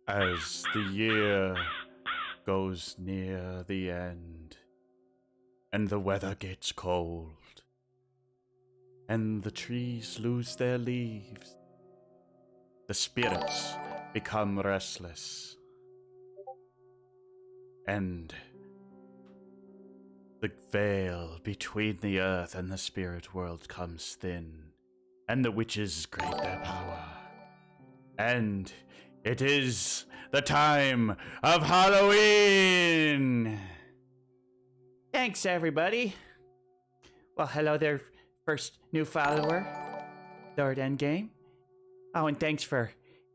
As the year goes near the end, and the weather gets cold, and the trees lose their leaves, the spirits become restless, and the veil between the earth and the spirit world comes thin, and the witches great their power. And it is the time of Halloween! Thanks, everybody. Well, hello there, first new follower, third endgame. Oh, and thanks for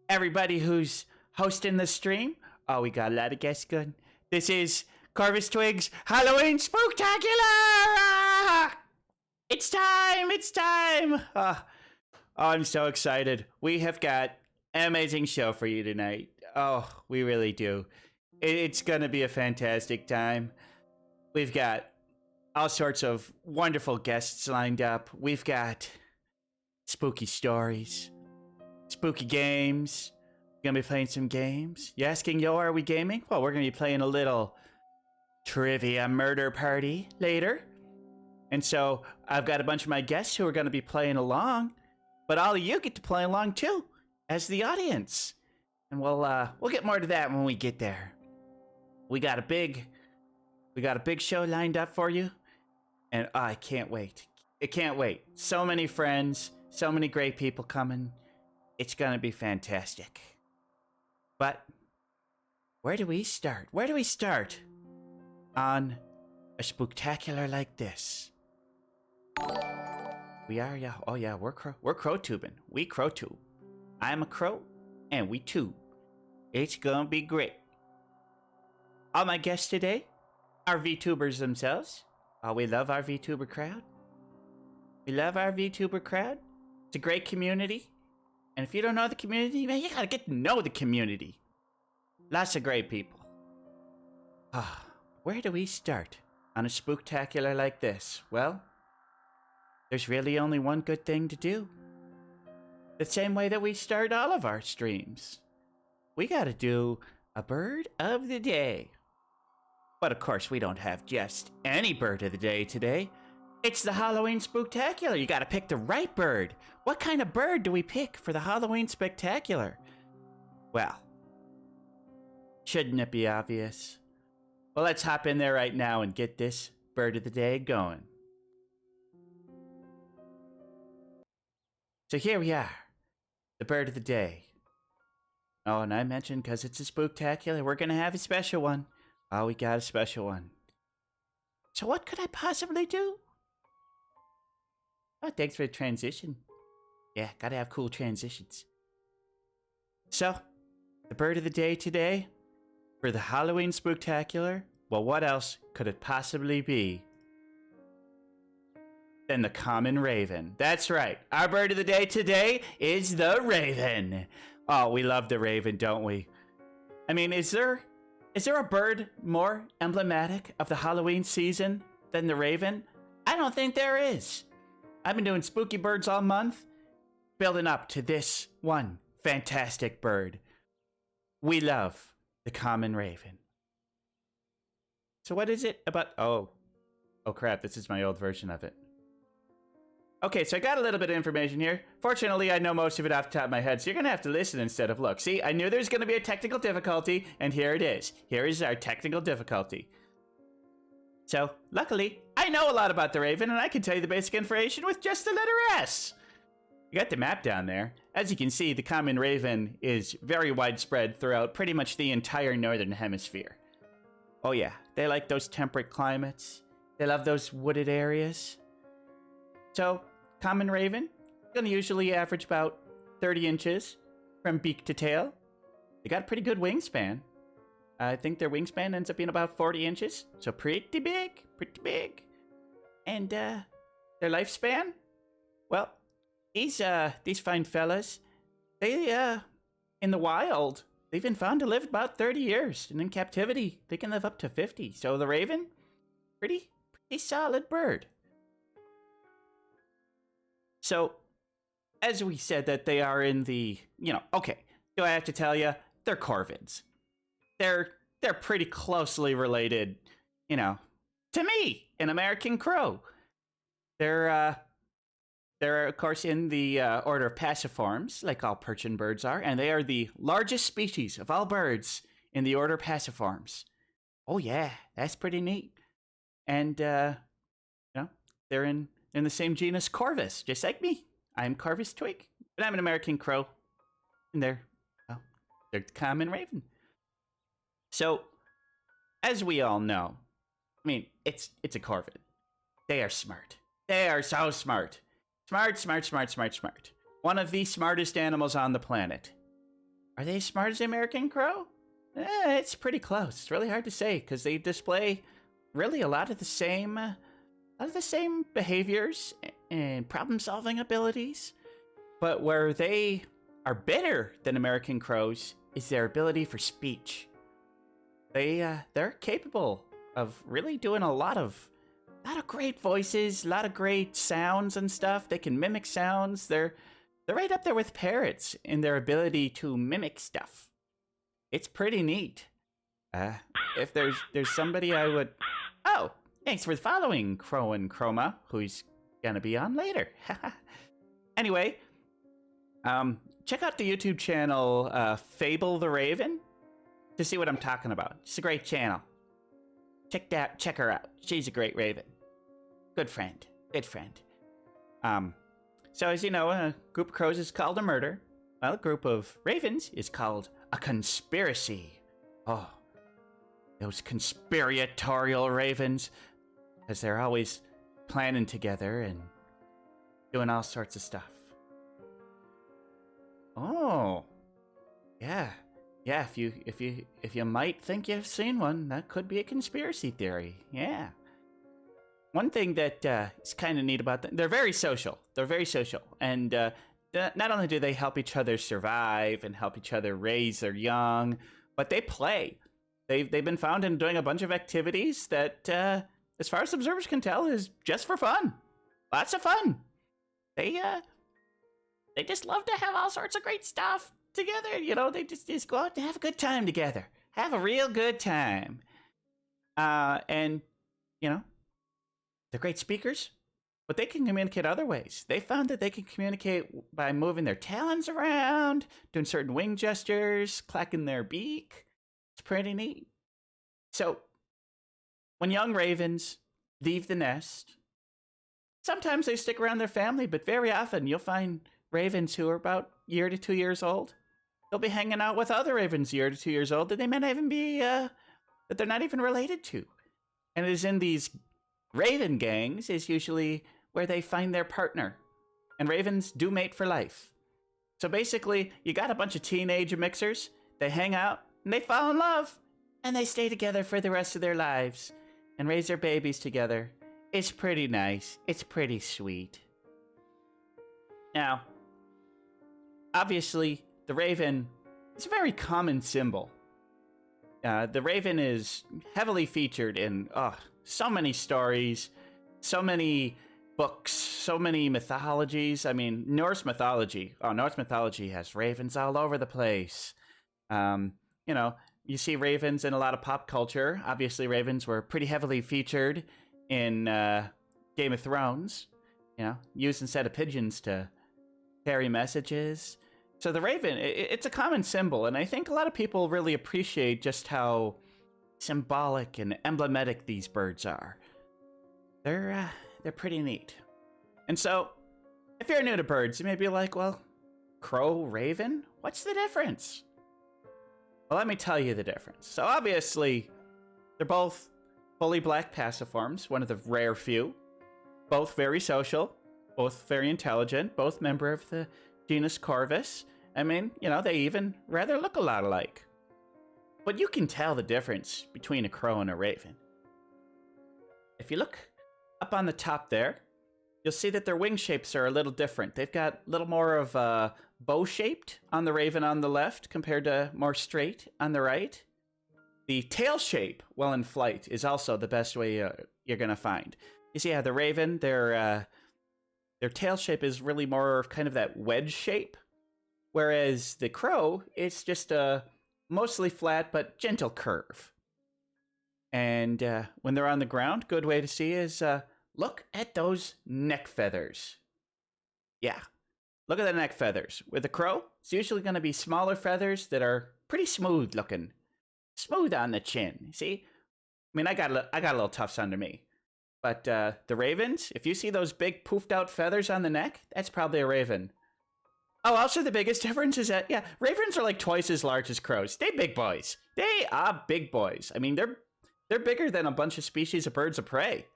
everybody who's hosting the stream. Oh, we got a lot of guests good. This is Corvus Twig's Halloween Spooktacular! It's time! It's time! Oh, I'm so excited. We have got an amazing show for you tonight. Oh, we really do. It's gonna be a fantastic time. We've got all sorts of wonderful guests lined up. We've got spooky stories, spooky games. We're gonna be playing some games. You asking, yo, are we gaming? Well, we're gonna be playing a little trivia murder party later. And so I've got a bunch of my guests who are gonna be playing along, but all of you get to play along too, as the audience. And we'll get more to that when we get there. We got a big show lined up for you. And I can't wait. I can't wait. So many friends, so many great people coming. It's gonna be fantastic. But where do we start? Where do we start on a spooktacular like this? We are, yeah. Oh yeah, we're crow tubing. We crow tube. I'm a crow, and we tube. It's gonna be great. All my guests today are VTubers themselves. Oh, we love our VTuber crowd. We love our VTuber crowd. It's a great community. And if you don't know the community, man, you gotta get to know the community. Lots of great people. Where do we start on a spooktacular like this? Well, there's really only one good thing to do. The same way that we start all of our streams. We gotta do a bird of the day. But of course, we don't have just any bird of the day today. It's the Halloween Spooktacular. You gotta pick the right bird. What kind of bird do we pick for the Halloween Spectacular? Well, shouldn't it be obvious? Well, let's hop in there right now and get this bird of the day going. So here we are, the bird of the day. Oh, and I mentioned because it's a spooktacular, we're gonna have a special one. Oh, we got a special one. So what could I possibly do? Oh, thanks for the transition. Yeah, gotta have cool transitions. So, the bird of the day today, for the Halloween Spooktacular, well, what else could it possibly be than the common raven? That's right, our bird of the day today is the raven. Oh, we love the raven, don't we? I mean, is there a bird more emblematic of the Halloween season than the raven? I don't think there is. I've been doing spooky birds all month, building up to this one fantastic bird. We love the common raven. So what is it about? Oh crap, this is my old version of it. Okay, so I got a little bit of information here. Fortunately, I know most of it off the top of my head, so you're gonna have to listen instead of look. See, I knew there's gonna be a technical difficulty, and here it is. Here is our technical difficulty. So, luckily, I know a lot about the raven, and I can tell you the basic information with just the letter S. You got the map down there. As you can see, the common raven is very widespread throughout pretty much the entire northern hemisphere. Oh yeah, they like those temperate climates. They love those wooded areas. So, common raven, gonna usually average about 30 inches from beak to tail. They got a pretty good wingspan. I think their wingspan ends up being about 40 inches. So pretty big, pretty big. And their lifespan? Well, these fine fellas, they in the wild, they've been found to live about 30 years. And in captivity, they can live up to 50. So the raven, pretty solid bird. So, as we said that they are in the, okay, do I have to tell you, they're corvids. They're pretty closely related, you know, to me, an American crow. They're of course in the order of Paciforms, like all perch birds are, and they are the largest species of all birds in the order Paciforms. Oh yeah, that's pretty neat. And they're in the same genus Corvus, just like me. I'm Corvus Twig, but I'm an American crow, and they're the common raven. So, as we all know, I mean, it's a corvid. They are smart. They are so smart. Smart. One of the smartest animals on the planet. Are they as smart as the American crow? It's pretty close. It's really hard to say because they display really a lot of the same behaviors and problem-solving abilities. But where they are better than American crows is their ability for speech. They're capable of really doing a lot of great voices, a lot of great sounds and stuff. They can mimic sounds. They're right up there with parrots in their ability to mimic stuff. It's pretty neat. If there's somebody I would... Oh, thanks for following Crow and Chroma, who's gonna be on later. Anyway, check out the YouTube channel Fable the Raven to see what I'm talking about. It's a great channel. Check her out. She's a great raven. Good friend. So as you know, a group of crows is called a murder. Well, a group of ravens is called a conspiracy. Oh, those conspiratorial ravens, because they're always planning together and doing all sorts of stuff. Oh, yeah. If you might think you've seen one, that could be a conspiracy theory. Yeah. One thing that is kind of neat about them, they're very social. And not only do they help each other survive and help each other raise their young, but they play. They've been found in doing a bunch of activities that, as far as observers can tell, is just for fun. Lots of fun. They just love to have all sorts of great stuff together. You know, they just go out and have a good time together. Have a real good time. And, you know, they're great speakers, but they can communicate other ways. They found that they can communicate by moving their talons around, doing certain wing gestures, clacking their beak. It's pretty neat. So, when young ravens leave the nest, sometimes they stick around their family, but very often you'll find ravens who are about a year to 2 years old. They'll be hanging out with other ravens a year to 2 years old that they may not even be, that they're not even related to. And it is in these raven gangs is usually where they find their partner. And ravens do mate for life. So basically, you got a bunch of teenage mixers, they hang out, and they fall in love. And they stay together for the rest of their lives and raise their babies together. It's pretty nice. It's pretty sweet. Now, obviously, the raven is a very common symbol. The raven is heavily featured in so many stories, so many books, so many mythologies. I mean, Norse mythology. Norse mythology has ravens all over the place. You know, you see ravens in a lot of pop culture. Obviously, ravens were pretty heavily featured in Game of Thrones. You know, used instead of pigeons to carry messages. So the raven, it's a common symbol, and I think a lot of people really appreciate just how symbolic and emblematic these birds are. They're pretty neat. And so, if you're new to birds, you may be like, well, crow, raven? What's the difference? Well, let me tell you the difference. So obviously, they're both fully black paciforms, one of the rare few. Both very social, both very intelligent, both member of the genus Corvus. I mean, you know, they even rather look a lot alike. But you can tell the difference between a crow and a raven. If you look up on the top there, you'll see that their wing shapes are a little different. They've got a little more of a bow-shaped on the raven on the left compared to more straight on the right. The tail shape while in flight is also the best way you're going to find. You see how the raven, their tail shape is really more kind of that wedge shape, whereas the crow, it's just a mostly flat but gentle curve. And when they're on the ground, good way to see is look at those neck feathers. Yeah, look at the neck feathers. With a crow, it's usually going to be smaller feathers that are pretty smooth looking. Smooth on the chin. See? I mean, I got a little tufts under me. But the ravens, if you see those big poofed out feathers on the neck, that's probably a raven. Oh, also the biggest difference is that, yeah, ravens are like twice as large as crows. They big boys. They are big boys. I mean, they're bigger than a bunch of species of birds of prey.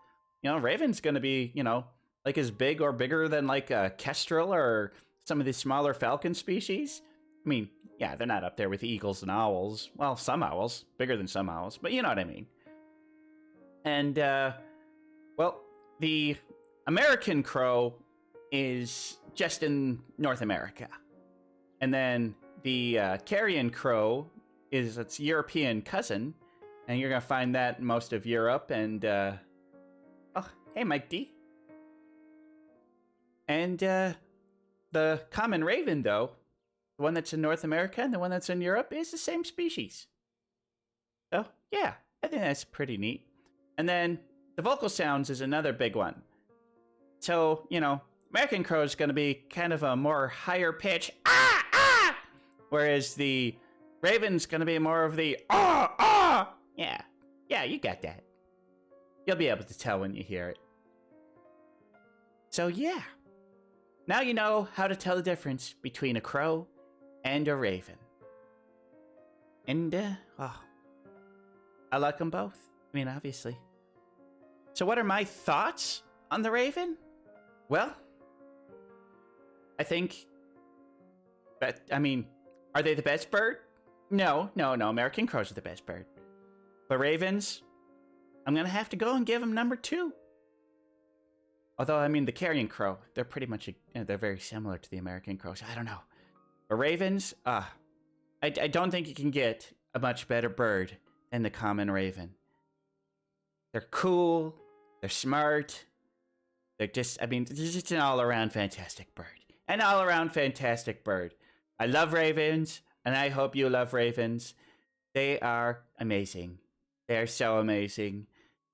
You know, raven's going to be, you know, like as big or bigger than like a kestrel or some of these smaller falcon species. I mean, yeah, they're not up there with eagles and owls. Well, some owls, bigger than some owls, but you know what I mean. And, well, the American crow is just in North America. And then the carrion crow is its European cousin, and you're going to find that in most of Europe. And, oh, hey, Mike D. And the common raven, though, the one that's in North America and the one that's in Europe, is the same species. So, yeah, I think that's pretty neat. And then the vocal sounds is another big one. So, you know, American crow is going to be kind of a more higher pitch, ah, ah! Whereas the raven's going to be more of the, ah, ah! Yeah, you got that. You'll be able to tell when you hear it. So, yeah. Now you know how to tell the difference between a crow and a raven. And, well, I like them both. I mean, obviously. So what are my thoughts on the raven? Well, I think that, I mean, are they the best bird? No. American crows are the best bird. But ravens, I'm going to have to go and give them number 2. Although, I mean, the carrion crow, they're pretty much, they're very similar to the American crows. I don't know. But ravens, I don't think you can get a much better bird than the common raven. They're cool. They're smart. They're just, I mean, they're just an all-around fantastic bird. An all-around fantastic bird. I love ravens, and I hope you love ravens. They are amazing. They are so amazing.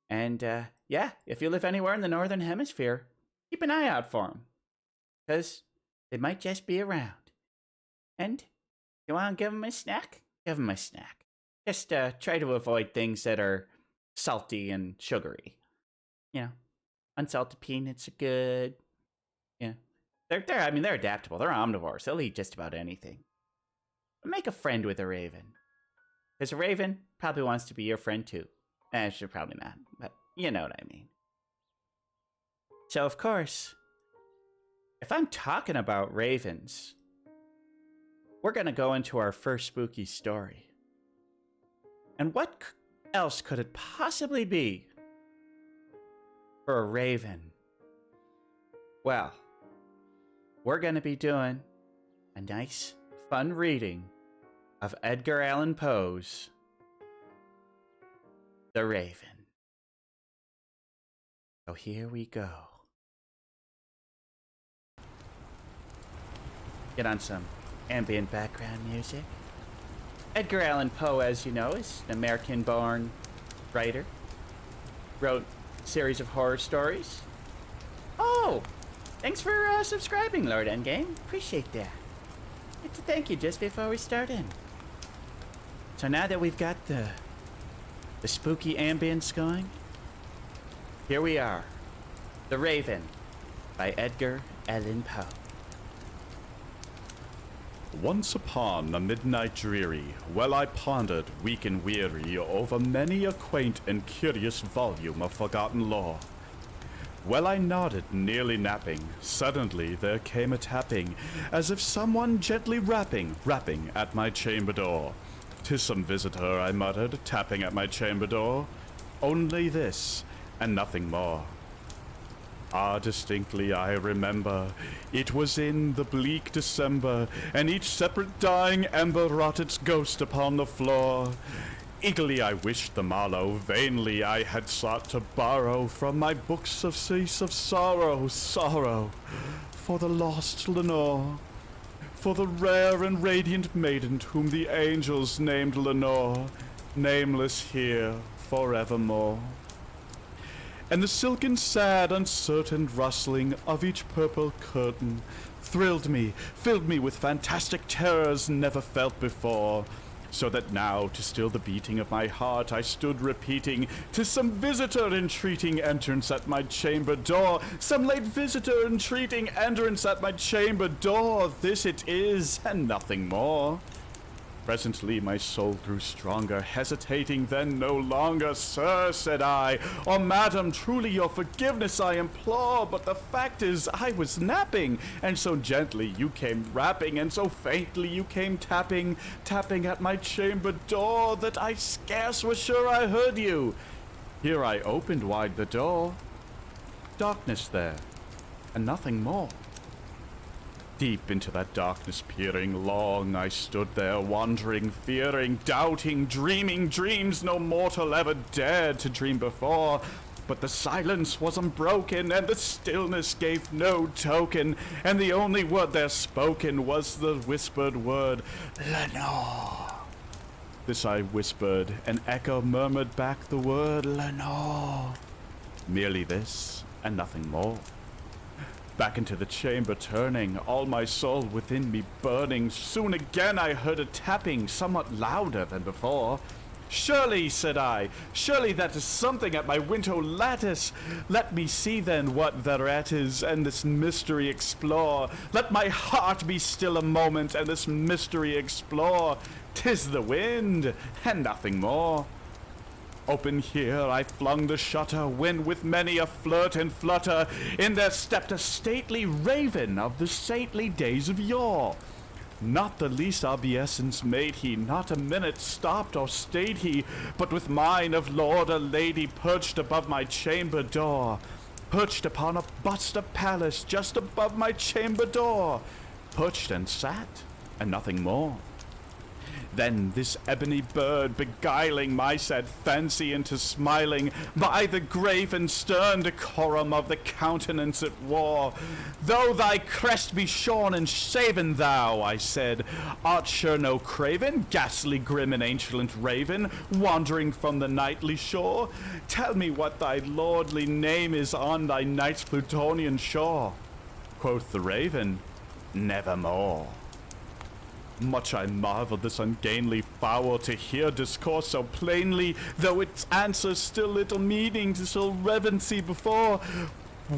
And, yeah, if you live anywhere in the Northern Hemisphere, keep an eye out for them. Because they might just be around. And you want to give them a snack? Give them a snack. Just try to avoid things that are salty and sugary. You know, unsalted peanuts are good. Yeah, they're adaptable. They're omnivores. They'll eat just about anything. But make a friend with a raven, because a raven probably wants to be your friend too. Should probably not, but you know what I mean. So of course, if I'm talking about ravens, we're gonna go into our first spooky story. And what else could it possibly be for a raven? Well, we're going to be doing a nice, fun reading of Edgar Allan Poe's The Raven. So here we go. Get on some ambient background music. Edgar Allan Poe, as you know, is an American-born writer. Wrote a series of horror stories. Oh, thanks for subscribing, Lord Endgame. Appreciate that. It's a thank you just before we start in. So now that we've got the spooky ambience going, here we are. The Raven by Edgar Allan Poe. Once upon a midnight dreary, well I pondered, weak and weary, over many a quaint and curious volume of forgotten lore. Well I nodded, nearly napping, suddenly there came a tapping, as if someone gently rapping at my chamber door. "'Tis some visitor," I muttered, tapping at my chamber door. "Only this, and nothing more." Ah, distinctly I remember, it was in the bleak December, and each separate dying ember wrought its ghost upon the floor. Eagerly I wished the morrow, vainly I had sought to borrow from my books of cease of sorrow, for the lost Lenore. for the rare and radiant maiden whom the angels named Lenore, nameless here forevermore. And the silken, sad, uncertain rustling of each purple curtain thrilled me, filled me with fantastic terrors never felt before, so that now, to still the beating of my heart, I stood repeating, "'Tis some visitor entreating entrance at my chamber door, some late visitor entreating entrance at my chamber door, this it is, and nothing more." Presently my soul grew stronger, hesitating then no longer. "Sir," said I, "or madam, truly your forgiveness I implore, but the fact is I was napping, and so gently you came rapping, and so faintly you came tapping, tapping at my chamber door, that I scarce was sure I heard you. Here I opened wide the door. Darkness there, and nothing more." Deep into that darkness peering, long I stood there, wondering, fearing, doubting, dreaming dreams no mortal ever dared to dream before. But the silence was unbroken, and the stillness gave no token, and the only word there spoken was the whispered word, "Lenore." This I whispered, and echo murmured back the word, "Lenore." Merely this, and nothing more. Back into the chamber turning, all my soul within me burning, soon again I heard a tapping, somewhat louder than before. "Surely," said I, "surely that is something at my window lattice. Let me see then what thereat is, and this mystery explore. Let my heart be still a moment, and this mystery explore. 'Tis the wind, and nothing more." Open here I flung the shutter, when with many a flirt and flutter, in there stepped a stately raven of the saintly days of yore. Not the least obeisance made he, not a minute stopped or stayed he, but with mine of lord or lady perched above my chamber door, perched upon a bust of Pallas just above my chamber door, perched and sat, and nothing more. Then this ebony bird, beguiling my sad fancy into smiling, by the grave and stern decorum of the countenance it wore, "Though thy crest be shorn and shaven, thou," I said, "art sure no craven, ghastly grim and ancient raven, wandering from the nightly shore? Tell me what thy lordly name is on thy night's Plutonian shore." Quoth the raven, "Nevermore." Much I marveled this ungainly fowl to hear discourse so plainly, though its answer still little meaning to so reverency before.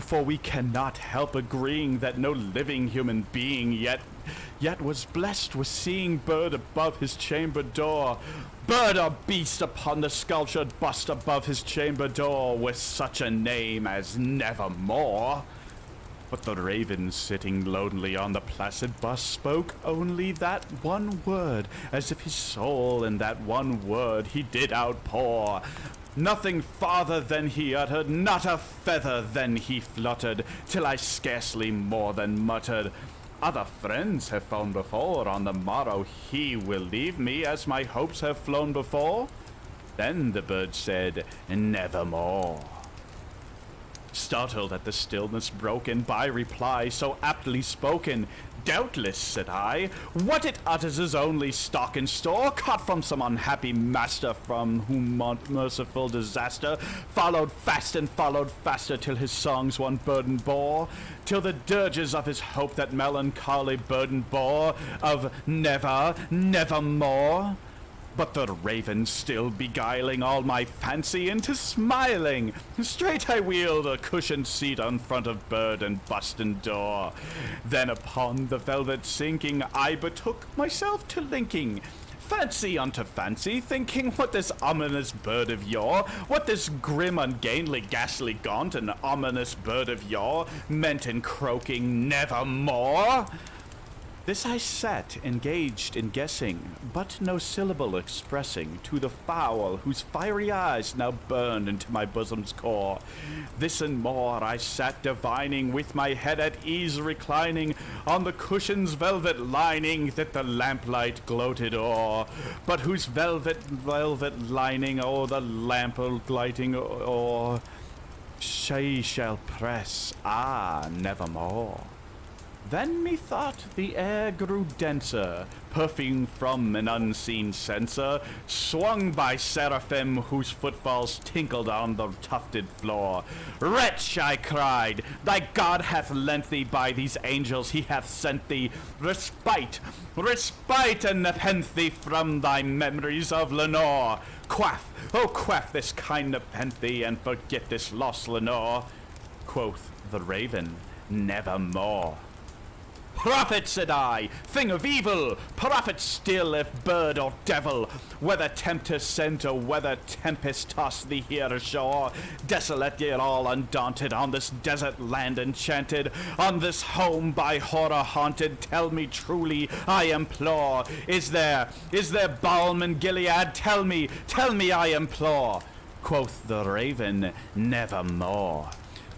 For we cannot help agreeing that no living human being yet was blessed with seeing bird above his chamber door, bird or beast upon the sculptured bust above his chamber door, with such a name as Nevermore. But the raven, sitting lonely on the placid bust, spoke only that one word, as if his soul in that one word he did outpour. Nothing farther than he uttered, not a feather then he fluttered, till I scarcely more than muttered, "Other friends have flown before, on the morrow he will leave me, as my hopes have flown before." Then the bird said, "Nevermore." Startled at the stillness broken by reply so aptly spoken, "Doubtless," said I, "what it utters is only stock and store, caught from some unhappy master, from whom merciful disaster followed fast and followed faster, till his songs one burden bore, till the dirges of his hope that melancholy burden bore, of never, nevermore." But the raven still beguiling all my fancy into smiling, straight I wheeled a cushioned seat on front of bird and bust and door. Then upon the velvet sinking, I betook myself to linking fancy unto fancy, thinking what this ominous bird of yore, what this grim, ungainly, ghastly, gaunt, and ominous bird of yore meant in croaking "Nevermore." This I sat, engaged in guessing, but no syllable expressing, to the fowl whose fiery eyes now burned into my bosom's core. This and more I sat divining, with my head at ease reclining on the cushion's velvet lining that the lamplight gloated o'er, but whose velvet lining o'er the lamp gliding o'er, she shall press, nevermore. Then methought the air grew denser, puffing from an unseen censer, swung by seraphim whose footfalls tinkled on the tufted floor. Wretch, I cried, thy God hath lent thee by these angels he hath sent thee respite, respite and nepenthe from thy memories of Lenore. Quaff, oh quaff this kind nepenthe and forget this lost Lenore. Quoth the raven, nevermore. Prophet, said I, thing of evil, prophet still if bird or devil, whether tempest sent or whether tempest tossed thee here ashore, desolate yet all undaunted, on this desert land enchanted, on this home by horror haunted, tell me truly, I implore, is there balm in Gilead? Tell me, I implore. Quoth the raven, nevermore.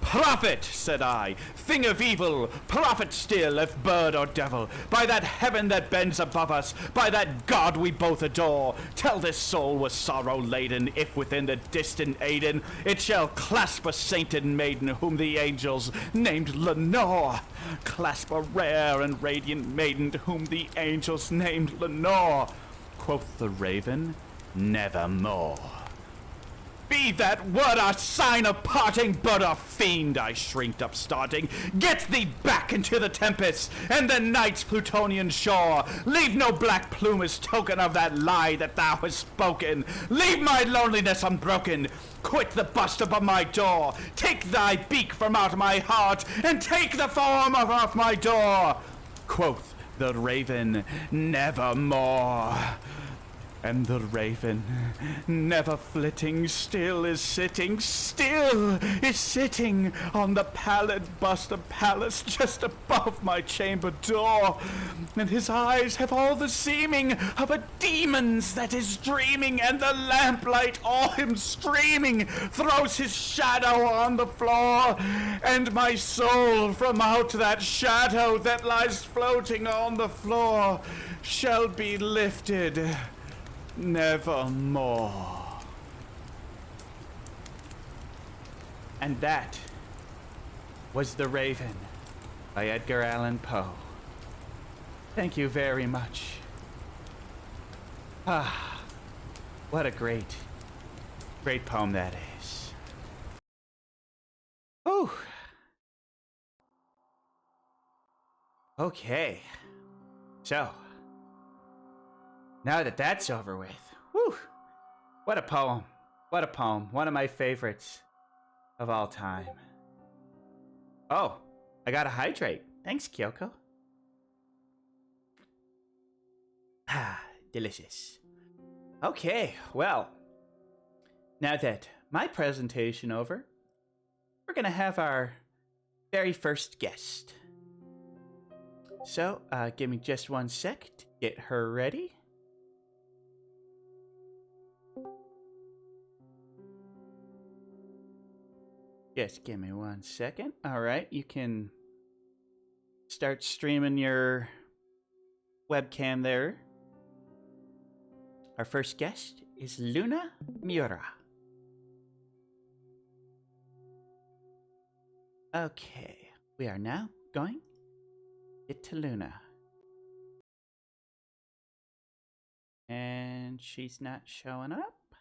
Prophet, said I, thing of evil, prophet still, if bird or devil, by that heaven that bends above us, by that God we both adore, tell this soul with sorrow laden, if within the distant Aden, it shall clasp a sainted maiden whom the angels named Lenore. Clasp a rare and radiant maiden whom the angels named Lenore. Quoth the raven, nevermore. Be that word a sign of parting, but a fiend, I shrieked upstarting. Get thee back into the tempest, and the night's Plutonian shore. Leave no black plume as token of that lie that thou hast spoken. Leave my loneliness unbroken. Quit the bust above my door. Take thy beak from out my heart, and take the form of off my door. Quoth the raven, nevermore. And the raven, never flitting, still is sitting on the pallid bust of Pallas just above my chamber door. And his eyes have all the seeming of a demon's that is dreaming, and the lamplight o'er him streaming throws his shadow on the floor. And my soul from out that shadow that lies floating on the floor shall be lifted nevermore. And that was The Raven by Edgar Allan Poe. Thank you very much. Ah, what a great poem that is. Oh. Okay. So, now that that's over with, whew, what a poem. What a poem. One of my favorites of all time. Oh, I gotta hydrate. Thanks, Kyoko. Ah, delicious. Okay, well, now that my presentation over, we're gonna have our very first guest. So, give me just 1 sec to get her ready. Just give me 1 second. All right, you can start streaming your webcam there. Our first guest is Luna Miura. Okay, we are now going to get to Luna. And she's not showing up.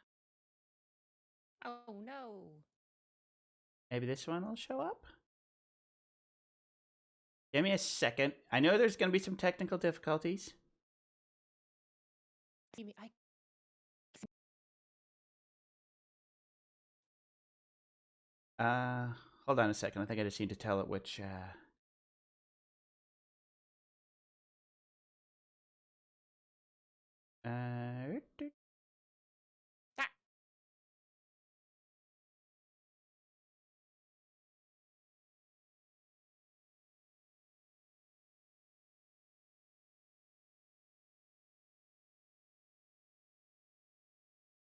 Oh no. Maybe this one will show up? Give me a second. I know there's going to be some technical difficulties. Hold on a second. I think I just need to tell it which,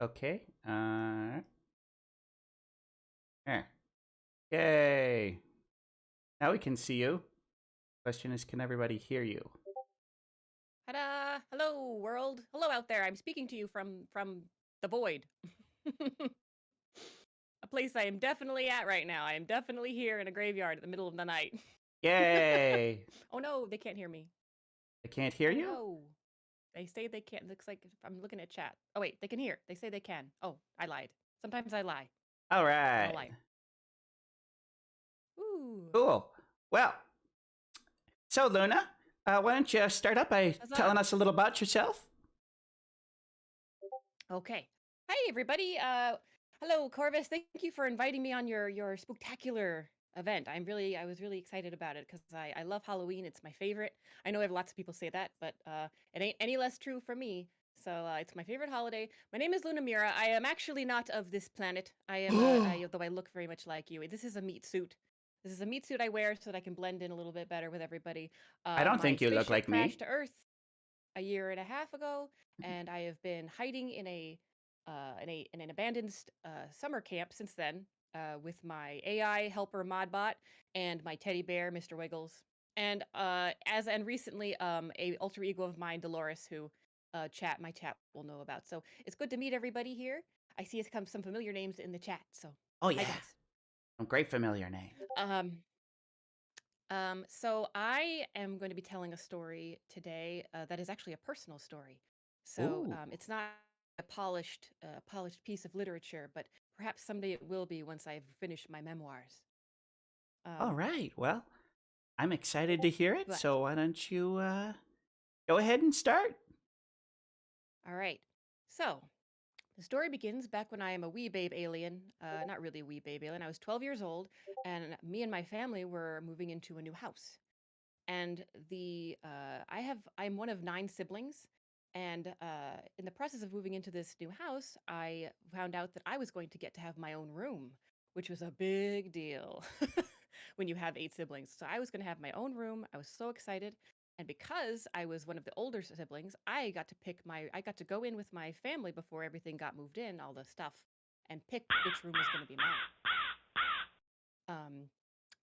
okay. Yay. Now we can see you. Question is, can everybody hear you? Ta-da! Hello, world. Hello out there. I'm speaking to you from the void. A place I am definitely at right now. I am definitely here in a graveyard at the middle of the night. Yay! Oh no, they can't hear me. I can't hear Oh you? no. They say they can't. Looks like I'm looking at chat. Oh wait, they can hear. They say they can. Oh, I lied. Sometimes I lie. All I'm a right. liar. Ooh. Cool. Well, so Luna, why don't you start up by Huzzah. telling us a little about yourself? Okay. Hi everybody. Hello Corvus. Thank you for inviting me on your Spooktacular event. I was really excited about it because I love Halloween. It's my favorite. I know lots of people say that, but it ain't any less true for me. So it's my favorite holiday. My name is Luna Mira. I am actually not of this planet. I am, though I look very much like you. This is a meat suit. This is a meat suit I wear so that I can blend in a little bit better with everybody. I don't My think you look spaceship like crashed me. to Earth a year and a half ago, and I have been hiding in an abandoned summer camp since then, with my AI helper Modbot and my teddy bear Mr. Wiggles, and recently a alter ego of mine Dolores, who my chat will know about. So it's good to meet everybody here. I see some familiar names in the chat. So Oh hi yeah, guys. a great familiar name. Um, so I am going to be telling a story today that is actually a personal story. So Ooh. it's not a polished piece of literature, but perhaps someday it will be once I've finished my memoirs. All Um, right. Well, I'm excited to hear it. but So why don't you go ahead and start? all right. So the story begins back when I am a wee babe alien. Not really a wee babe alien. I was 12 years old, and me and my family were moving into a new house. And I'm one of 9 siblings, and in the process of moving into this new house, I found out that I was going to get to have my own room, which was a big deal when you have 8 siblings. So I was going to have my own room. I was so excited. And because I was one of the older siblings, I got to go in with my family before everything got moved in, all the stuff, and pick which room was going to be mine. Um,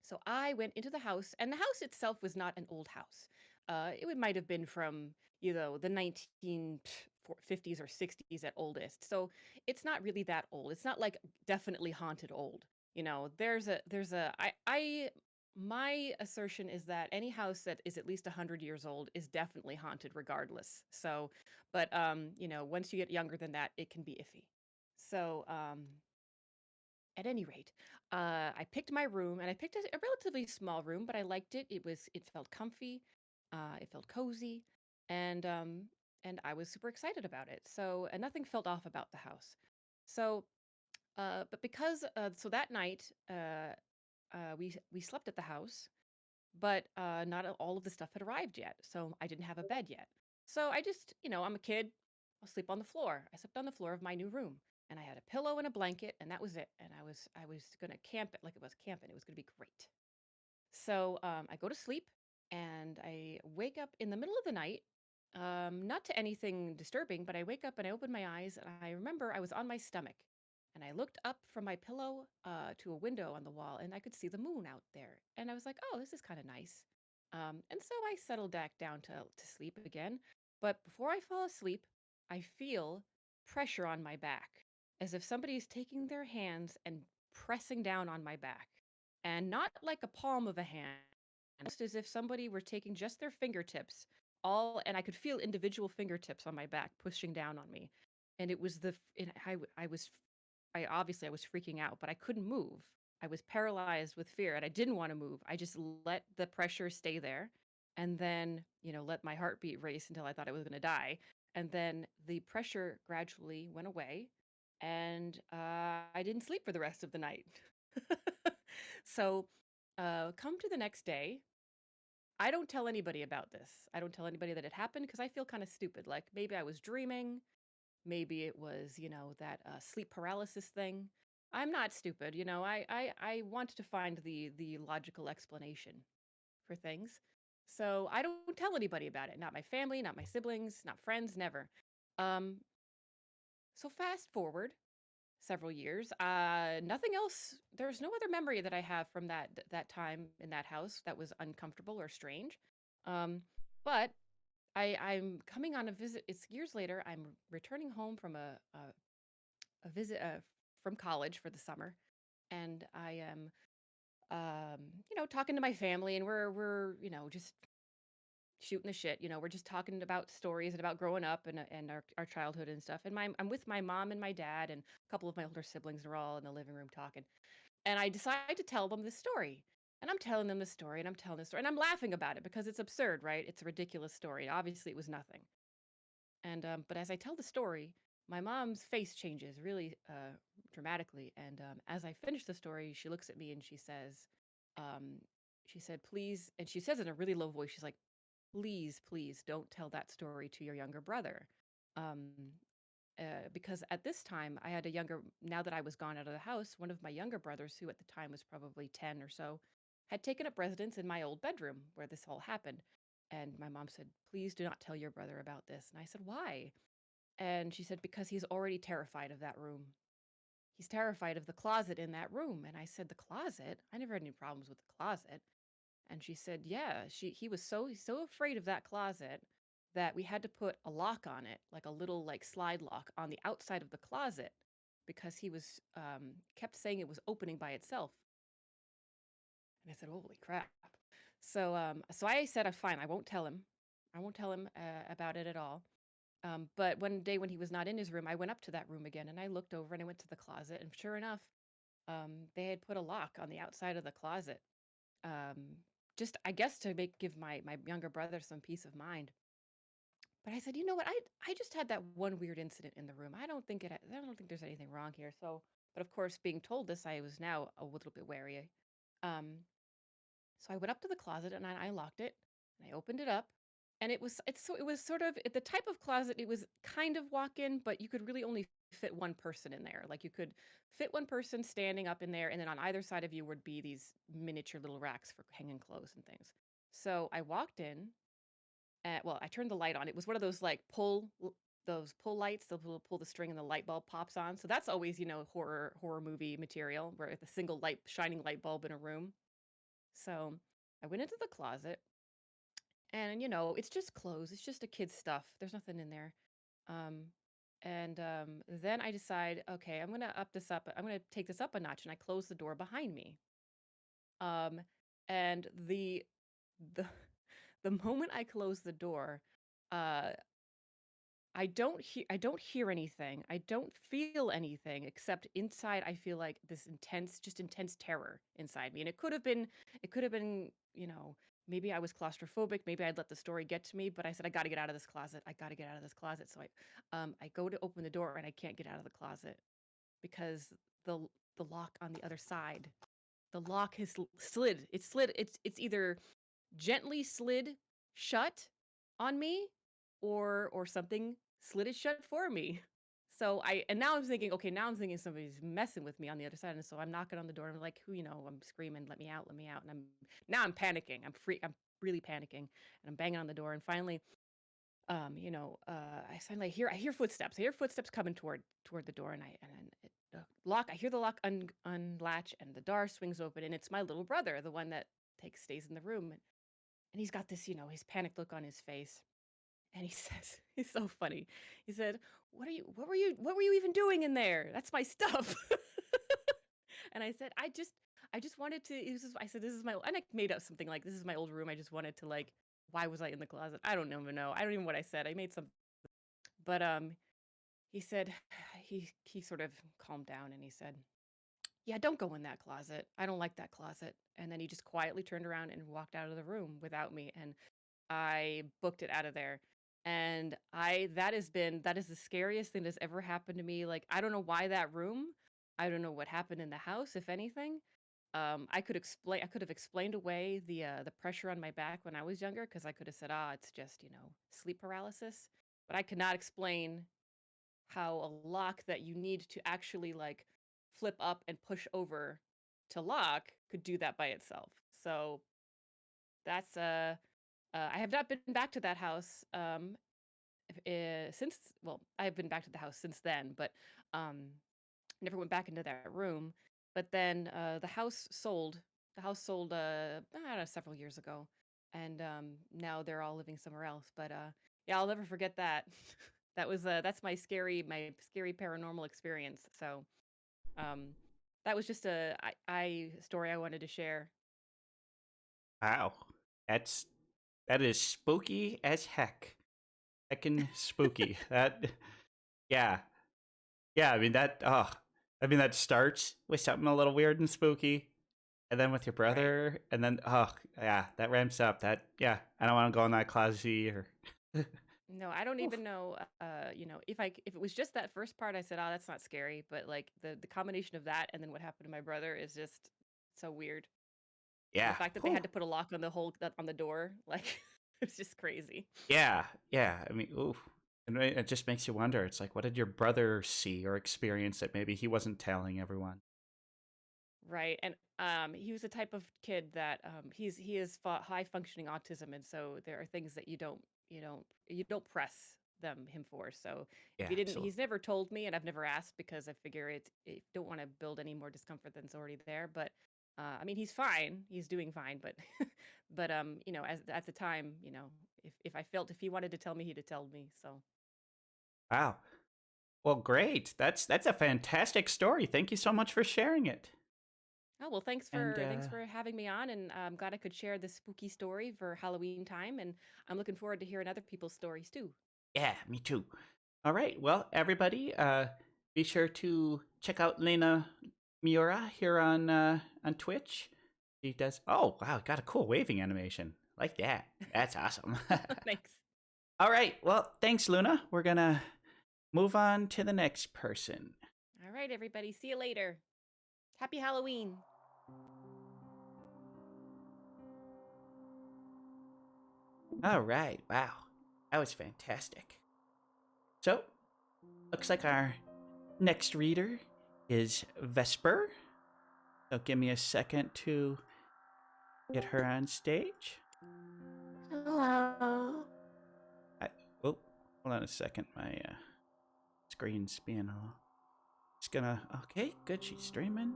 so I went into the house, and the house itself was not an old house. It might have been from, the 1950s or 60s at oldest. So it's not really that old. It's not like definitely haunted old. My assertion is that any house that is at least 100 years old is definitely haunted regardless. So, but, once you get younger than that, it can be iffy. So, at any rate, I picked my room, and I picked a relatively small room, but I liked it. It felt comfy, it felt cozy, and um, and I was super excited about it. So, and nothing felt off about the house. So, but because so that night, we slept at the house, but not all of the stuff had arrived yet. So I didn't have a bed yet. So I just, I'm a kid. I'll sleep on the floor. I slept on the floor of my new room, and I had a pillow and a blanket, and that was it. And I was gonna camp it like it was camping. It was gonna be great. So I go to sleep, and I wake up in the middle of the night. Not to anything disturbing, but I wake up and I open my eyes, and I remember I was on my stomach, and I looked up from my pillow to a window on the wall, and I could see the moon out there. And I was like, "Oh, this is kind of nice." And so I settled back down to sleep again. But before I fall asleep, I feel pressure on my back, as if somebody's taking their hands and pressing down on my back, and not like a palm of a hand, just as if somebody were taking just their fingertips, and I could feel individual fingertips on my back pushing down on me. And it was the f- and I was I obviously I was freaking out, but I couldn't move. I was paralyzed with fear, and I didn't want to move. I just let the pressure stay there, and then, let my heartbeat race until I thought I was going to die. And then the pressure gradually went away, and I didn't sleep for the rest of the night. So, come to the next day, I don't tell anybody about this. I don't tell anybody that it happened because I feel kind of stupid. Like maybe I was dreaming. Maybe it was, that sleep paralysis thing. I'm not stupid. I want to find the logical explanation for things. So I don't tell anybody about it. Not my family, not my siblings, not friends, never. Um, so fast forward several years. Nothing else. There's no other memory that I have from that time in that house that was uncomfortable or strange. Um, but I'm coming on a visit. It's years later. I'm returning home from a visit from college for the summer, and I am talking to my family, and we're just shooting the shit. We're just talking about stories and about growing up and our childhood and stuff. And I'm with my mom and my dad and a couple of my older siblings are all in the living room talking. And I decide to tell them this story. And I'm telling them the story and I'm telling the story and I'm laughing about it because it's absurd, right? It's a ridiculous story. Obviously, it was nothing. And but as I tell the story, my mom's face changes really dramatically. And as I finish the story, she looks at me and um, she said, please, and she says it in a really low voice. She's like, please, please don't tell that story to your younger brother. Um, because at this time, I had a younger, now that I was gone out of the house, one of my younger brothers, who at the time was probably 10 or so, had taken up residence in my old bedroom where this all happened. And my mom said, please do not tell your brother about this. And I said, why? And she said, because he's already terrified of that room. He's terrified of the closet in that room. And I said, the closet? I never had any problems with the closet. And she said, yeah, he was so afraid of that closet that we had to put a lock on it, like a little like slide lock on the outside of the closet because he was kept saying it was opening by itself. And I said, holy crap. So I said, I'm fine. I won't tell him. I won't tell him about it at all. But one day when he was not in his room, I went up to that room again and I looked over and I went to the closet. And sure enough, they had put a lock on the outside of the closet. Um, just, I guess, to give my younger brother some peace of mind. But I said, you know what? I just had that one weird incident in the room. I don't think there's anything wrong here. So, but of course, being told this, I was now a little bit wary. Um, so I went up to the closet and I locked it and I opened it up. And it was sort of the type of closet. It was kind of walk-in, but you could really only fit one person in there. Like you could fit one person standing up in there, and then on either side of you would be these miniature little racks for hanging clothes and things. So I walked in. Well, I turned the light on. It was one of those like those pull lights. They'll pull the string and the light bulb pops on. So that's always horror movie material where it's a single light shining light bulb in a room. So I went into the closet and it's just clothes. It's just a kid's stuff. There's nothing in there. Um, and then I decide, okay, I'm gonna up this up. I'm gonna take this up a notch, and I close the door behind me. Um, and the the moment I close the door, uh, I don't hear anything. I don't feel anything except inside I feel like this intense terror inside me. And it could have been, maybe I was claustrophobic, maybe I'd let the story get to me, but I said I got to get out of this closet. I got to get out of this closet. So I go to open the door and I can't get out of the closet because the the lock on the other side, the lock has slid. It's slid. It's either gently slid shut on me or something slid it shut for me. So now I'm thinking, okay, now I'm thinking somebody's messing with me on the other side. And so I'm knocking on the door and I'm like, I'm screaming, let me out, let me out. And I'm panicking. I'm really panicking. And I'm banging on the door. And finally, I hear footsteps. I hear footsteps coming toward the door, and I hear the lock unlatch, and the door swings open, and it's my little brother, the one that stays in the room, and he's got this, his panicked look on his face, and he says, he's so funny. He said, what were you even doing in there? That's my stuff." And I said, I just wanted to. I said, this is my, and I made up something like, this is my old room. I just wanted to like, why was I in the closet? I don't even know. I don't even know what I said. I made some, but he said, he sort of calmed down and he said, yeah, don't go in that closet. I don't like that closet. And then he just quietly turned around and walked out of the room without me. And I booked it out of there. And that is the scariest thing that's ever happened to me. Like, I don't know why that room. I don't know what happened in the house, if anything. I could have explained away the pressure on my back when I was younger because I could have said, it's just, sleep paralysis. But I could not explain how a lock that you need to actually like flip up and push over to lock could do that by itself. So that's I have not been back to that house since. Well, I have been back to the house since then, but um, never went back into that room. But then the house sold. The house sold I don't know, several years ago, and now they're all living somewhere else. But yeah, I'll never forget that. That's my scary paranormal experience. So um, That was just a story I wanted to share. Wow. That's that is spooky as heck. Heckin' spooky. That yeah. Yeah, I mean that starts with something a little weird and spooky, and then with your Right. brother, and then yeah, that ramps up. That yeah, I don't want to go in that closet or No, I don't Oof. even know. If it was just that first part, I said, "Oh, that's not scary." But like the combination of that and then what happened to my brother is just so weird. And the Yeah. fact that they Whew. had to put a lock on the whole on the door, like it's just crazy. Yeah, yeah. I mean, ooh. And it just makes you wonder. It's like, what did your brother see or experience that maybe he wasn't telling everyone? Right. And he was the type of kid that he is high functioning autism, and so there are things that you don't press him for. So if Yeah, he didn't, absolutely. he's never told me, and I've never asked because I figure it don't want to build any more discomfort than's already there. But I mean, he's fine. He's doing fine. But but as at the time, if he wanted to tell me, he'd have told me. So. Wow. Well, great. That's a fantastic story. Thank you so much for sharing it. Oh, well, And thanks for having me on, and I'm glad I could share this spooky story for Halloween time, and I'm looking forward to hearing other people's stories too. yeah, me too. All right. Well, everybody, be sure to check out Lena Miura here on Twitch. She does. Oh, wow, got a cool waving animation. Like that. That's awesome. Thanks. All right. Well, thanks, Luna. We're gonna move on to the next person. All right, everybody. See you later. Happy Halloween. All right. Wow, that was fantastic. So, looks like our next reader is Vesper. So, give me a second to get her on stage. Hello. I, oh, hold on a second. My screen's being all. It's gonna. Okay, good. She's streaming.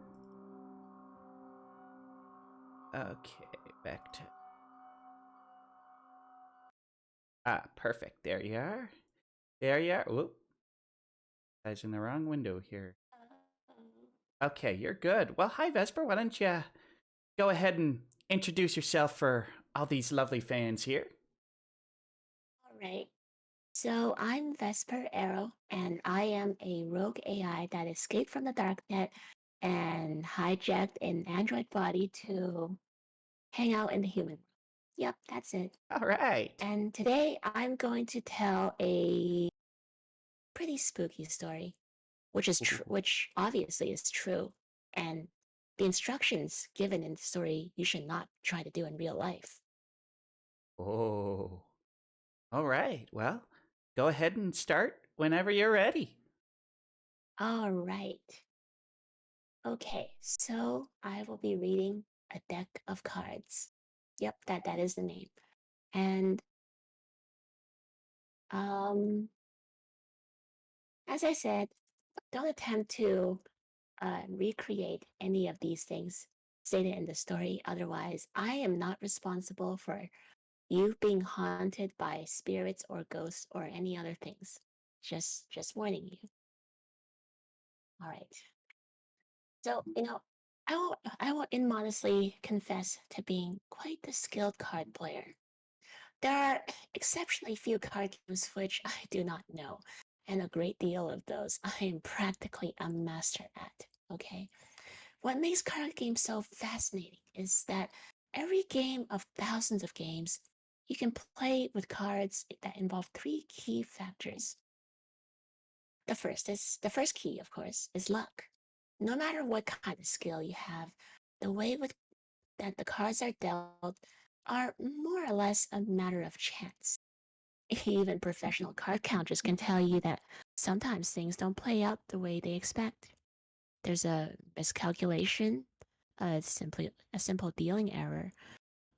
Okay, back to. Perfect. There you are. There you are. Whoop. Guys in the wrong window here. Okay, you're good. Well, hi, Vesper. Why don't you go ahead and introduce yourself for all these lovely fans here? All right. So I'm Vesper Arrow, and I am a rogue AI that escaped from the darknet and hijacked an android body to hang out in the human world. Yep, that's it. All right. And today I'm going to tell a pretty spooky story, Ooh. which obviously is true. And the instructions given in the story you should not try to do in real life. Oh. All right. Well, go ahead and start whenever you're ready. All right. Okay, so I will be reading a deck of cards. Yep, that is the name. And um, as I said, don't attempt to recreate any of these things stated in the story. Otherwise, I am not responsible for you being haunted by spirits or ghosts or any other things. Just warning you. All right. So, I will immodestly confess to being quite the skilled card player. There are exceptionally few card games which I do not know, and a great deal of those I am practically a master at. Okay? What makes card games so fascinating is that every game of thousands of games, you can play with cards that involve three key factors. The first key, of course, is luck. No matter what kind of skill you have, the way with that the cards are dealt are more or less a matter of chance. Even professional card counters can tell you that sometimes things don't play out the way they expect. There's a miscalculation, simply a simple dealing error,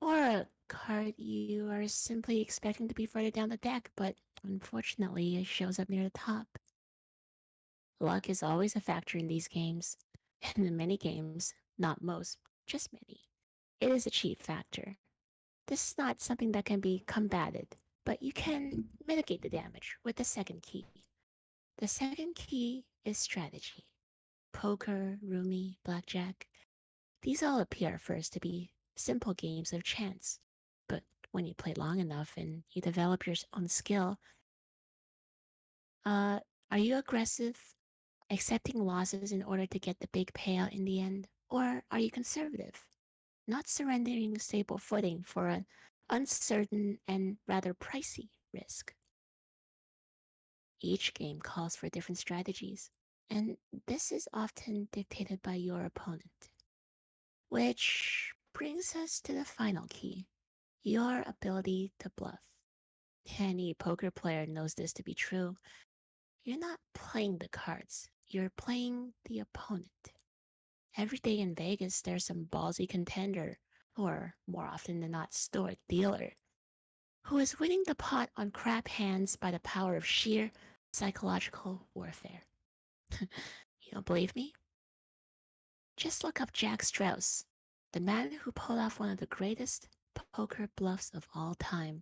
or a card you are simply expecting to be further down the deck, but unfortunately it shows up near the top. Luck is always a factor in these games, and in many games, not most, just many, it is a chief factor. This is not something that can be combated, but you can mitigate the damage with the second key. The second key is strategy. poker, roomie, blackjack, these all appear at first to be simple games of chance. But when you play long enough and you develop your own skill, are you aggressive, accepting losses in order to get the big payout in the end? Or are you conservative, not surrendering stable footing for an uncertain and rather pricey risk? Each game calls for different strategies, and this is often dictated by your opponent. Which brings us to the final key, your ability to bluff. Any poker player knows this to be true. You're not playing the cards, you're playing the opponent. Every day in Vegas, there's some ballsy contender, or more often than not, stoic dealer, who is winning the pot on crap hands by the power of sheer psychological warfare. You don't believe me? Just look up Jack Strauss, the man who pulled off one of the greatest poker bluffs of all time.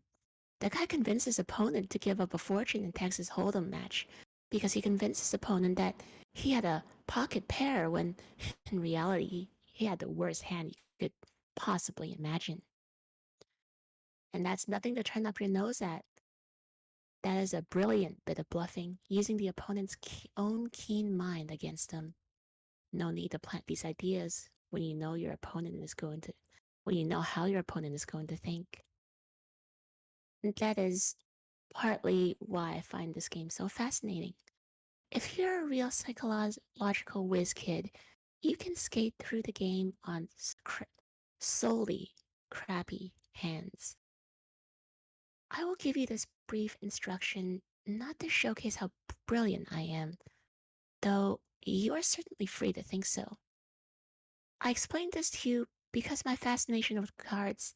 The guy convinced his opponent to give up a fortune in Texas Hold'em match because he convinced his opponent that he had a pocket pair when in reality he had the worst hand you could possibly imagine. And that's nothing to turn up your nose at. That is a brilliant bit of bluffing, using the opponent's own keen mind against them. No need to plant these ideas when you know when you know how your opponent is going to think. And that is partly why I find this game so fascinating. If you're a real psychological whiz kid, you can skate through the game on solely crappy hands. I will give you this brief instruction not to showcase how brilliant I am, though you are certainly free to think so. I explained this to you because my fascination with cards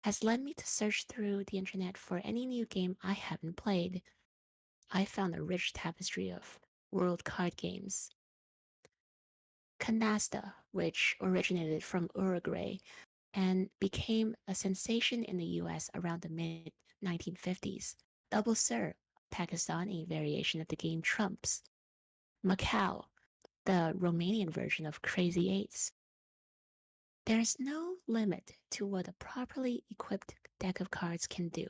has led me to search through the internet for any new game I haven't played. I found a rich tapestry of world card games. Canasta, which originated from Uruguay and became a sensation in the US around the mid 1950s. Double Sir, Pakistani variation of the game Trumps. Macau, the Romanian version of Crazy Eights. There's no limit to what a properly equipped deck of cards can do.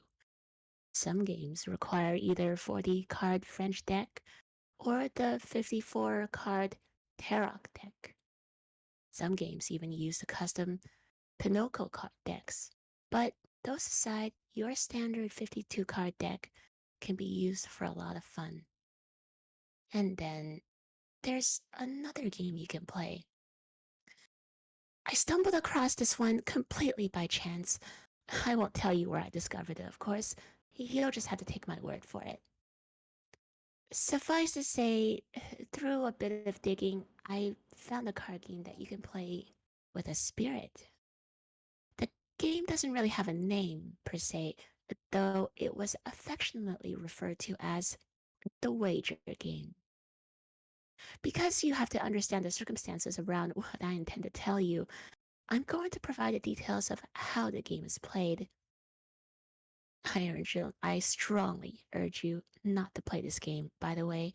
Some games require either 40 card French deck or the 54 card Tarot deck. Some games even use the custom Pinocchio card decks. But those aside, your standard 52 card deck can be used for a lot of fun. And then there's another game you can play. I stumbled across this one completely by chance. I won't tell you where I discovered it, of course. You'll just have to take my word for it. Suffice to say, through a bit of digging, I found a card game that you can play with a spirit. The game doesn't really have a name, per se, though it was affectionately referred to as the wager game. Because you have to understand the circumstances around what I intend to tell you, I'm going to provide the details of how the game is played. I strongly urge you not to play this game, by the way.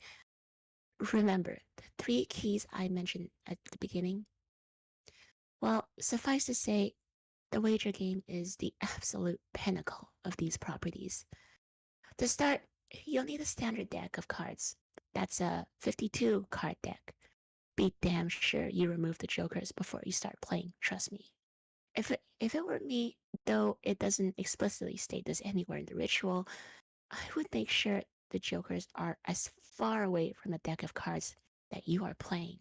Remember the 3 keys I mentioned at the beginning? Well, suffice to say, the wager game is the absolute pinnacle of these properties. To start, you'll need a standard deck of cards. That's a 52 card deck. Be damn sure you remove the jokers before you start playing, trust me. If it were me, though it doesn't explicitly state this anywhere in the ritual, I would make sure the jokers are as far away from the deck of cards that you are playing.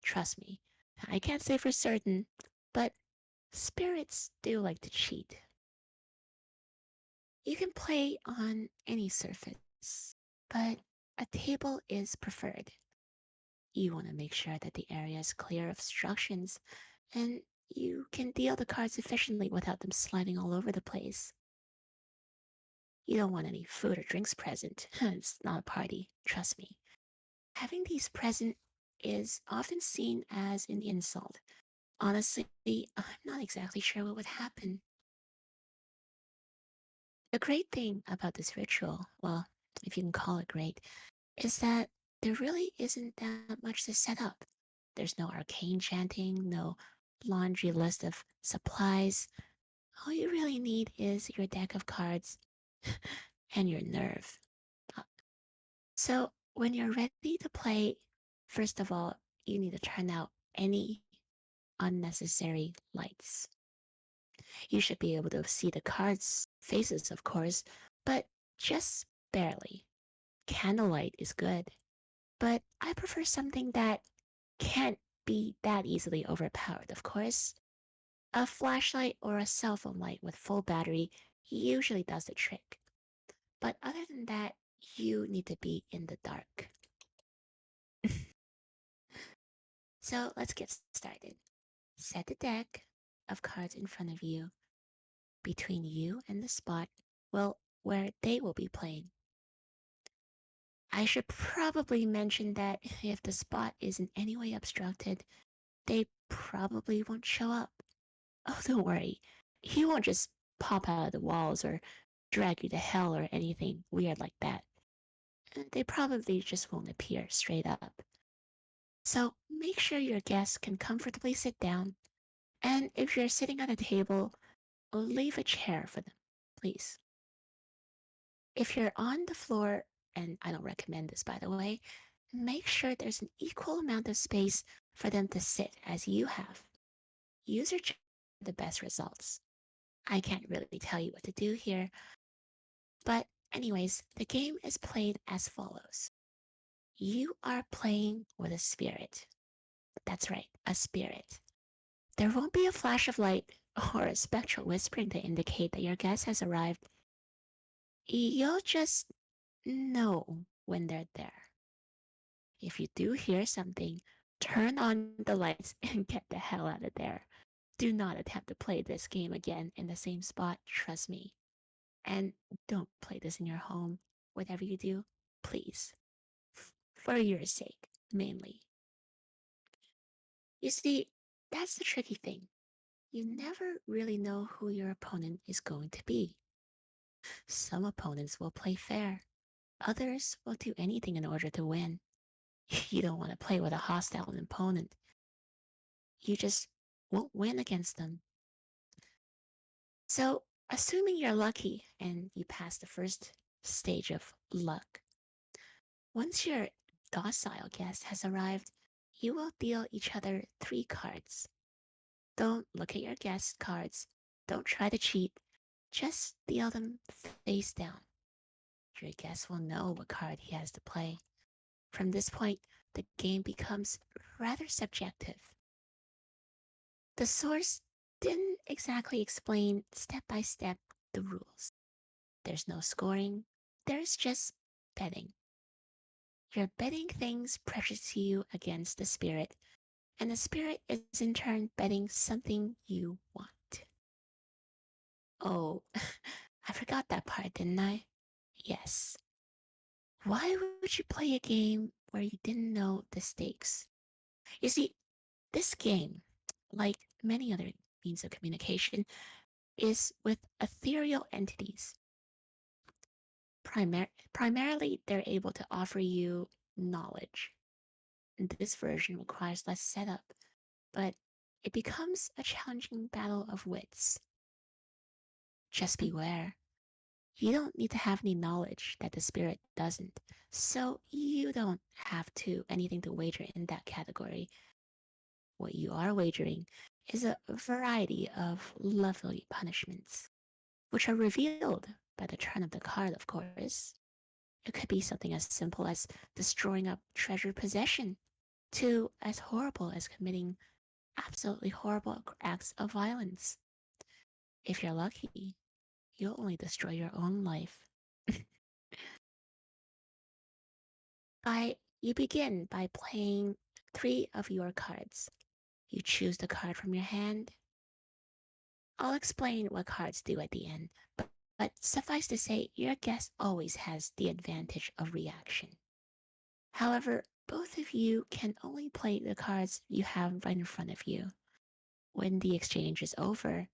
Trust me. I can't say for certain, but spirits do like to cheat. You can play on any surface, but a table is preferred. You want to make sure that the area is clear of obstructions and you can deal the cards efficiently without them sliding all over the place. You don't want any food or drinks present. It's not a party, trust me. Having these present is often seen as an insult. Honestly, I'm not exactly sure what would happen. The great thing about this ritual, well, if you can call it great, is that there really isn't that much to set up. There's no arcane chanting, no laundry list of supplies. All you really need is your deck of cards and your nerve. Uh, So, when you're ready to play, first of all, you need to turn out any unnecessary lights. You should be able to see the cards' faces, of course, but just barely. Candlelight is good, but I prefer something that can't be that easily overpowered, of course. A flashlight or a cell phone light with full battery usually does the trick. But other than that, you need to be in the dark. So let's get started. Set the deck of cards in front of you, between you and the spot, well, where they will be playing. I should probably mention that if the spot is in any way obstructed, they probably won't show up. Oh, don't worry. He won't just pop out of the walls or drag you to hell or anything weird like that. They probably just won't appear straight up. So make sure your guests can comfortably sit down, and if you're sitting at a table, leave a chair for them, please. If you're on the floor, and I don't recommend this by the way, make sure there's an equal amount of space for them to sit as you have. Use your chair for the best results. I can't really tell you what to do here, but anyways, the game is played as follows. You are playing with a spirit. That's right, a spirit. There won't be a flash of light or a spectral whispering to indicate that your guest has arrived. You'll just know when they're there. If you do hear something, turn on the lights and get the hell out of there. Do not attempt to play this game again in the same spot, trust me. And don't play this in your home. Whatever you do, please. For your sake, mainly. You see, that's the tricky thing. You never really know who your opponent is going to be. Some opponents will play fair, others will do anything in order to win. You don't want to play with a hostile opponent. You just won't win against them. So, assuming you're lucky and you pass the first stage of luck, once your docile guest has arrived, you will deal each other 3 cards. Don't look at your guest cards. Don't try to cheat. Just deal them face down. Your guest will know what card he has to play. From this point, the game becomes rather subjective. The source didn't exactly explain step by step the rules. There's no scoring, there's just betting. You're betting things precious to you against the spirit, and the spirit is in turn betting something you want. Oh, I forgot that part, didn't I? Yes. Why would you play a game where you didn't know the stakes? You see, this game, like many other means of communication, is with ethereal entities. Primarily, they're able to offer you knowledge. This version requires less setup, but it becomes a challenging battle of wits. Just beware. You don't need to have any knowledge that the spirit doesn't, so you don't have to anything to wager in that category. What you are wagering is a variety of lovely punishments, which are revealed by the turn of the card, of course. It could be something as simple as destroying a treasured possession, to as horrible as committing absolutely horrible acts of violence. If you're lucky, you'll only destroy your own life. You begin by playing 3 of your cards. You choose the card from your hand. I'll explain what cards do at the end, but suffice to say, your guest always has the advantage of reaction. However, both of you can only play the cards you have right in front of you. When the exchange is over,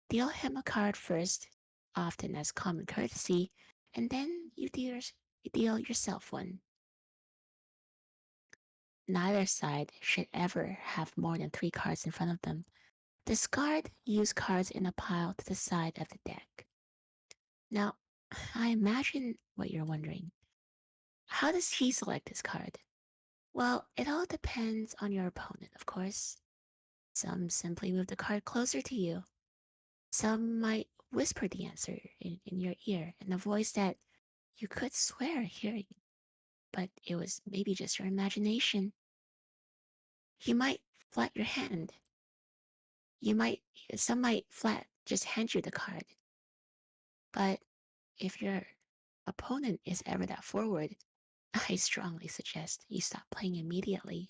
deal him a card first, often as common courtesy, and then you deal yourself one. Neither side should ever have more than 3 cards in front of them. Discard used cards in a pile to the side of the deck. Now, I imagine what you're wondering. How does he select his card? Well, it all depends on your opponent, of course. Some simply move the card closer to you. Some might whisper the answer in your ear in a voice that you could swear hearing, but it was maybe just your imagination. You might flat your hand. You might, some might flat just hand you the card. But if your opponent is ever that forward, I strongly suggest you stop playing immediately.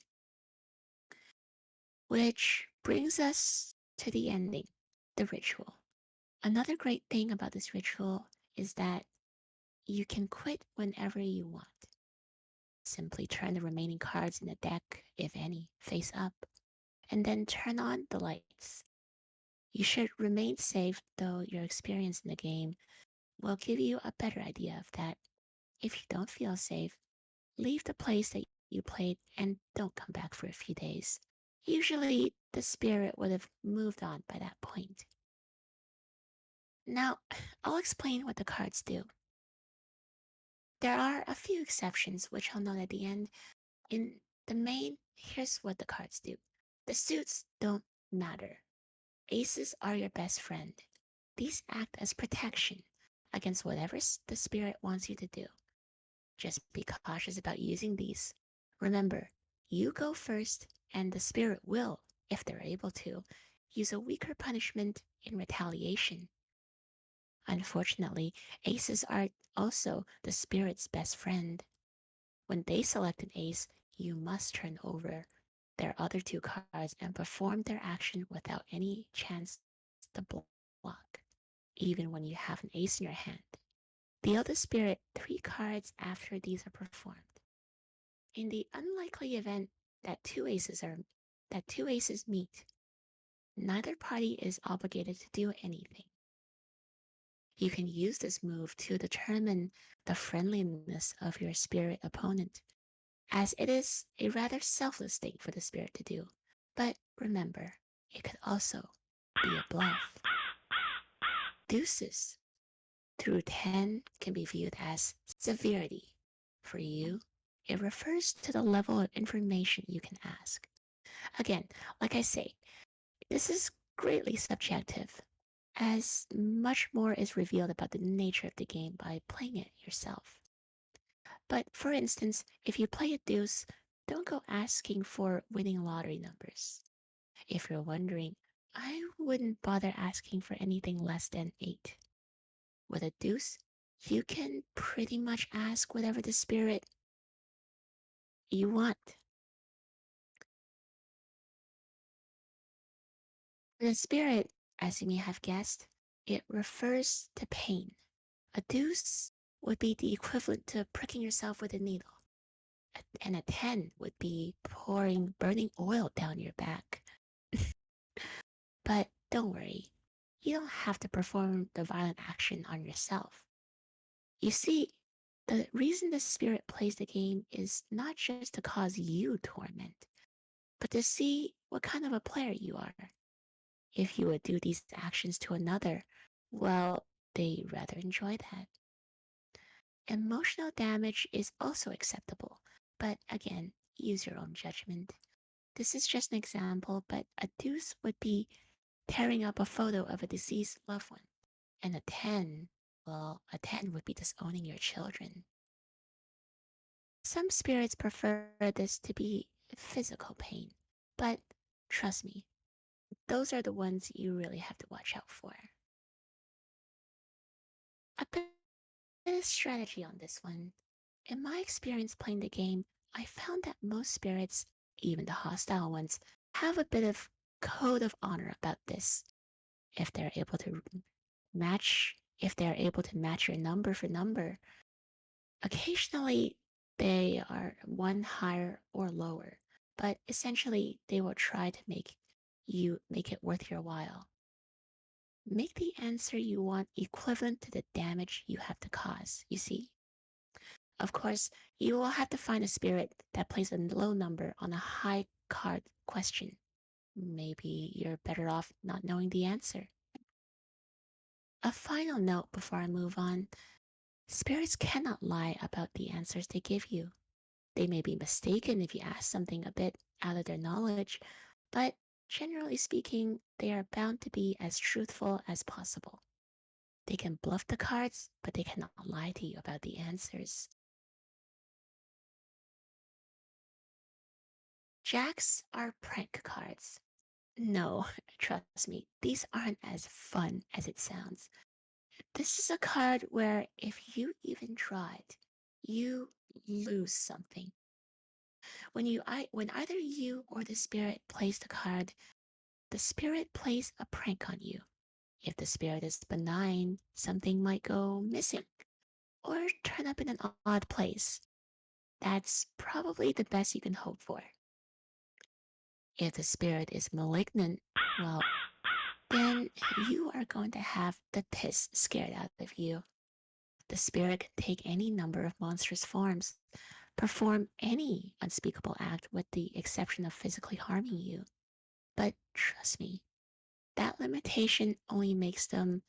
Which brings us to the ending, the ritual. Another great thing about this ritual is that you can quit whenever you want. Simply turn the remaining cards in the deck, if any, face up, and then turn on the lights. You should remain safe, though your experience in the game will give you a better idea of that. If you don't feel safe, leave the place that you played and don't come back for a few days. Usually, the spirit would have moved on by that point. Now, I'll explain what the cards do. There are a few exceptions, which I'll note at the end. In the main, here's what the cards do. The suits don't matter. Aces are your best friend. These act as protection against whatever the spirit wants you to do. Just be cautious about using these. Remember, you go first, and the spirit will, if they're able to, use a weaker punishment in retaliation. Unfortunately, aces are also the spirit's best friend. When they select an ace, you must turn over their other 2 cards and perform their action without any chance to block, even when you have an ace in your hand. Deal the spirit 3 cards after these are performed. In the unlikely event that two aces meet, neither party is obligated to do anything. You can use this move to determine the friendliness of your spirit opponent, as it is a rather selfless thing for the spirit to do. But remember, it could also be a bluff. Deuces through 10 can be viewed as severity. For you, it refers to the level of information you can ask. Again, like I say, this is greatly subjective, as much more is revealed about the nature of the game by playing it yourself. But for instance, if you play a deuce, don't go asking for winning lottery numbers. If you're wondering, I wouldn't bother asking for anything less than 8. With a deuce, you can pretty much ask whatever the spirit you want. The spirit, as you may have guessed, it refers to pain. A deuce would be the equivalent to pricking yourself with a needle, and a 10 would be pouring burning oil down your back. But don't worry, you don't have to perform the violent action on yourself. You see, the reason the spirit plays the game is not just to cause you torment, but to see what kind of a player you are. If you would do these actions to another, well, they rather enjoy that. Emotional damage is also acceptable, but again, use your own judgment. This is just an example, but a deuce would be tearing up a photo of a deceased loved one. And a 10, well, a 10 would be disowning your children. Some spirits prefer this to be physical pain, but trust me, those are the ones you really have to watch out for. A bit of strategy on this one. In my experience playing the game, I found that most spirits, even the hostile ones, have a bit of code of honor about this. If they're able to match your number for number, occasionally they are one higher or lower, but essentially they will try to make it worth your while. Make the answer you want equivalent to the damage you have to cause, you see? Of course, you will have to find a spirit that plays a low number on a high card question. Maybe you're better off not knowing the answer. A final note before I move on. Spirits cannot lie about the answers they give you. They may be mistaken if you ask something a bit out of their knowledge, but generally speaking, they are bound to be as truthful as possible. They can bluff the cards, but they cannot lie to you about the answers. Jacks are prank cards. No, trust me, these aren't as fun as it sounds. This is a card where if you even draw it, you lose something. When either you or the spirit plays the card, the spirit plays a prank on you. If the spirit is benign, something might go missing or turn up in an odd place. That's probably the best you can hope for. If the spirit is malignant, well, then you are going to have the piss scared out of you. The spirit can take any number of monstrous forms, perform any unspeakable act with the exception of physically harming you. But trust me, that limitation only makes them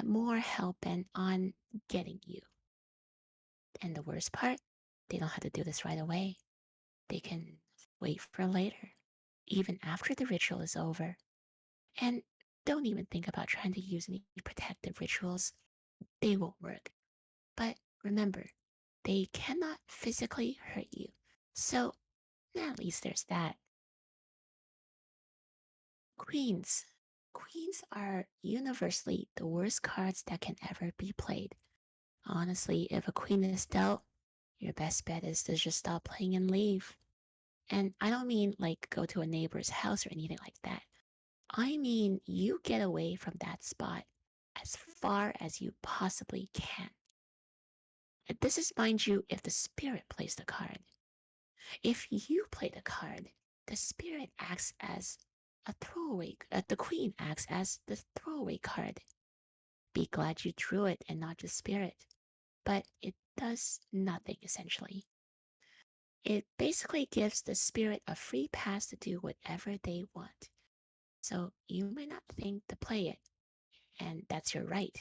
more hell-bent on getting you. And the worst part, they don't have to do this right away. They can wait for later, even after the ritual is over. And don't even think about trying to use any protective rituals. They won't work. But remember, they cannot physically hurt you. So at least there's that. Queens. Queens are universally the worst cards that can ever be played. Honestly, if a queen is dealt, your best bet is to just stop playing and leave. And I don't mean like go to a neighbor's house or anything like that. I mean you get away from that spot as far as you possibly can. This is, mind you, if the spirit plays the card. If you play the card, the spirit acts as a throwaway. The queen acts as the throwaway card. Be glad you drew it and not the spirit. But it does nothing essentially. It basically gives the spirit a free pass to do whatever they want. So you may not think to play it, and that's your right.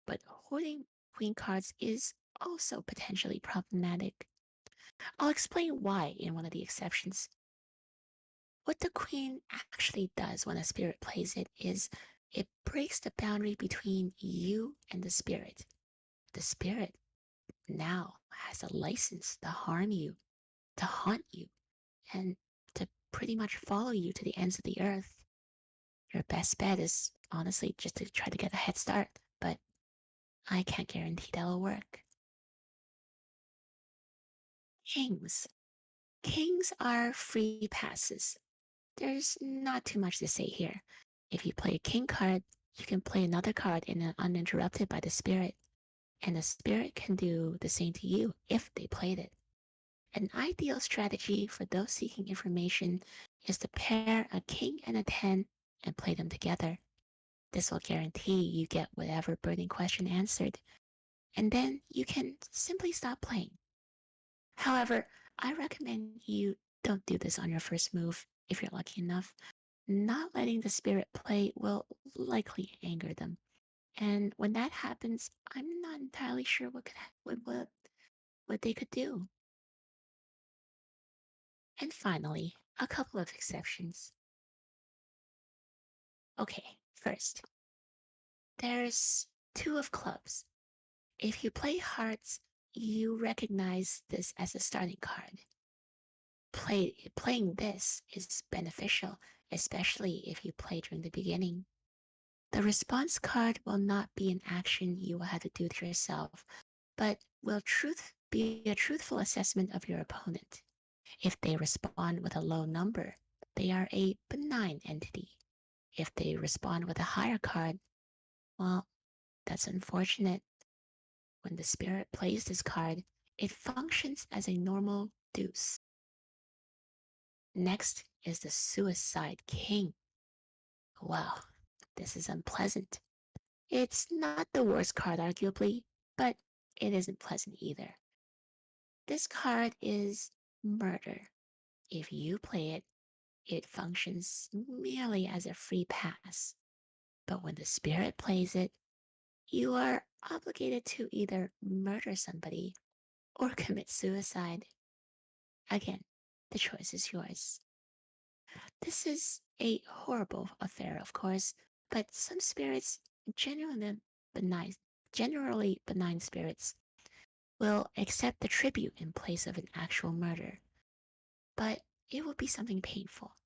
But hoarding queen cards is also potentially problematic. I'll explain why in one of the exceptions. What the queen actually does when a spirit plays it is it breaks the boundary between you and the spirit. The spirit now has a license to harm you, to haunt you, and to pretty much follow you to the ends of the earth. Your best bet is honestly just to try to get a head start, but I can't guarantee that'll work. Kings. Kings are free passes. There's not too much to say here. If you play a king card, you can play another card uninterrupted by the spirit, and the spirit can do the same to you if they played it. An ideal strategy for those seeking information is to pair a king and a 10 and play them together. This will guarantee you get whatever burning question answered, and then you can simply stop playing. However, I recommend you don't do this on your first move if you're lucky enough. Not letting the spirit play will likely anger them. And when that happens, I'm not entirely sure what they could do. And finally, a couple of exceptions. Okay, first, there's two of clubs. If you play hearts, you recognize this as a starting card. Playing this is beneficial, especially if you play during the beginning. The response card will not be an action you will have to do to yourself, but will be a truthful assessment of your opponent. If they respond with a low number, they are a benign entity. If they respond with a higher card, well, that's unfortunate. When the spirit plays this card, it functions as a normal deuce. Next is the Suicide King. Wow, this is unpleasant. It's not the worst card, arguably, but it isn't pleasant either. This card is murder. If you play it, it functions merely as a free pass. But when the spirit plays it, you are obligated to either murder somebody or commit suicide. Again, the choice is yours. This is a horrible affair, of course, but some spirits, genuinely benign, generally benign spirits, will accept the tribute in place of an actual murder. But it will be something painful,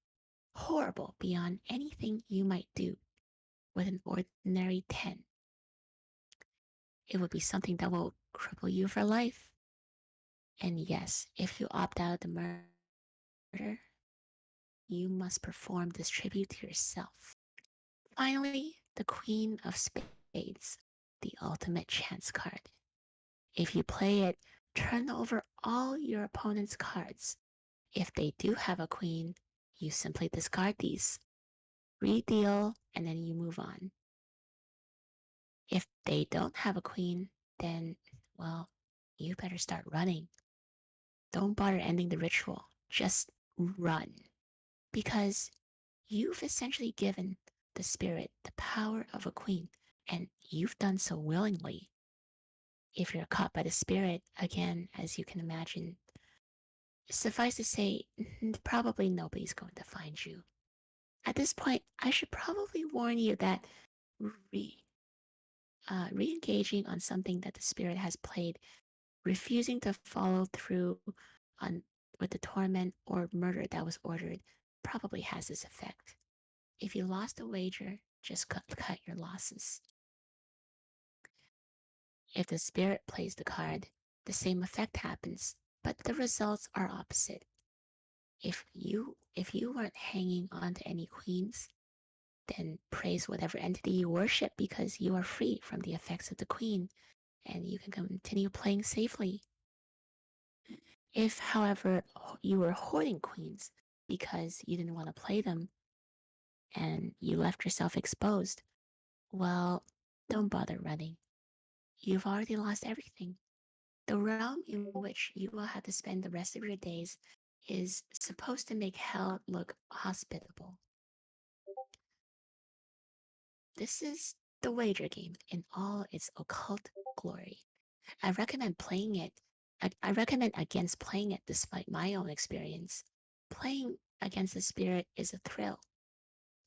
horrible beyond anything you might do with an ordinary 10. It would be something that will cripple you for life. And yes, if you opt out of the murder, you must perform this tribute to yourself. Finally, the Queen of Spades, the ultimate chance card. If you play it, turn over all your opponent's cards. If they do have a queen, you simply discard these, redeal, and then you move on. If they don't have a queen, then, well, you better start running. Don't bother ending the ritual, just run. Because you've essentially given the spirit the power of a queen, and you've done so willingly. If you're caught by the spirit, again, as you can imagine, suffice to say, probably nobody's going to find you. At this point, I should probably warn you that re-engaging on something that the spirit has played, refusing to follow through on with the torment or murder that was ordered, probably has this effect. If you lost a wager, just cut your losses. If the spirit plays the card, the same effect happens, but the results are opposite. If you weren't hanging on to any queens, then praise whatever entity you worship because you are free from the effects of the queen and you can continue playing safely. If, however, you were hoarding queens because you didn't want to play them and you left yourself exposed, well, don't bother running. You've already lost everything. The realm in which you will have to spend the rest of your days is supposed to make hell look hospitable. This is the wager game in all its occult glory. I recommend playing it. I recommend against playing it despite my own experience. Playing against the spirit is a thrill.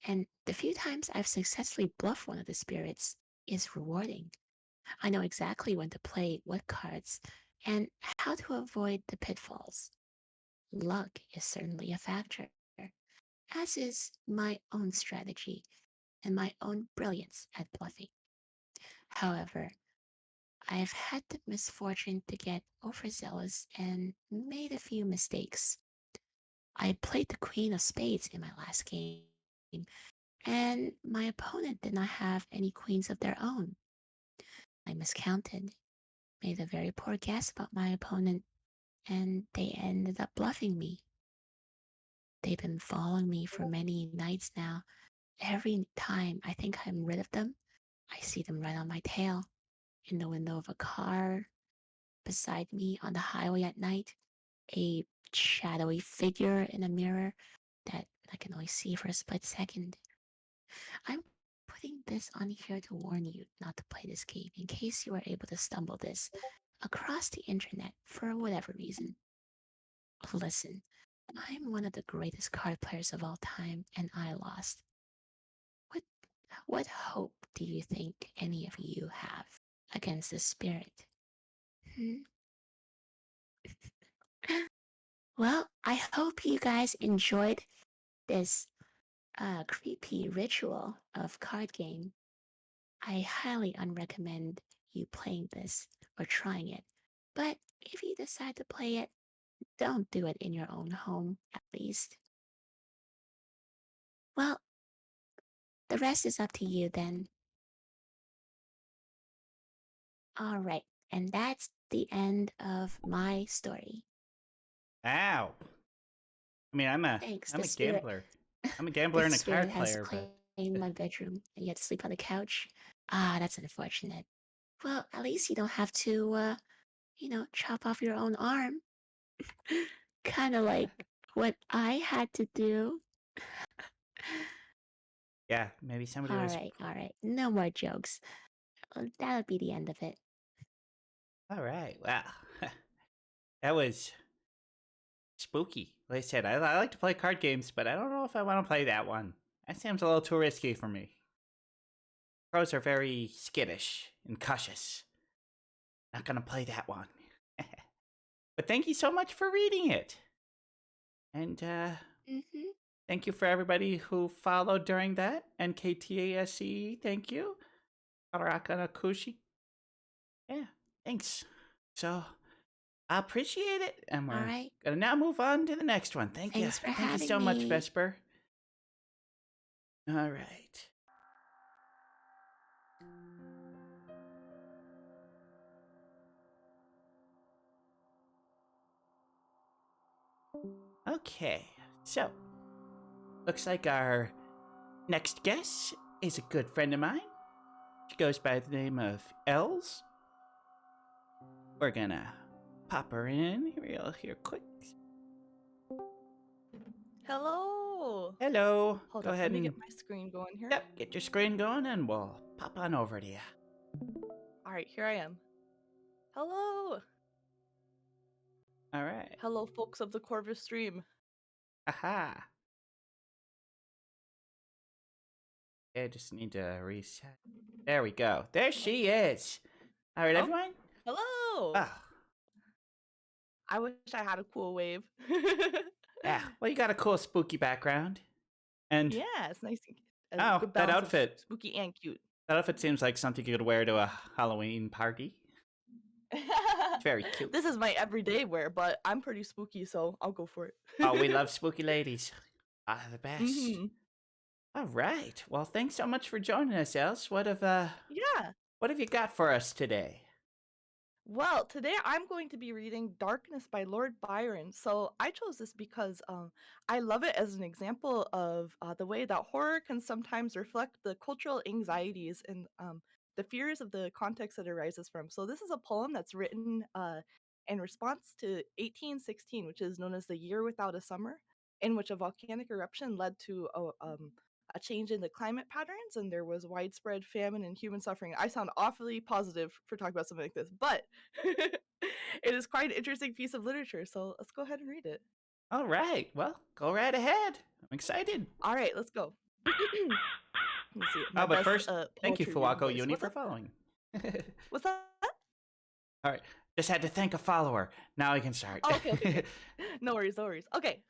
And the few times I've successfully bluffed one of the spirits is rewarding. I know exactly when to play what cards and how to avoid the pitfalls. Luck is certainly a factor, as is my own strategy and my own brilliance at bluffing. However, I've had the misfortune to get overzealous and made a few mistakes. I played the Queen of Spades in my last game, and my opponent did not have any queens of their own. I miscounted, made a very poor guess about my opponent, and they ended up bluffing me. They've been following me for many nights now. Every time I think I'm rid of them, I see them right on my tail, in the window of a car, beside me on the highway at night, a shadowy figure in a mirror that I can only see for a split second. I'm putting this on here to warn you not to play this game in case you are able to stumble this across the internet for whatever reason. Listen, I'm one of the greatest card players of all time and I lost. What what hope do you think any of you have against the spirit? Hmm? Well, I hope you guys enjoyed this creepy ritual of card game. I highly unrecommend you playing this or trying it. But if you decide to play it, don't do it in your own home, at least. Well, the rest is up to you then. All right, and that's the end of my story. Ow. I mean, Thanks. I'm The a spirit, gambler. I'm a gambler the and a spirit card has player, but claimed my bedroom, and you have to sleep on the couch. Ah, that's unfortunate. Well, at least you don't have to, chop off your own arm. Kind of like what I had to do. Yeah, maybe somebody All was. right, all right. No more jokes. That'll be the end of it. All right. Wow. That was spooky. Like I said, I like to play card games, but I don't know if I want to play that one. That seems a little too risky for me. Pros are very skittish and cautious. Not gonna play that one. But thank you so much for reading it. And Mm-hmm. thank you for everybody who followed during that. NKTASE, thank you. Arakanakushi. Yeah, thanks. So I appreciate it. And All we're right. gonna now move on to the next one. Thank you. Thanks for Thank you having so much, me. Vesper. All right. Okay, so looks like our next guest is a good friend of mine. She goes by the name of Els. We're gonna pop her in real here quick. Hello. Hello. Hold Go up, ahead let me and get my screen going here. get your screen going, and we'll pop on over to you. All right, here I am. Hello. All right. Hello, folks of the Corvus stream. Aha. Okay, I just need to reset. There we go. There she is. All right, Oh. everyone. Hello. Oh, I wish I had a cool wave. yeah. Well, you got a cool spooky background, and Yeah, it's nice. A oh, good that balance of outfit. spooky and cute. That outfit seems like something you could wear to a Halloween party. It's very cute. This is my everyday wear, but I'm pretty spooky, so I'll go for it. Oh, we love spooky ladies. Ah, the best. Mm-hmm. All right. Well, thanks so much for joining us, Els. What have Yeah. you got for us today? Well, today I'm going to be reading Darkness by Lord Byron. So I chose this because I love it as an example of the way that horror can sometimes reflect the cultural anxieties and the fears of the context that it arises from. So this is a poem that's written in response to 1816, which is known as the Year Without a Summer, in which a volcanic eruption led to a change in the climate patterns and there was widespread famine and human suffering. I sound awfully positive for talking about something like this, but it is quite an interesting piece of literature. So let's go ahead and read it. All right. Well, go right ahead. I'm excited. All right, let's go. Let me see. Oh, but best, first, thank you, poetry reading Fuwako voice. Uni, What's for up? following. What's that? All right. Just had to thank a follower. Now I can start. Oh, okay. No worries, no worries. Okay.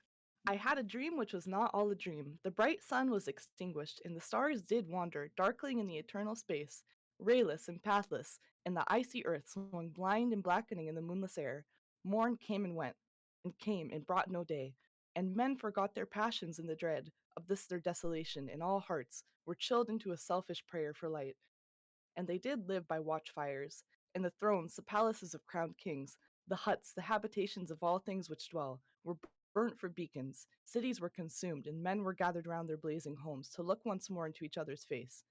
I had a dream which was not all a dream. The bright sun was extinguished, and the stars did wander, darkling in the eternal space, rayless and pathless, and the icy earth swung blind and blackening in the moonless air. Morn came and went, and came and brought no day, and men forgot their passions in the dread of this their desolation, and all hearts were chilled into a selfish prayer for light. And they did live by watchfires, and the thrones, the palaces of crowned kings, the huts, the habitations of all things which dwell, were burnt for beacons, cities were consumed, and men were gathered round their blazing homes to look once more into each other's face.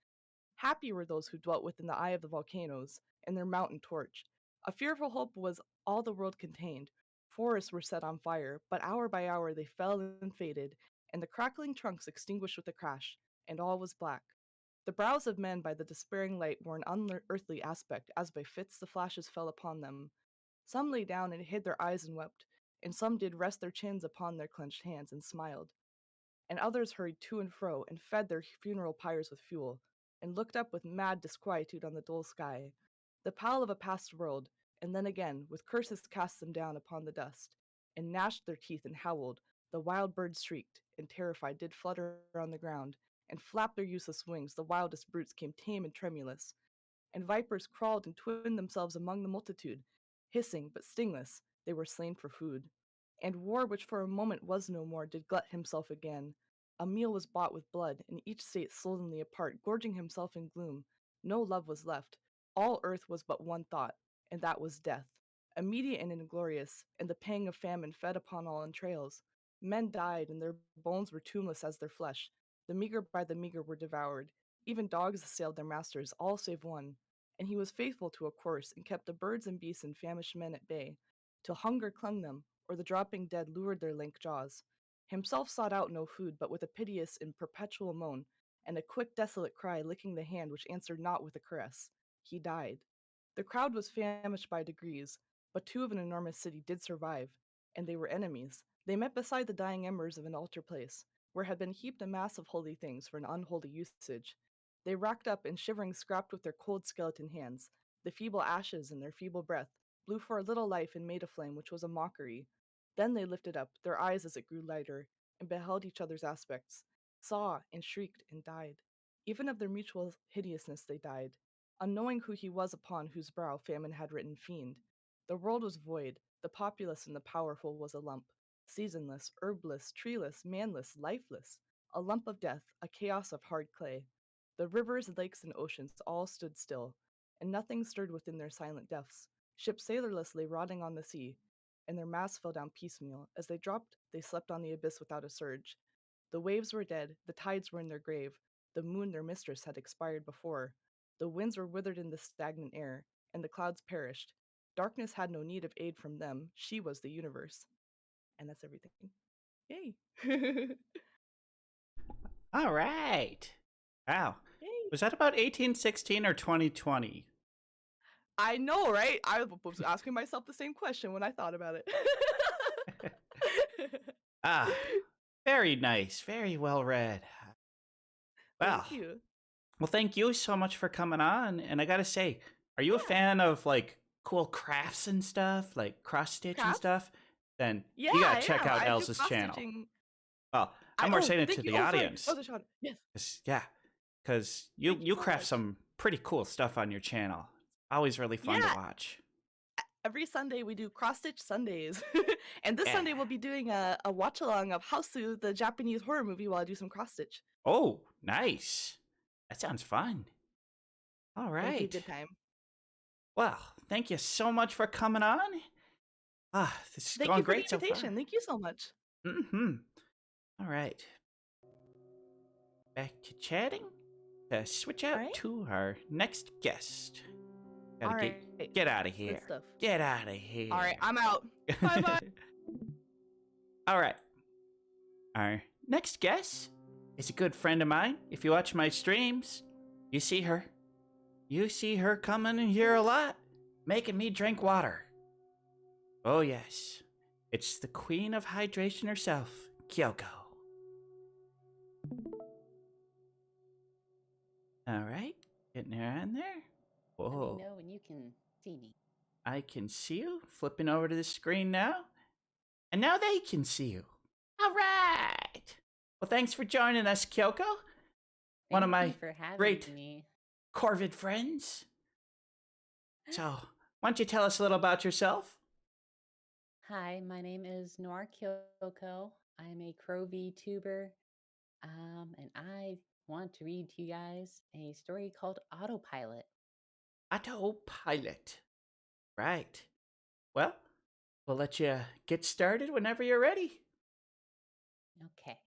Happy were those who dwelt within the eye of the volcanoes, and their mountain torch. A fearful hope was all the world contained. Forests were set on fire, but hour by hour they fell and faded, and the crackling trunks extinguished with a crash, and all was black. The brows of men by the despairing light wore an unearthly aspect, as by fits the flashes fell upon them. Some lay down and hid their eyes and wept, and some did rest their chins upon their clenched hands and smiled. And others hurried to and fro, and fed their funeral pyres with fuel, and looked up with mad disquietude on the dull sky, the pall of a past world, and then again, with curses cast them down upon the dust, and gnashed their teeth and howled. The wild birds shrieked, and terrified did flutter on the ground, and flap their useless wings. The wildest brutes came tame and tremulous, and vipers crawled and twined themselves among the multitude. Hissing, but stingless, they were slain for food. And war, which for a moment was no more, did glut himself again. A meal was bought with blood, and each sate sullenly apart, gorging himself in gloom. No love was left. All earth was but one thought, and that was death. Immediate and inglorious, and the pang of famine fed upon all entrails. Men died, and their bones were tombless as their flesh. The meager by the meager were devoured. Even dogs assailed their masters, all save one. And he was faithful to a course, and kept the birds and beasts and famished men at bay, till hunger clung them, or the dropping dead lured their lank jaws. Himself sought out no food, but with a piteous and perpetual moan, and a quick, desolate cry licking the hand which answered not with a caress. He died. The crowd was famished by degrees, but two of an enormous city did survive, and they were enemies. They met beside the dying embers of an altar place, where had been heaped a mass of holy things for an unholy usage. They racked up and shivering scrapped with their cold skeleton hands. The feeble ashes in their feeble breath blew for a little life and made a flame which was a mockery. Then they lifted up their eyes as it grew lighter, and beheld each other's aspects, saw and shrieked and died. Even of their mutual hideousness they died, unknowing who he was upon whose brow famine had written fiend. The world was void, the populous and the powerful was a lump, seasonless, herbless, treeless, manless, lifeless, a lump of death, a chaos of hard clay. The rivers, lakes, and oceans all stood still, and nothing stirred within their silent depths. Ships sailorless lay rotting on the sea, and their masts fell down piecemeal. As they dropped, they slept on the abyss without a surge. The waves were dead, the tides were in their grave, the moon, their mistress, had expired before. The winds were withered in the stagnant air, and the clouds perished. Darkness had no need of aid from them. She was the universe. And that's everything. Yay. All right. Wow. Yay. Was that about 1816 or 2020? I know, right? I was asking myself the same question when I thought about it. Ah, very nice. Very well read. Well, Thank you. well, thank you so much for coming on. And I gotta say, are you a fan of like cool crafts and stuff, like cross stitch and Crafts? stuff? Then Yeah, you I gotta check am. out I do Elsa's channel. cross-stitching. Well, I'm more saying it Thank to you. the Oh, sorry. audience. Oh, Sean. Yes. 'Cause- yeah, because Thank you you so craft much. some pretty cool stuff on your channel. Always really fun to Yeah. watch. Every Sunday we do cross stitch Sundays, and this Yeah. Sunday we'll be doing a watch along of Houseu, the Japanese horror movie, while I do some cross stitch. Oh, nice. That sounds fun. All It'll be a right. good time. Well, thank you so much for coming on. Ah, this is Thank going you for the great so far. invitation. Thank you so much. Mm-hmm. All right. Back to chatting. Switch out Alright. to our next guest. All Gotta right. get out of here. Good stuff. Get out of here. All right, I'm out. Bye-bye. All right. Our next guest is a good friend of mine. If you watch my streams, you see her. You see her coming in here a lot, making me drink water. Oh, yes. It's the queen of hydration herself, Kyoko. All right. Getting her on there. Let Whoa. me know when you can see me. I can see you. Flipping over to the screen now. And now they can see you. All right. Well, thanks for joining us, Kyoko. One of Thank my you for having great me. Corvid friends. So, why don't you tell us a little about yourself? Hi, my name is Noir Kyoko. I'm a crow VTuber, and I want to read to you guys a story called Autopilot. Autopilot. Right. Well, we'll let you get started whenever you're ready. Okay.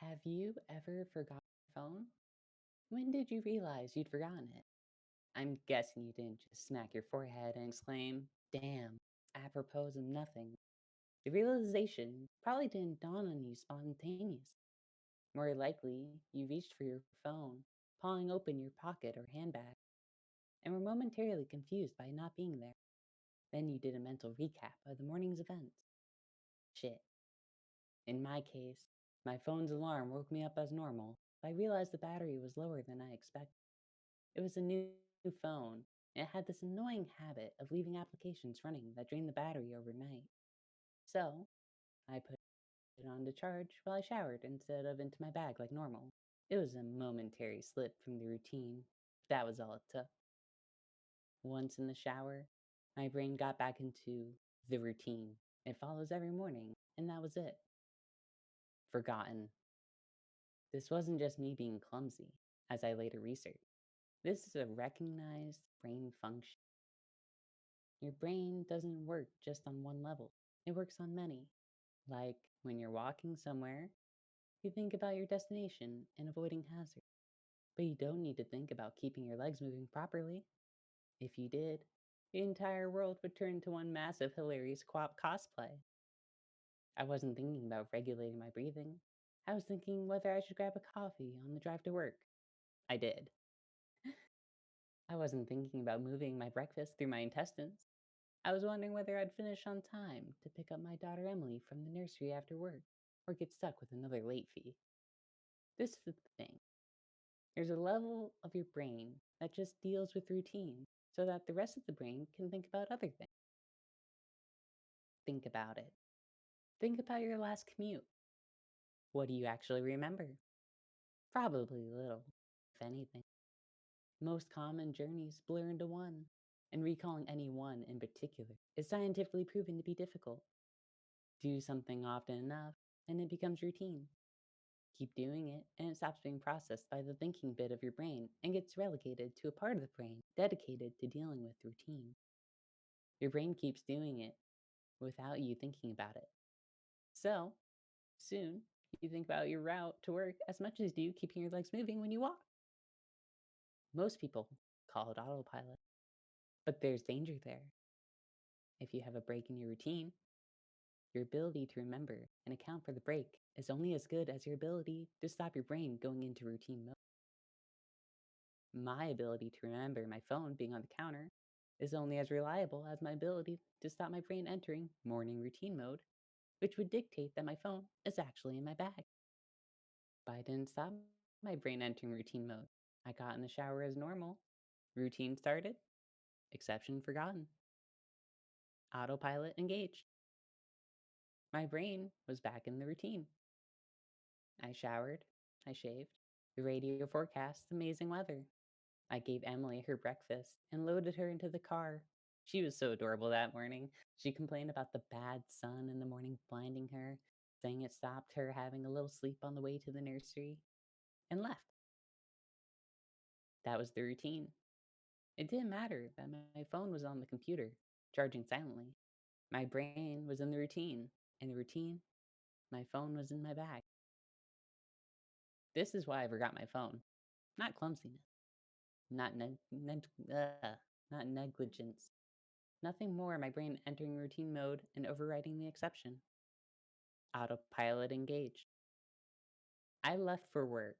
Have you ever forgotten your phone? When did you realize you'd forgotten it? I'm guessing you didn't just smack your forehead and exclaim, "Damn," apropos of nothing. The realization probably didn't dawn on you spontaneously. More likely, you reached for your phone, pawing open your pocket or handbag, and were momentarily confused by it not being there. Then you did a mental recap of the morning's events. Shit. In my case, my phone's alarm woke me up as normal, but I realized the battery was lower than I expected. It was a new phone, and it had this annoying habit of leaving applications running that drained the battery overnight. So, I put it on to charge while I showered instead of into my bag like normal. It was a momentary slip from the routine. That was all it took. Once in the shower, my brain got back into the routine. It follows every morning, and that was it. Forgotten. This wasn't just me being clumsy, as I later researched. This is a recognized brain function. Your brain doesn't work just on one level, it works on many. Like when you're walking somewhere, you think about your destination and avoiding hazards. But you don't need to think about keeping your legs moving properly. If you did, the entire world would turn into one massive, hilarious co-op cosplay. I wasn't thinking about regulating my breathing. I was thinking whether I should grab a coffee on the drive to work. I did. I wasn't thinking about moving my breakfast through my intestines. I was wondering whether I'd finish on time to pick up my daughter Emily from the nursery after work, or get stuck with another late fee. This is the thing. There's a level of your brain that just deals with routine so that the rest of the brain can think about other things. Think about it. Think about your last commute. What do you actually remember? Probably little, if anything. Most common journeys blur into one, and recalling any one in particular is scientifically proven to be difficult. Do something often enough, and it becomes routine. Keep doing it, and it stops being processed by the thinking bit of your brain and gets relegated to a part of the brain dedicated to dealing with routine. Your brain keeps doing it without you thinking about it. So, soon, you think about your route to work as much as you keeping your legs moving when you walk. Most people call it autopilot, but there's danger there. If you have a break in your routine, your ability to remember and account for the break is only as good as your ability to stop your brain going into routine mode. My ability to remember my phone being on the counter is only as reliable as my ability to stop my brain entering morning routine mode, which would dictate that my phone is actually in my bag. But I didn't stop my brain entering routine mode. I got in the shower as normal. Routine started, exception forgotten. Autopilot engaged. My brain was back in the routine. I showered, I shaved. The radio forecast amazing weather. I gave Emily her breakfast and loaded her into the car. She was so adorable that morning. She complained about the bad sun in the morning blinding her, saying it stopped her having a little sleep on the way to the nursery, and left. That was the routine. It didn't matter that my phone was on the computer, charging silently. My brain was in the routine. In the routine, my phone was in my bag. This is why I forgot my phone. Not clumsiness. Not not negligence. Nothing more my brain entering routine mode and overriding the exception. Autopilot engaged. I left for work.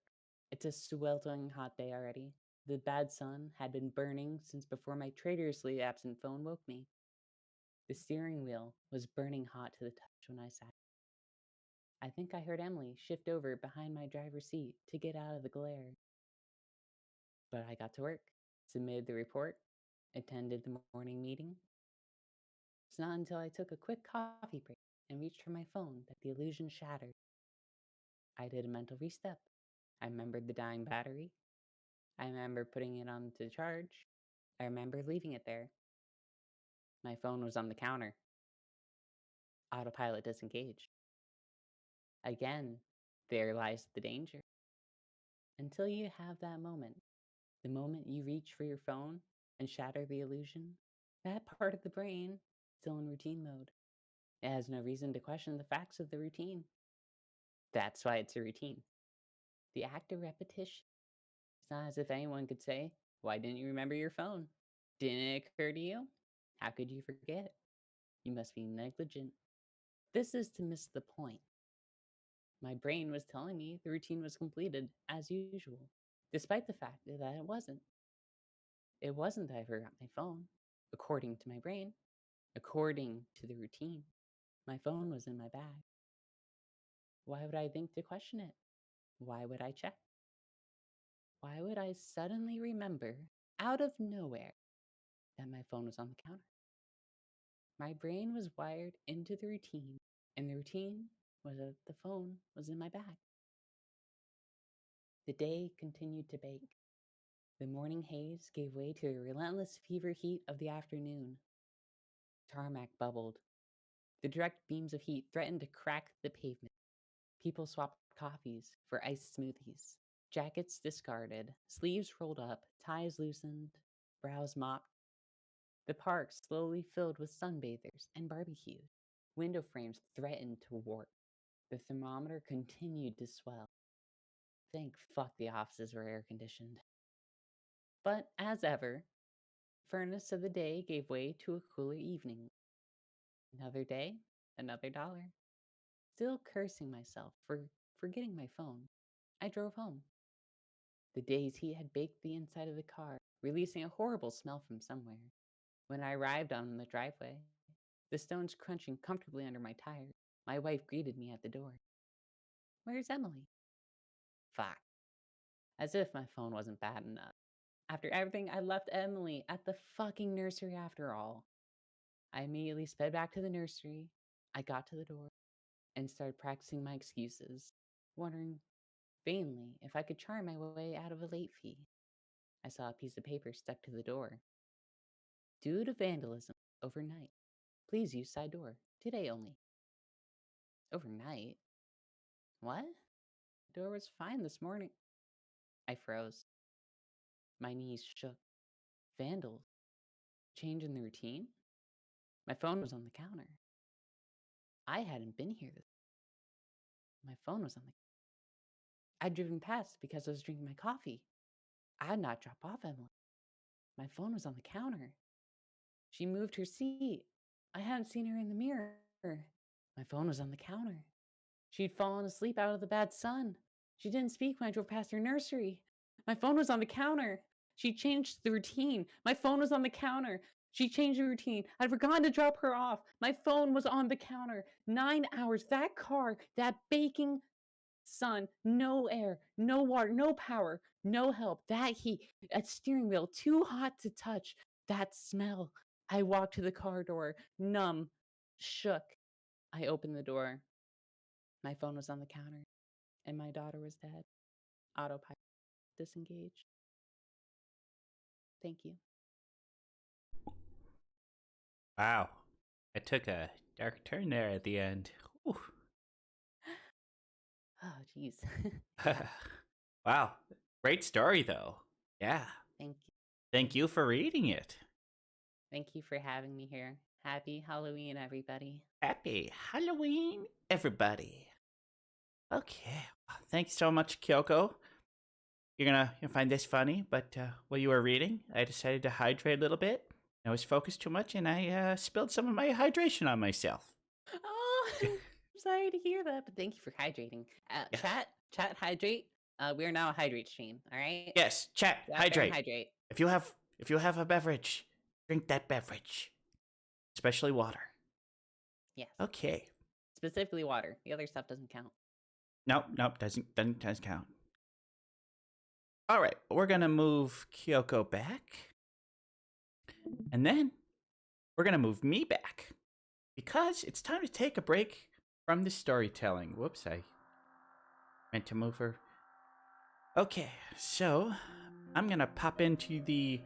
It's a sweltering hot day already. The bad sun had been burning since before my traitorously absent phone woke me. The steering wheel was burning hot to the touch when I sat. I think I heard Emily shift over behind my driver's seat to get out of the glare. But I got to work, submitted the report, attended the morning meeting. It's not until I took a quick coffee break and reached for my phone that the illusion shattered. I did a mental restep. I remembered the dying battery. I remember putting it on to charge. I remember leaving it there. My phone was on the counter. Autopilot disengaged. Again, there lies the danger. Until you have that moment, the moment you reach for your phone and shatter the illusion, that part of the brain is still in routine mode. It has no reason to question the facts of the routine. That's why it's a routine. The act of repetition. It's not as if anyone could say, "Why didn't you remember your phone? Didn't it occur to you? How could you forget? You must be negligent." This is to miss the point. My brain was telling me the routine was completed as usual, despite the fact that it wasn't. It wasn't that I forgot my phone. According to my brain, according to the routine, my phone was in my bag. Why would I think to question it? Why would I check? Why would I suddenly remember, out of nowhere, that my phone was on the counter? My brain was wired into the routine, and the routine was that the phone was in my bag. The day continued to bake. The morning haze gave way to the relentless fever heat of the afternoon. Tarmac bubbled. The direct beams of heat threatened to crack the pavement. People swapped coffees for iced smoothies. Jackets discarded, sleeves rolled up, ties loosened, brows mopped. The park slowly filled with sunbathers and barbecues. Window frames threatened to warp. The thermometer continued to swell. Thank fuck the offices were air conditioned. But as ever, furnace of the day gave way to a cooler evening. Another day, another dollar. Still cursing myself for forgetting my phone, I drove home. The day's heat had baked the inside of the car, releasing a horrible smell from somewhere. When I arrived on the driveway, the stones crunching comfortably under my tires, my wife greeted me at the door. Where's Emily? Fuck. As if my phone wasn't bad enough. After everything, I left Emily at the fucking nursery after all. I immediately sped back to the nursery. I got to the door and started practicing my excuses, wondering vainly if I could charm my way out of a late fee. I saw a piece of paper stuck to the door. Due to vandalism overnight, please use side door. Today only. Overnight? What? The door was fine this morning. I froze. My knees shook. Vandals? Change in the routine? My phone was on the counter. I hadn't been here. My phone was on the... I'd driven past because I was drinking my coffee. I had not dropped off Emily. My phone was on the counter. She moved her seat. I hadn't seen her in the mirror. My phone was on the counter. She'd fallen asleep out of the bad sun. She didn't speak when I drove past her nursery. My phone was on the counter. She changed the routine. My phone was on the counter. She changed the routine. I'd forgotten to drop her off. My phone was on the counter. 9 hours. That car, that baking sun, no air, no water, no power, no help. That heat, a steering wheel too hot to touch. That smell. I walked to the car door, numb, shook. I opened the door. My phone was on the counter, and my daughter was dead. Autopilot disengaged. Thank you. Wow. It took a dark turn there at the end. Whew. Oh, jeez. Wow. Great story, though. Yeah. Thank you. Thank you for reading it. Thank you for having me here. Happy Halloween, everybody. Happy Halloween, everybody. Okay. Thanks so much, Kyoko. You're gonna find this funny, but while you were reading, I decided to hydrate a little bit. I was focused too much, and I spilled some of my hydration on myself. Oh, I'm sorry to hear that, but thank you for hydrating. Yeah. Chat, hydrate. We are now a hydrate stream. All right. Yes, chat, Go out there and hydrate. hydrate. If you have a beverage, drink that beverage, especially water. Yes. Okay. Specifically water. The other stuff doesn't count. Nope, doesn't count. All right, we're gonna move Kyoko back, and then we're gonna move me back because it's time to take a break from the storytelling. Whoops, I meant to move her. Okay, so I'm gonna pop into the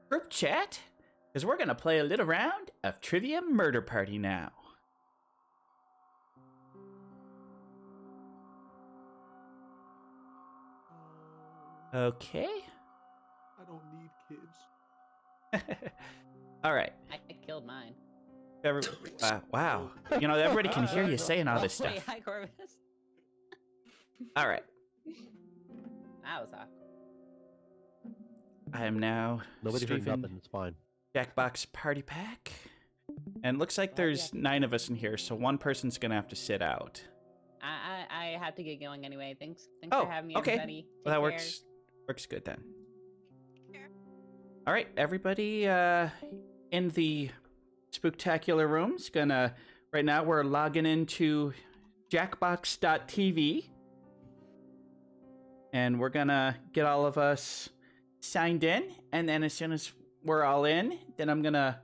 group chat because we're gonna play a little round of Trivia Murder Party now. Okay. I don't need kids. All right. I killed mine. Wow. Everybody can hear you saying all this Wait, stuff. hi, Corvus. All right. That was awkward. I am now Nobody heard Stephen nothing. It's fine. Jackbox Party Pack. And it looks like there's 9 of us in here, so one person's going to have to sit out. I have to get going anyway. Thanks Oh, for having me, okay. everybody. Well, that Take care. works good then. All right, everybody in the Spooktacular room's gonna... Right now, we're logging into Jackbox.tv. And we're gonna get all of us signed in. And then as soon as we're all in, then I'm gonna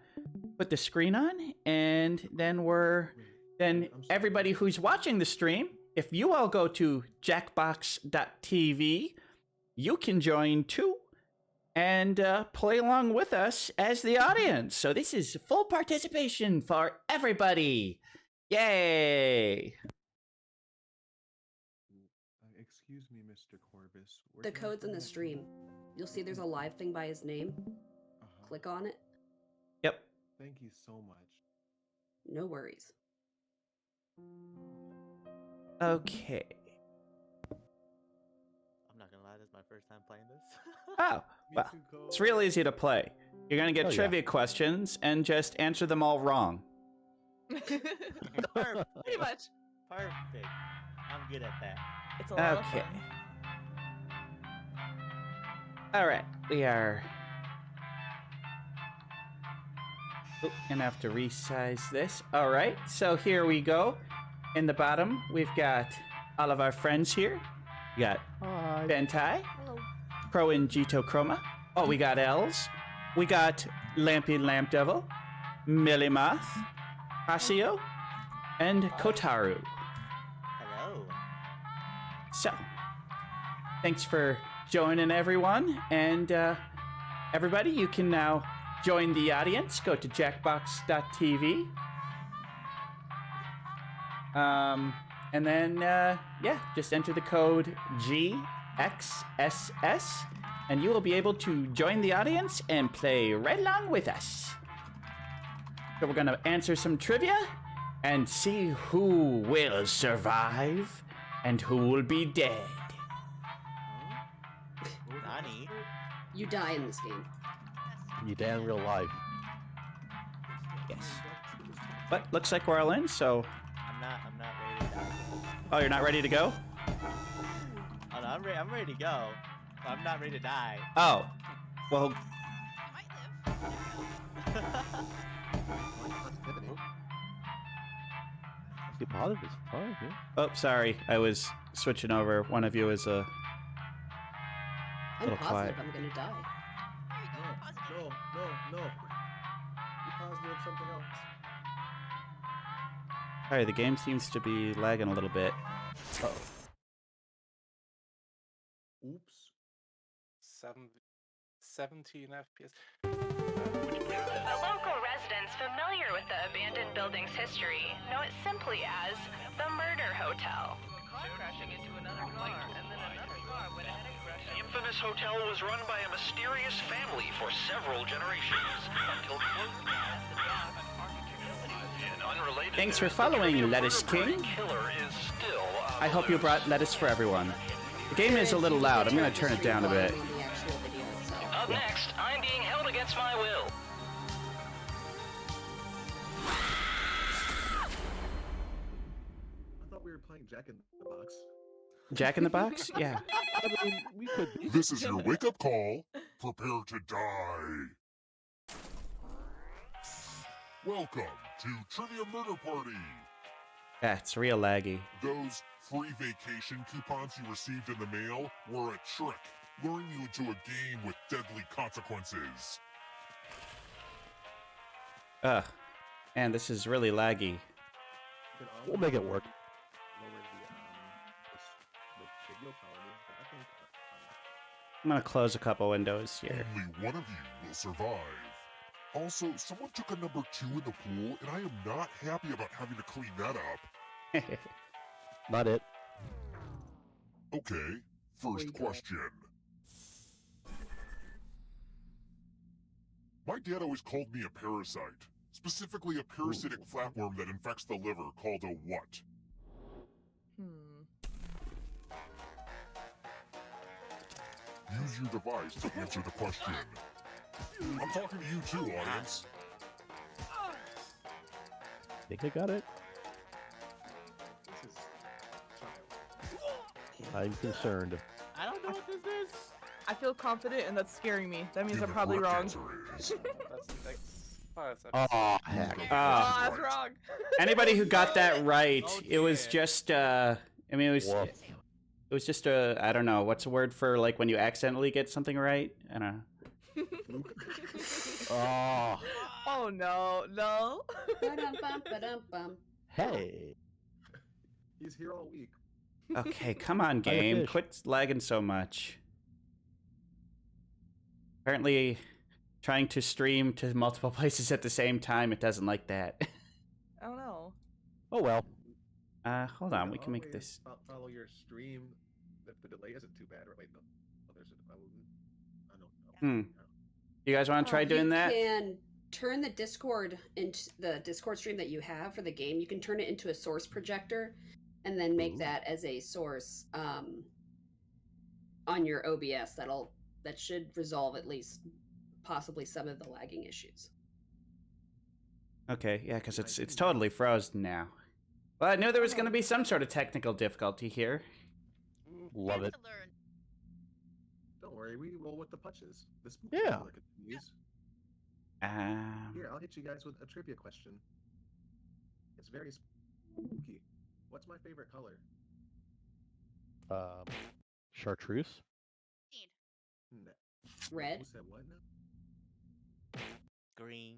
put the screen on. And then everybody who's watching the stream, if you all go to Jackbox.tv, you can join too and play along with us as the audience. So this is full participation for everybody. Yay! Excuse me, Mr. Corvus. The code's in the stream. You'll see there's a live thing by his name. Click on it. Yep. Thank you so much. No worries. Okay. I'm not gonna lie, This is my first time playing this. Oh, well, it's real easy to play. You're gonna get trivia questions and just answer them all wrong. Pretty much. Perfect. I'm good at that. It's a lot of Okay. fun. All right, we are. Oh, gonna have to resize this. All right, so here we go. In the bottom, we've got all of our friends here. We got Bentai, Hello. Pro and Jito Chroma. Oh, we got Els. We got Lampy Lamp Devil, Millimoth, Hasio, and Kotaru. Hello. So, thanks for joining, everyone. And everybody, you can now join the audience. Go to jackbox.tv. And then, yeah, just enter the code GXSS, and you will be able to join the audience and play right along with us. So we're going to answer some trivia and see who will survive and who will be dead. Nani? You die in this game. You die in real life. Yes. But looks like we're all in, so... I'm not ready to die. Oh, you're not ready to go? Oh, no, I'm ready to go. I'm not ready to die. Oh. Well, Stay positive. It's fine. Yeah. oh, sorry. I was switching over. One of you is a... I'm Little positive quiet. I'm gonna die. No. Be positive something else. Sorry, the game seems to be lagging a little bit. Oops. 17 FPS. The local residents familiar with the abandoned building's history know it simply as the Murder Hotel. Crashing into another car, and then another car went ahead and crashed. The infamous hotel was run by a mysterious family for several generations until unrelated. Thanks for following, Lettuce King. Killer is still I hope you brought lettuce for everyone. The game is a little loud. I'm going to turn it down a bit. On the actual video itself. Up next, I'm being held against my will. I thought we were playing Jack in the Box. Jack in the Box? Yeah. I mean, we could be. This is your wake-up call. Prepare to die. Welcome to Trivia Murder Party. Yeah, it's real laggy. Those free vacation coupons you received in the mail were a trick, luring you into a game with deadly consequences. Ugh. Man, this is really laggy. You can We'll make it work. lower the video quality. I think. I'm going to close a couple windows here. Only one of you will survive. Also, someone took a number 2 in the pool, and I am not happy about having to clean that up. Not it. Okay, first question. My dad always called me a parasite, specifically a parasitic flatworm that infects the liver called a what? Use your device to answer the question. I'm talking to you too, audience. Think I got it? This is I'm concerned. I don't know what this is. I feel confident, and that's scaring me. That means I'm The probably correct wrong. answer is Oh, heck. Oh, Ah. that's wrong. Anybody who got that right, it was just, I mean, Woof. it was just a, I don't know, what's the word for, like, when you accidentally get something right? I don't know. Oh, Oh no, no. Ba-dum-bum, ba-dum-bum. hey. He's here all week. Okay, come on, a game. fish. Quit lagging so much. Apparently, trying to stream to multiple places at the same time, it doesn't like that. I don't know. Oh well. Hold on, we can make Always this. Follow your stream if the delay isn't too bad. Or wait, no. Oh, there's a. I don't know. You guys want to try doing that? You can turn the Discord into the Discord stream that you have for the game. You can turn it into a source projector, and then make that as a source on your OBS that should resolve at least possibly some of the lagging issues. Okay, yeah, because it's totally frozen now. Well, I knew there was going to be some sort of technical difficulty here. Love it. Don't worry, we roll with the punches. The Yeah. Spooktacular continues. Um, Here, I'll hit you guys with a trivia question. It's very spooky. What's my favorite color? Chartreuse. No. Red. Who said what now? Green.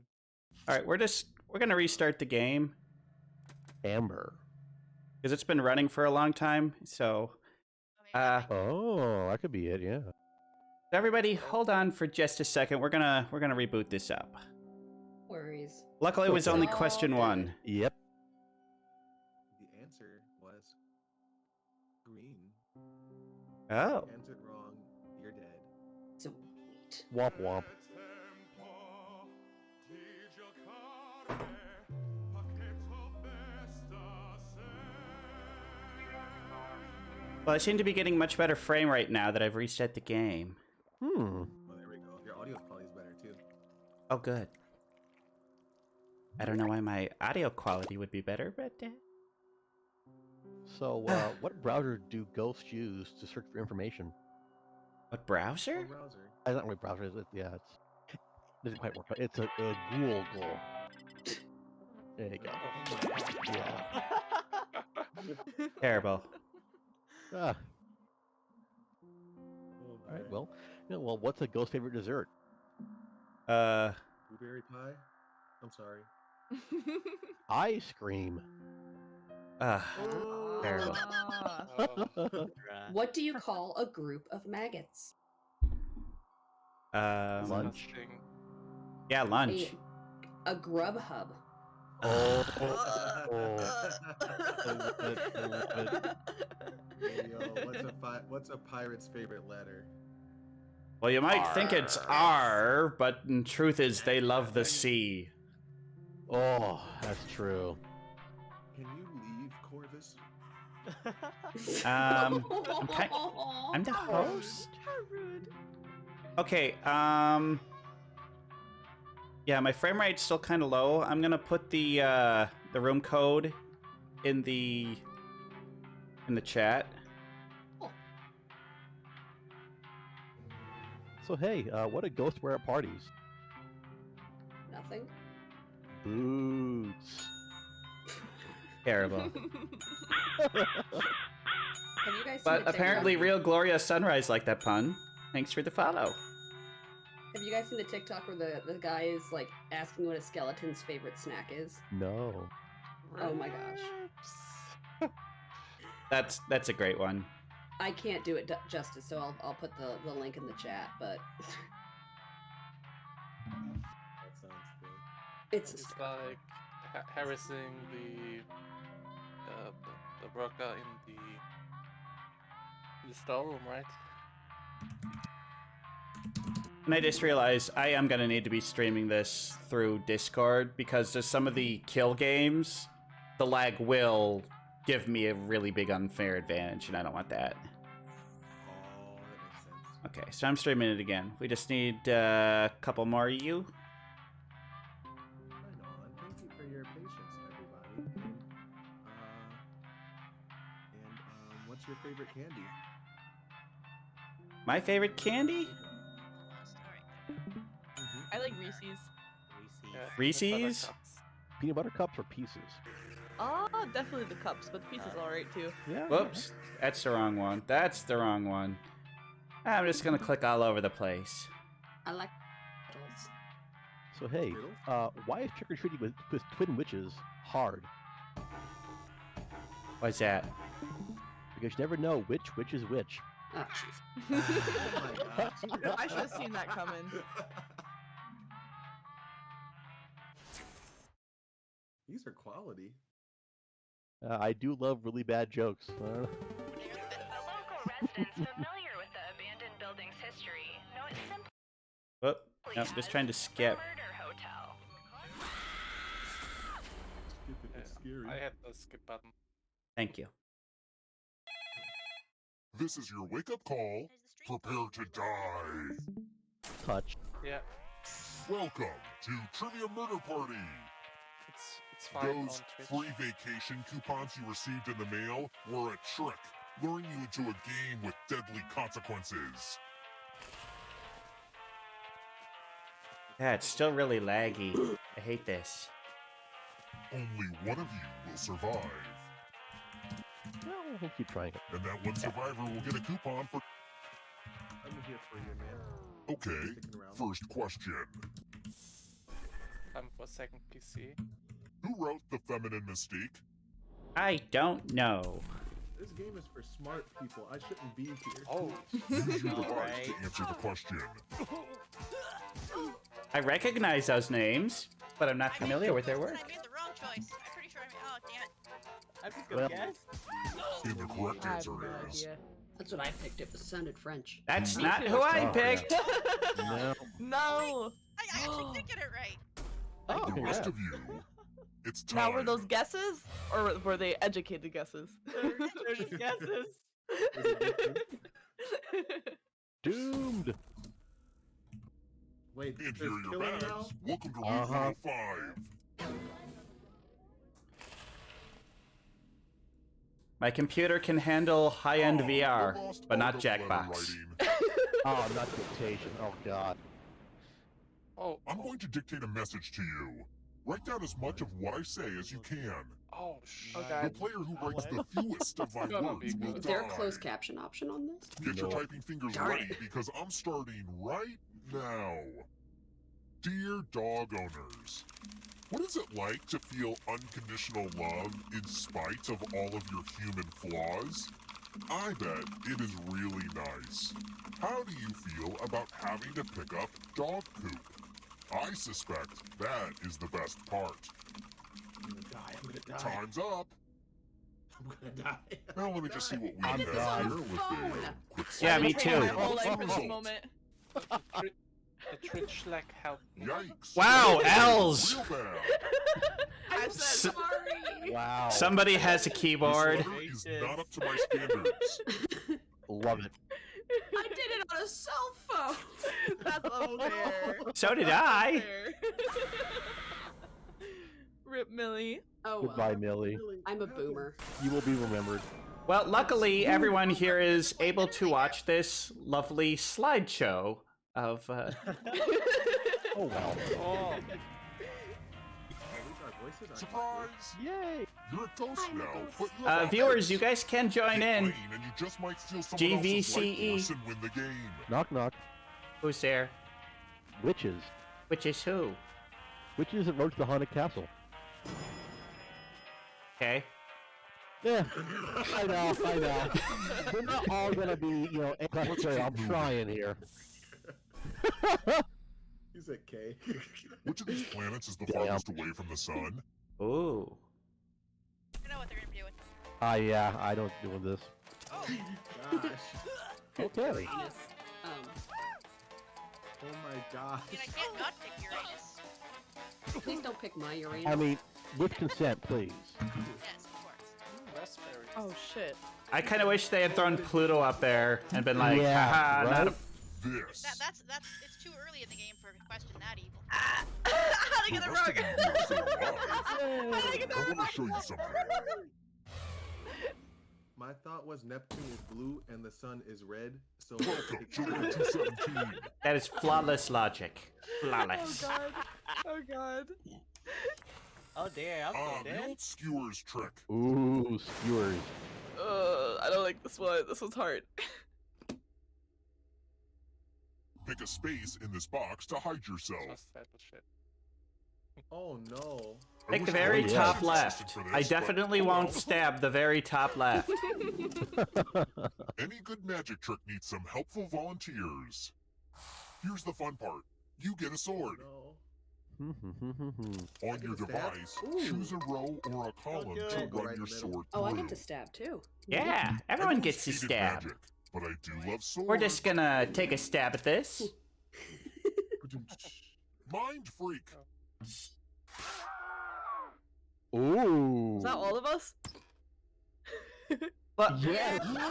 all right, we're going to restart the game Amber. because it's been running for a long time. So, Oh, that could be it. Yeah. everybody, hold on for just a second. We're gonna reboot this up. Worries. Luckily, it was only Okay. question one. Yep. The answer was green. Oh. You answered wrong. You're dead. Sweet. Womp womp. Well, I seem to be getting much better frame rate now that I've reset the game. Well, there we go. Your audio quality is better too. Oh, good. I don't know why my audio quality would be better, but So, what browser do ghosts use to search for information? what browser? Browser. Not really browser, is it? Yeah, it doesn't quite work. It's a Google. There you go. Yeah. Terrible. Ah. All right. Well, what's a ghost favorite dessert? Blueberry pie. I'm sorry. Ice cream. Terrible. What do you call a group of maggots? Lunch. Yeah, lunch. A grub hub. Oh. Hey, yo, what's a pirate's favorite letter? Well, you might think it's R, but in truth is they love the sea. Oh, that's true. Can you leave, Corvus? I'm the host. Okay, yeah, my frame rate's still kind of low. I'm gonna put the room code in the chat. So hey, what do ghosts wear at parties? Nothing. Boots. Terrible. Have you guys seen But the apparently, TikTok? Real Gloria Sunrise liked that pun. Thanks for the follow. Have you guys seen the TikTok where the guy is like asking what a skeleton's favorite snack is? No. Oh my gosh. That's a great one. I can't do it justice, so I'll put the link in the chat, but That sounds good. it's like harassing the worker in the storeroom, right? And I just realized I am going to need to be streaming this through Discord because there's some of the kill games, the lag will give me a really big unfair advantage, and I don't want that. Oh, that makes sense. Okay, so I'm streaming it again. We just need a couple more of you. Right on. Thank you for your patience, everybody. What's your favorite candy? My favorite candy? I like Reese's. Reese's? Peanut butter cups or pieces? Definitely the cups, but the pieces alright too. Yeah. Whoops, that's the wrong one. That's the wrong one. I'm just gonna click all over the place. I like Skittles. So hey, why is trick or treating with twin witches hard? Why's that? Because you never know which witch is which. Oh, jeez. Oh my gosh. I should have seen that coming. These are quality. I do love really bad jokes. The local residents familiar with the abandoned building's history know it simply Whoop. Nope, just trying to skip. Murder Hotel. Stupid and scary. I had the skip button. Thank you. This is your wake-up call Prepare to die. Touch. Yeah, Welcome to Trivia Murder Party. it's fine on Those Twitch. free vacation coupons you received in the mail were a trick, luring you into a game with deadly consequences. Yeah, it's still really laggy. I hate this. Only one of you will survive. Well, we'll keep trying it. And that one survivor will get a coupon for... I'm here for you, man. Okay, Sticking around. first question. Time for second PC. Who wrote The Feminine Mystique? I don't know. This game is for smart people. I shouldn't be here. Oh, Use your device Alright. to answer the question. I recognize those names, but I'm not familiar with their work. I made the wrong choice. I'm pretty sure I made. Oh, damn it. That's a good Well- guess. And the correct I have answer no is... idea. That's what I picked. It sounded French. That's Me not too. who I Oh, picked. No. No. I actually did get it right. Oh, The rest yeah. of you, it's time. Now, were those guesses, or were they educated guesses? They're just guesses. Doomed. Wait, And there's here are your killing bags. now? Welcome to Uh-huh. Week 105. My computer can handle high-end Oh, VR, the lost but not art of letter Jackbox. writing. Oh, not dictation. Oh, God. oh, I'm going to dictate a message to you. Write down as much of what I say as you can. oh, shit. Okay. The player who writes the fewest of my Gonna be words will good. Is there a die. closed caption option on this? Get your No. typing fingers Darn ready it. because I'm starting right now. Dear dog owners, what is it like to feel unconditional love in spite of all of your human flaws? I bet it is really nice. How do you feel about having to pick up dog poop? I suspect that is the best part. I'm gonna die. I'm gonna die. Time's up. I'm gonna die. Now let me just see what we I'm have done. here with a quick Yeah, me I've been training too. My whole life for this Result. moment. The Twitch lag helped me. Yikes. Wow, That L's. is Real bad. I said Sorry. Wow. Somebody has a This keyboard. letter is not up to my standards. Love it. I did it on a cell phone. that's unfair. So did I. Unfair. Rip Millie. Oh, Goodbye, well. Millie. I'm a boomer. You will be remembered. Well, luckily, everyone here is able to watch this lovely slideshow of. Oh, well. Oh, At least our voices are Surprise! Yay. You're a ghost now, but you're Viewers, you guys can join in. And you just might steal someone else's life GVCE. force and win the game. Knock, knock. Who's there? Witches. Which is who? Witches that rode to the haunted castle. Okay. Yeah, I know. They're not all gonna be, I'm trying here. He said K. Which of these planets is the Damn. farthest away from the sun? Ooh. I know what they're gonna be doing. Yeah, I don't do this. Oh, Gosh. Okay. Uranus. Oh my gosh. and I can't not pick Uranus. Please don't pick my Uranus. I mean, with consent, please. Yes, of course. Raspberry. Oh shit. I kind of wish they had thrown Pluto up there and been like, Yeah, haha, not a. right? This. That's it's too early in the game for a question that evil. How did I get The that rest of wrong? you are still alive. How did I get that I want wrong? to show you something. My thought was Neptune is blue and the sun is red. So Welcome to 217. That is flawless logic. Oh Flawless. god. Oh god. oh dear, I'm Ah, dead. the old skewers trick. Ooh, skewers. I don't like this one. This one's hard. Pick a space in this box to hide yourself. Just that shit. Oh no. I Pick wish the I very had a top assistant left. for I this, but definitely oh won't well. stab the very top left. Any good magic trick needs some helpful volunteers. Here's the fun part. You get a sword. No. On your get a stab? device, Ooh. choose a row or a column good. to Go run right your in the middle. sword Oh, I through. get to stab too. Yeah, I everyone don't gets to hated stab. magic, but I do love swords. We're just gonna take a stab at this. Mind freak. Ooh. Is that all of us? Look,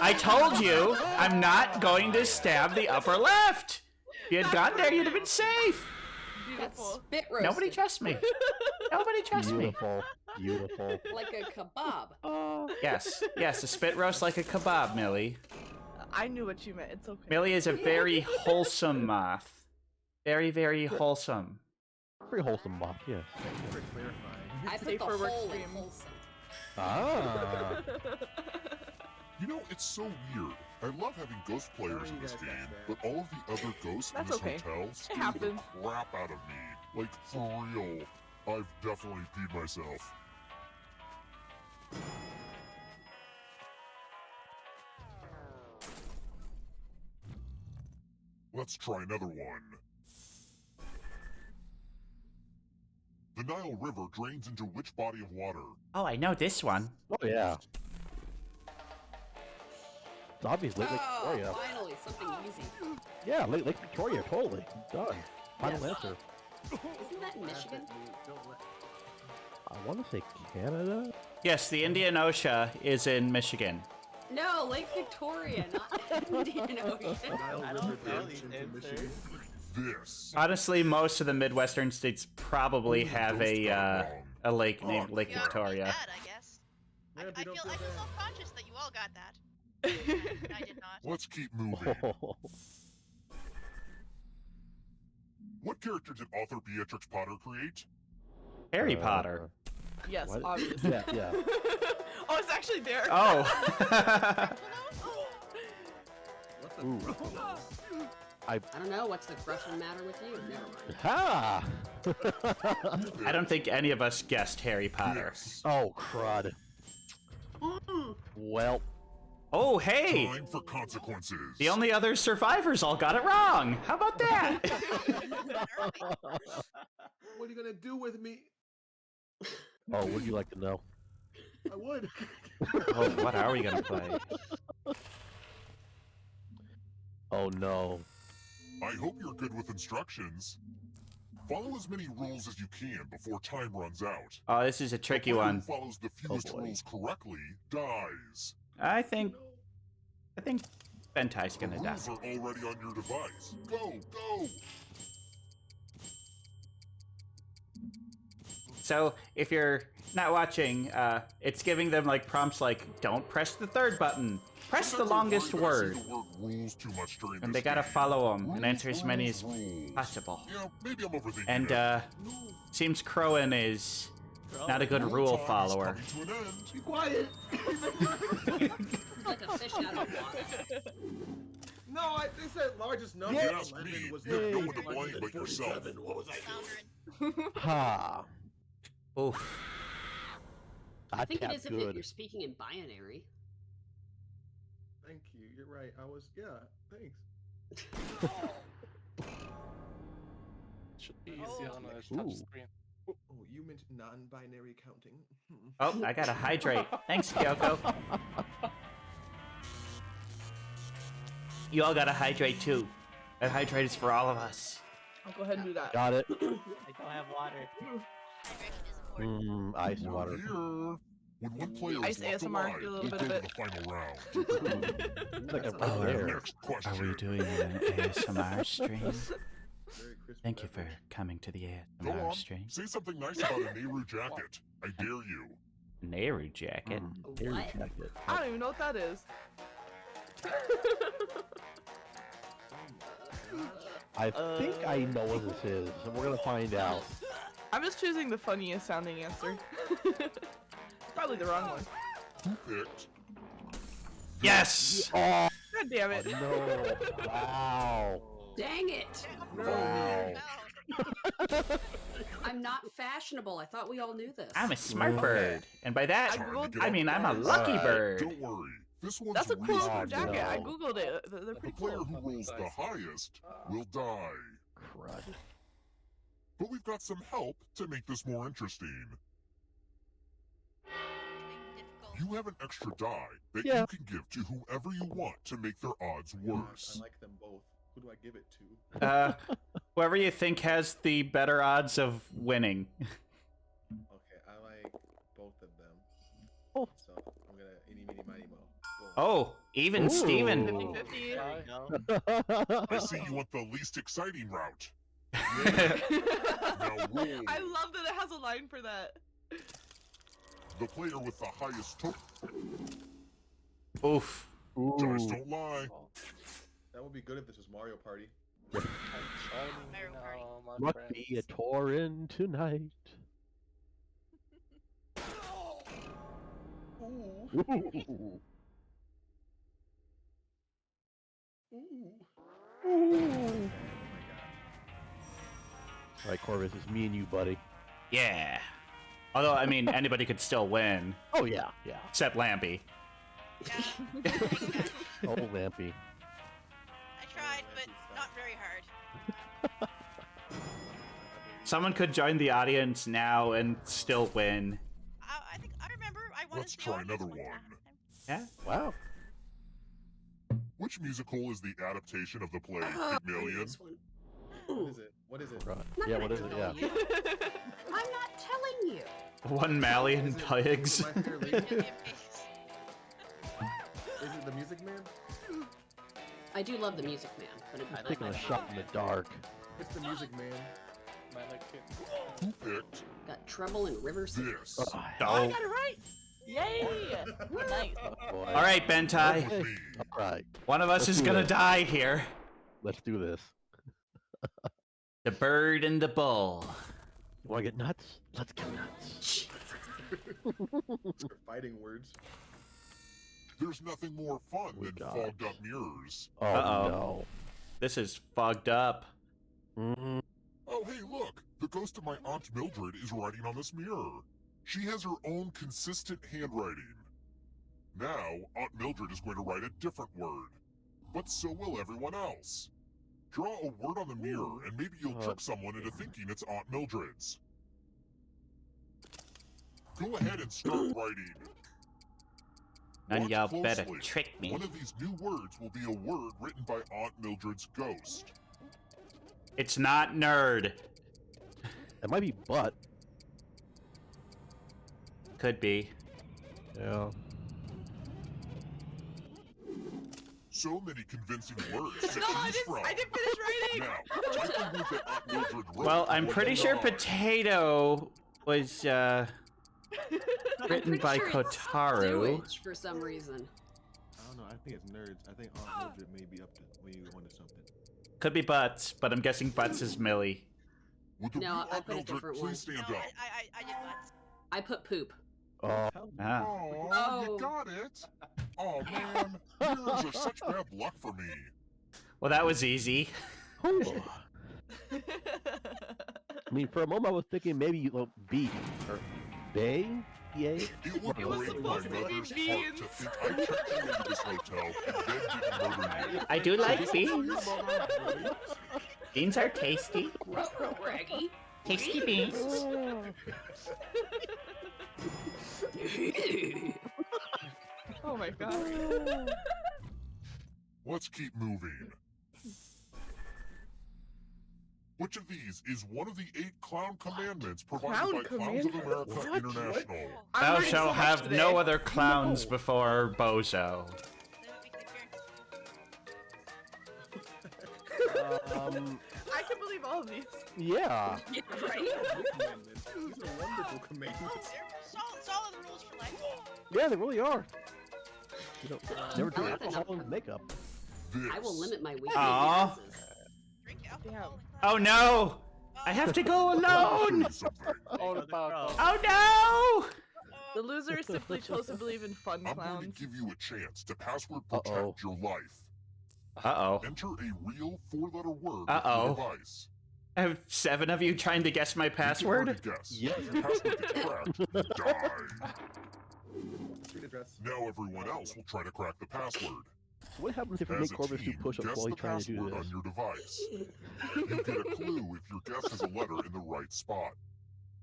I told you I'm not going to stab the upper left. If you had gone there, you'd have been safe. That's Beautiful. spit roasted. Nobody trusts me. Nobody trusts me. Beautiful. Beautiful. Like a kebab. Yes, yes, a spit roast like a kebab, Millie. I knew what you meant. It's okay. Millie is a very wholesome moth. Very, very wholesome. Very wholesome moth, yes. Thank you for clarifying. I Stay put the for work whole in stream. wholesome. Ah. You know, it's so weird. I love having ghost players in this game, but all of the other ghosts in That's this okay. hotel It scare the happens. crap out of me. Like, for real. I've definitely peed myself. Let's try another one. The Nile River drains into which body of water? Oh, I know this one. Oh, yeah. It's obviously Lake Oh, Victoria. finally, something easy. Yeah, Lake Victoria, totally. Done. Final Yes. answer. Isn't that in Michigan? I want to say Canada? Yes, the Indian Ocean is in Michigan. No, Lake Victoria, not Indian Ocean. Nile I River don't know drains these into answers. Michigan. This. Honestly, most of the Midwestern states probably Ooh, have ghost got a wrong. a lake named Lake Yeah, Victoria. Bad, I guess. Yeah, I we don't feel feel bad. self-conscious that you all got that. I did not. Let's keep moving. Oh, What character did author Beatrix Potter create? Harry Potter. Yes, What? obviously. yeah, yeah. Oh, it's actually there. Oh. What the Ooh. Ruffalo? I don't know. What's the gruffin matter with you? Never mind. Ha! I don't think any of us guessed Harry Potter. Yes. Oh, crud. Well, Oh, hey! Time for consequences. The only other survivors all got it wrong. How about that? What are you gonna do with me? oh, would you like to know? I would. Oh, what are we gonna play? Oh, no. I hope you're good with instructions. Follow as many rules as you can before time runs out. Oh, this is a tricky The player one. who follows the fewest boy. rules correctly dies. I think Bentai's The gonna die. rules are already on your device. Go, go! So if you're not watching, it's giving them like prompts like, don't press the third button, press the Sometimes I longest worry that I word. say the word rules too much during And this they gotta game. follow them and Rules, answer as many as rules. possible. Yeah, maybe I'm overthinking And it. seems Crowan is not a good rule Time is follower. coming to an end. Be quiet. Like a fish out of water. No, they said largest number. You ask 11 me, was you have no one to not blame but yourself. 147. What was I doing? Ha! Oof. I think it tapped is if good. you're speaking in binary. Thank you. You're right. I was. Yeah. Thanks. Should be easy on a Ooh. touch screen. Oh, you meant non-binary counting. Oh, I gotta hydrate. Thanks, Kyoko. You all gotta hydrate too. That hydrate is for all of us. I'll go ahead and do that. Got it. I don't have water. Ice and water. Here. When one player Ice is left ASMR, alive, do a we'll little go bit to of the final round. Like a Oh, bear. Next question. Are we doing an ASMR stream? Very crispy Thank you for beverage. coming to the Go ASMR on. stream. Say something nice about a Nehru jacket. I dare you. Nehru jacket. Here, What? jacket. I don't even know what that is. I think I know what this is, so we're gonna find out. I'm just choosing the funniest sounding answer. Probably the wrong one. Picked. Yes! Oh, God damn it. no! Wow! Dang it! Wow! I'm not fashionable. I thought we all knew this. I'm a smart bird. And by that, I googled I mean I'm a lucky bird. Don't worry. This one's That's a cool reasonable. looking jacket. I no. googled it. They're The pretty player cool. who rolls the highest will die. Crud. But we've got some help to make this more interesting. You have an extra die that Yeah. you can give to whoever you want to make their odds worse. I like them both. Who do I give it to? Whoever you think has the better odds of winning. Okay, I like both of them. Oh. So I'm gonna eeny, meeny, miny, mo. Oh, even Steven. 50-50. There we go. I see you want the least exciting route. Now roll. I love that it has a line for that. The player with the highest total. Oof. Dice don't lie. That would be good if this was Mario Party. I'm shining now, my Must friends. be a Torin tonight. Ooh. All right, Corvus, it's me and you, buddy. Yeah. Although, I mean, anybody could still win. Oh yeah, yeah. Except Lampy. Oh, Lampy. I tried, but not very hard. Someone could join the audience now and still win. I think I remember. I wanted Let's to go try on this another one. one. Yeah? Wow. Which musical is the adaptation of the play Oh, Pygmalion? this one. What is it? What is it? Right. Not Yeah, gonna what is it? tell Yeah. you. I'm not telling you. One Malian Is it pigs. My Fair Lady? Is it The Music Man? I do love the Music Man, but if I'm taking a shot in the dark. It's The Music Man. Who picked got Trouble in River City. this? Oh, Oh. it right. Yay! Nice. boy. All right, Bentai. Okay. All right. One of us Let's is do gonna this. die here. Let's do this. The bird and the bull. You want to get nuts? Let's get nuts. Fighting words. There's nothing more fun We than got fogged up mirrors. Oh Uh-oh. This is fogged up. no. Mm-hmm. Oh, hey, look! The ghost of my Aunt Mildred is writing on this mirror. She has her own consistent handwriting. Now, Aunt Mildred is going to write a different word. But so will everyone else. Draw a word on the mirror, and maybe you'll trick someone into thinking it's Aunt Mildred's. Go ahead and start writing. And Watch y'all better closely. trick me. One of these new words will be a word written by Aunt Mildred's ghost. It's not nerd. It might be butt. Could be. Yeah. So many convincing words to No, choose from. I didn't finish writing. Now, type the word that Aunt Mildred wrote. Well, I'm on pretty the sure bar. Potato was written pretty by sure it's Kotaru. Sewage for some reason. I don't know. I think it's nerds. I think Aunt Mildred may be up to maybe onto something. Could be Butts, but I'm guessing Butts is Millie. Would the No, real I Aunt put a Mildred different please one. stand No, up? I did butts. I put poop. Oh. Ah. Oh, Oh. you got it. Oh man, mirrors are such bad luck for me. Well, that was easy. I mean, for a moment I was thinking maybe you know, B or Bay. Yay. It would It was break my supposed to be mother's heart beans. to think I checked you into this hotel and then didn't murder you. I do like This is beans. your mother? Beans are tasty. Raggy. Tasty beans. Oh my god. Let's keep moving. Which of these is one of the 8 clown commandments provided Clown by Clowns of commandments? America What? International? I'm Thou learning shalt so much have today. no other clowns before Bozo. I can believe all of these. Yeah. Yeah, right? These are wonderful commandments. Solid rules for life. Yeah, they really are. You know, never do I like the alcohol and makeup. I will limit my weekly Aw. appearances. Drink alcohol. Oh no! I have to go alone! All about Oh no! The loser simply chose to believe in fun I'm going clowns. to give you a chance to password protect your life. Uh-oh. Enter a real 4-letter word Uh-oh. with your device. I have 7 of you trying to guess my password? Guess. Yes. If the password gets cracked, you die. Street address. Now everyone else will try to crack the password. What happens if we As make a Corvus do team, push-ups guess while the he's trying to do password this? on your device. You get a clue if your guess has a letter in the right spot.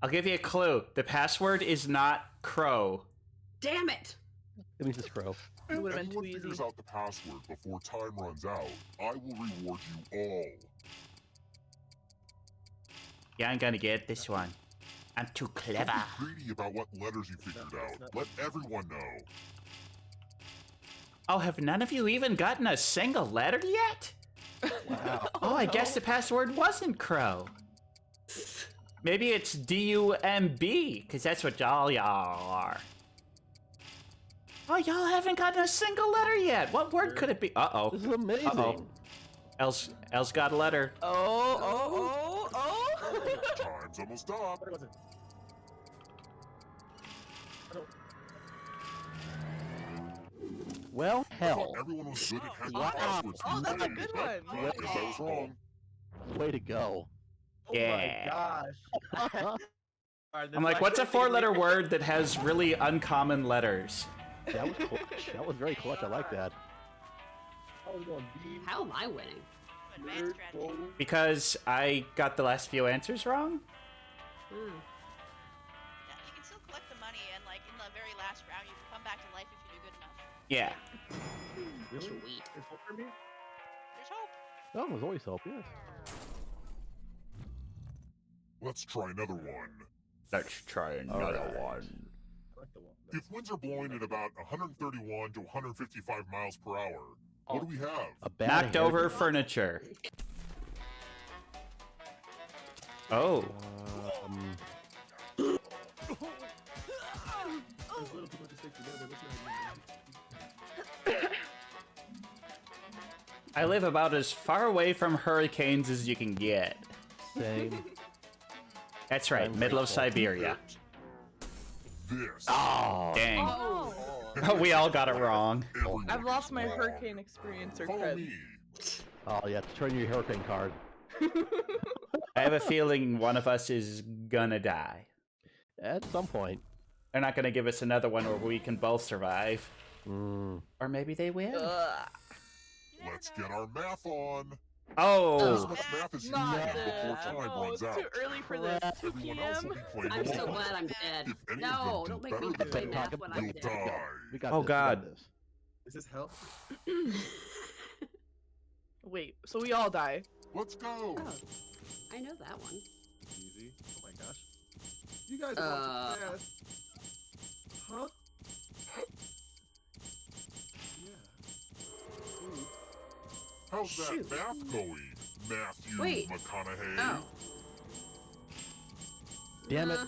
I'll give you a clue. The password is not crow. Damn it! It means it's crow. It would If have been anyone too easy. figures out the password before time runs out, I will reward you all. Yeah, I'm gonna get this one. I'm too clever. Don't be greedy about what letters you figured out. Let everyone know. Oh, have none of you even gotten a single letter yet? Wow. Oh, I guess the password wasn't crow. Maybe it's D-U-M-B, because that's what y'all are. Oh, y'all haven't gotten a single letter yet. What word could it be? Uh-oh. This is amazing. Uh-oh. Elle's got a letter. Oh. Time's almost up. What was it? Well, hell. Everyone was good at hacking Wow. passwords. Oh, that's a good one. I guess I was wrong. Way to go. Yeah. Oh my gosh. I'm like, what's a four-letter word that has really uncommon letters? That was clutch. That was very clutch. I like that. I was going B. How am I winning? Advanced strategy. Because I got the last few answers wrong? Hmm. Yeah, you can still collect the money, and like in the very last round, you can come back to life if you do good enough. Yeah. Sweet. There's hope for me? There's hope. Oh, there's always hope, yes. Let's try another one. Let's try another one. I like the one. If winds are blowing at about 131 to 155 miles per hour, what do we have? A bad Knocked over inheritance. furniture. Oh. There's little too much to stick together. Let's not I live about as far away from hurricanes as you can get. Same. That's right, I'm middle of grateful. Siberia. This. Oh, dang. Oh. We all got it wrong. Everyone I've lost my wrong. hurricane experience or Follow cred. me. Oh, yeah. Turn your hurricane card. I have a feeling one of us is gonna die. At some point. They're not gonna give us another one where we can both survive. Mm. Or maybe they will. Let's get our math on. Oh! Much math as you Not can this. before time Oh, runs it's out. too early for this. 2 Everyone else will p.m. be playing I'm so along. glad I'm dead. If any No, of them don't do make me better play than math you, when you'll I'm dead. die. We got Oh, this. God. We got this. Is this hell? Wait, so we all die. Let's go. Oh, I know that one. Easy. Oh my gosh. You guys are going too fast. Huh? Yeah. Ooh. How's Shoot. that math going, Matthew Wait. McConaughey? Oh. Damn it. Uh.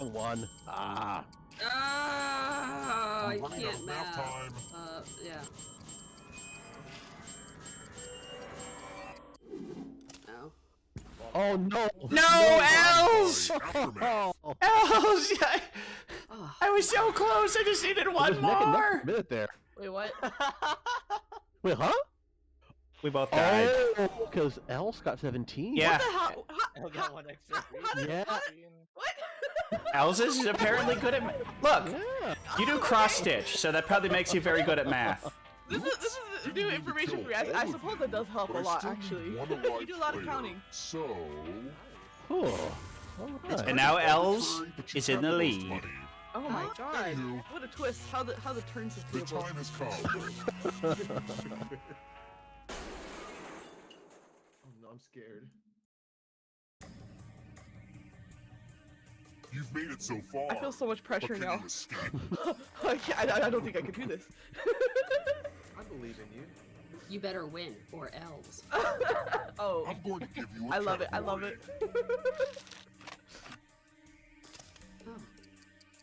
Wrong one. Ah. Oh, I Running out can't of math math. time. Yeah. Oh. Oh, no. No, Els! Aftermath. Oh. Els! Oh. I was so close, I just needed one It was neck and neck more! for a minute there. Wait, what? Wait, huh? We both died. Oh, because Else got 17. Yeah. What the hell? I got one extra. Yeah. What? Els is apparently good at Look, Yeah. you do cross-stitch, so that probably makes you very good at math. This is new information for me. I suppose that does help a But I lot, still need actually. one alive You do a lot of player. counting. So, Cool. All right. And now Els arbitrary, but you is in have the most lead. money. Oh my god. Anywho. What a twist. How the turns have The tabled. time has come. Oh no, I'm scared. You've made it so far. I feel so much but pressure can now. you escape? I don't think I could do this. I believe in you. You better win, or else. Oh, I'm going to give you a I love it. I love it.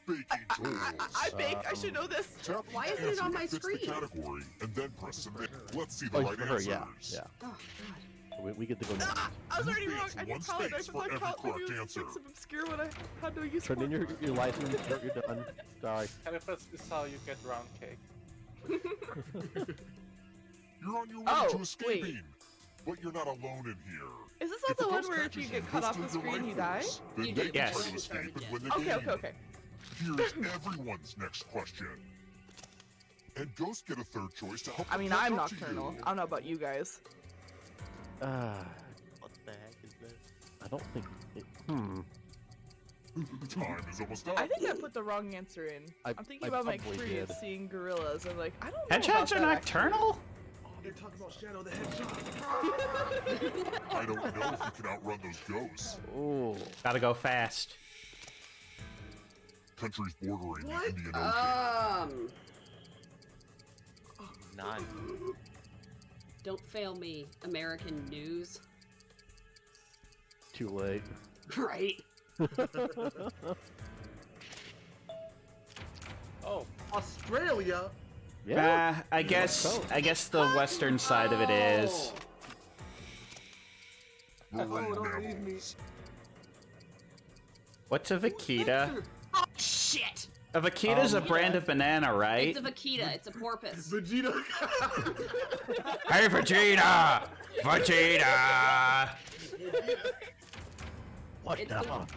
Baking tools. I bake. I should know this. Tap Why the isn't it answer on that my fits screen? The category, and then press submit. Let's see the Oh, right for her, answers. yeah. Oh, God. We get to go next. I was already You wrong. get I one can call it. I space for thought every call it correct maybe answer. some obscure one. I had no use Turn for. in your license. You're done. Sorry. Calipers is how you get round cake. You're on your way Oh, to wait. escaping, but you're not alone in here. Is this not If the one ghost where if you catches get cut off the listed screen, as you die? rifles, then You they do. can Yes. try to escape and win the Okay, game. okay, okay. Here's everyone's next question. And ghosts get a third choice to help I mean, them catch I'm up to nocturnal. you. I don't know about you guys. What the heck is this? I don't think. Time is almost up. I think I put the wrong answer in. I'm thinking I about my probably experience did. seeing gorillas. I'm like, I don't know. Hedgehogs are about that, actually. nocturnal? Oh, they're talking about Shadow the Hedgehog. I don't know if you can outrun those ghosts. Oh. Gotta go fast. Countries bordering What? the Indian Ocean. None. Don't fail me, American news. Too late. Right. Oh, Australia. Yeah. I guess the western side of it is. Oh, don't leave me. What's a vaquita? Oh shit! A vaquita's a brand of banana, right? It's a vaquita. It's a porpoise. Vegeta. Hey, Vegeta! Vegeta! What It's the?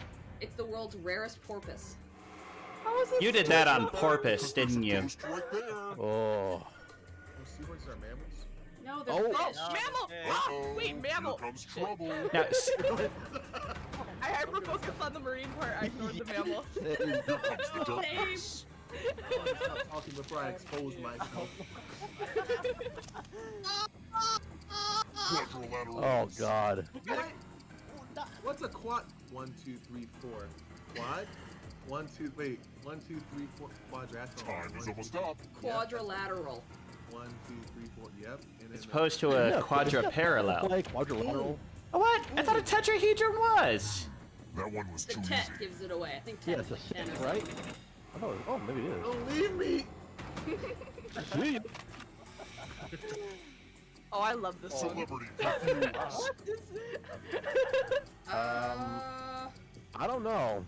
It's the world's rarest porpoise. You did that on porpoise, didn't you? Oh. Seahorses are mammals. No, they're Oh. fish. Mammal! Uh-oh, Wait, mammal! Here comes trouble. Now, I hyper-focused on the marine part, I ignored the mammal. Here comes the darkness. Stop talking before I expose myself. Quadrilateral. Oh God. What's a quad? 1, 2, 3, 4. Quad? 1, 2. Wait. 1, 2, 3, 4. Quadrilateral. Time is almost up. Quadrilateral. 1, 2, 3, 4. Yep. And as then opposed to a quadriparallel. Like quadrilateral. Oh, what? I thought a tetrahedron was. That one was The too tet easy. gives it away. I think Yeah, tet it's is a like 10 or 6, right? something. Oh, maybe it is. Don't leave me. See? Oh, I love this one. Celebrity What confused. is it? I don't know.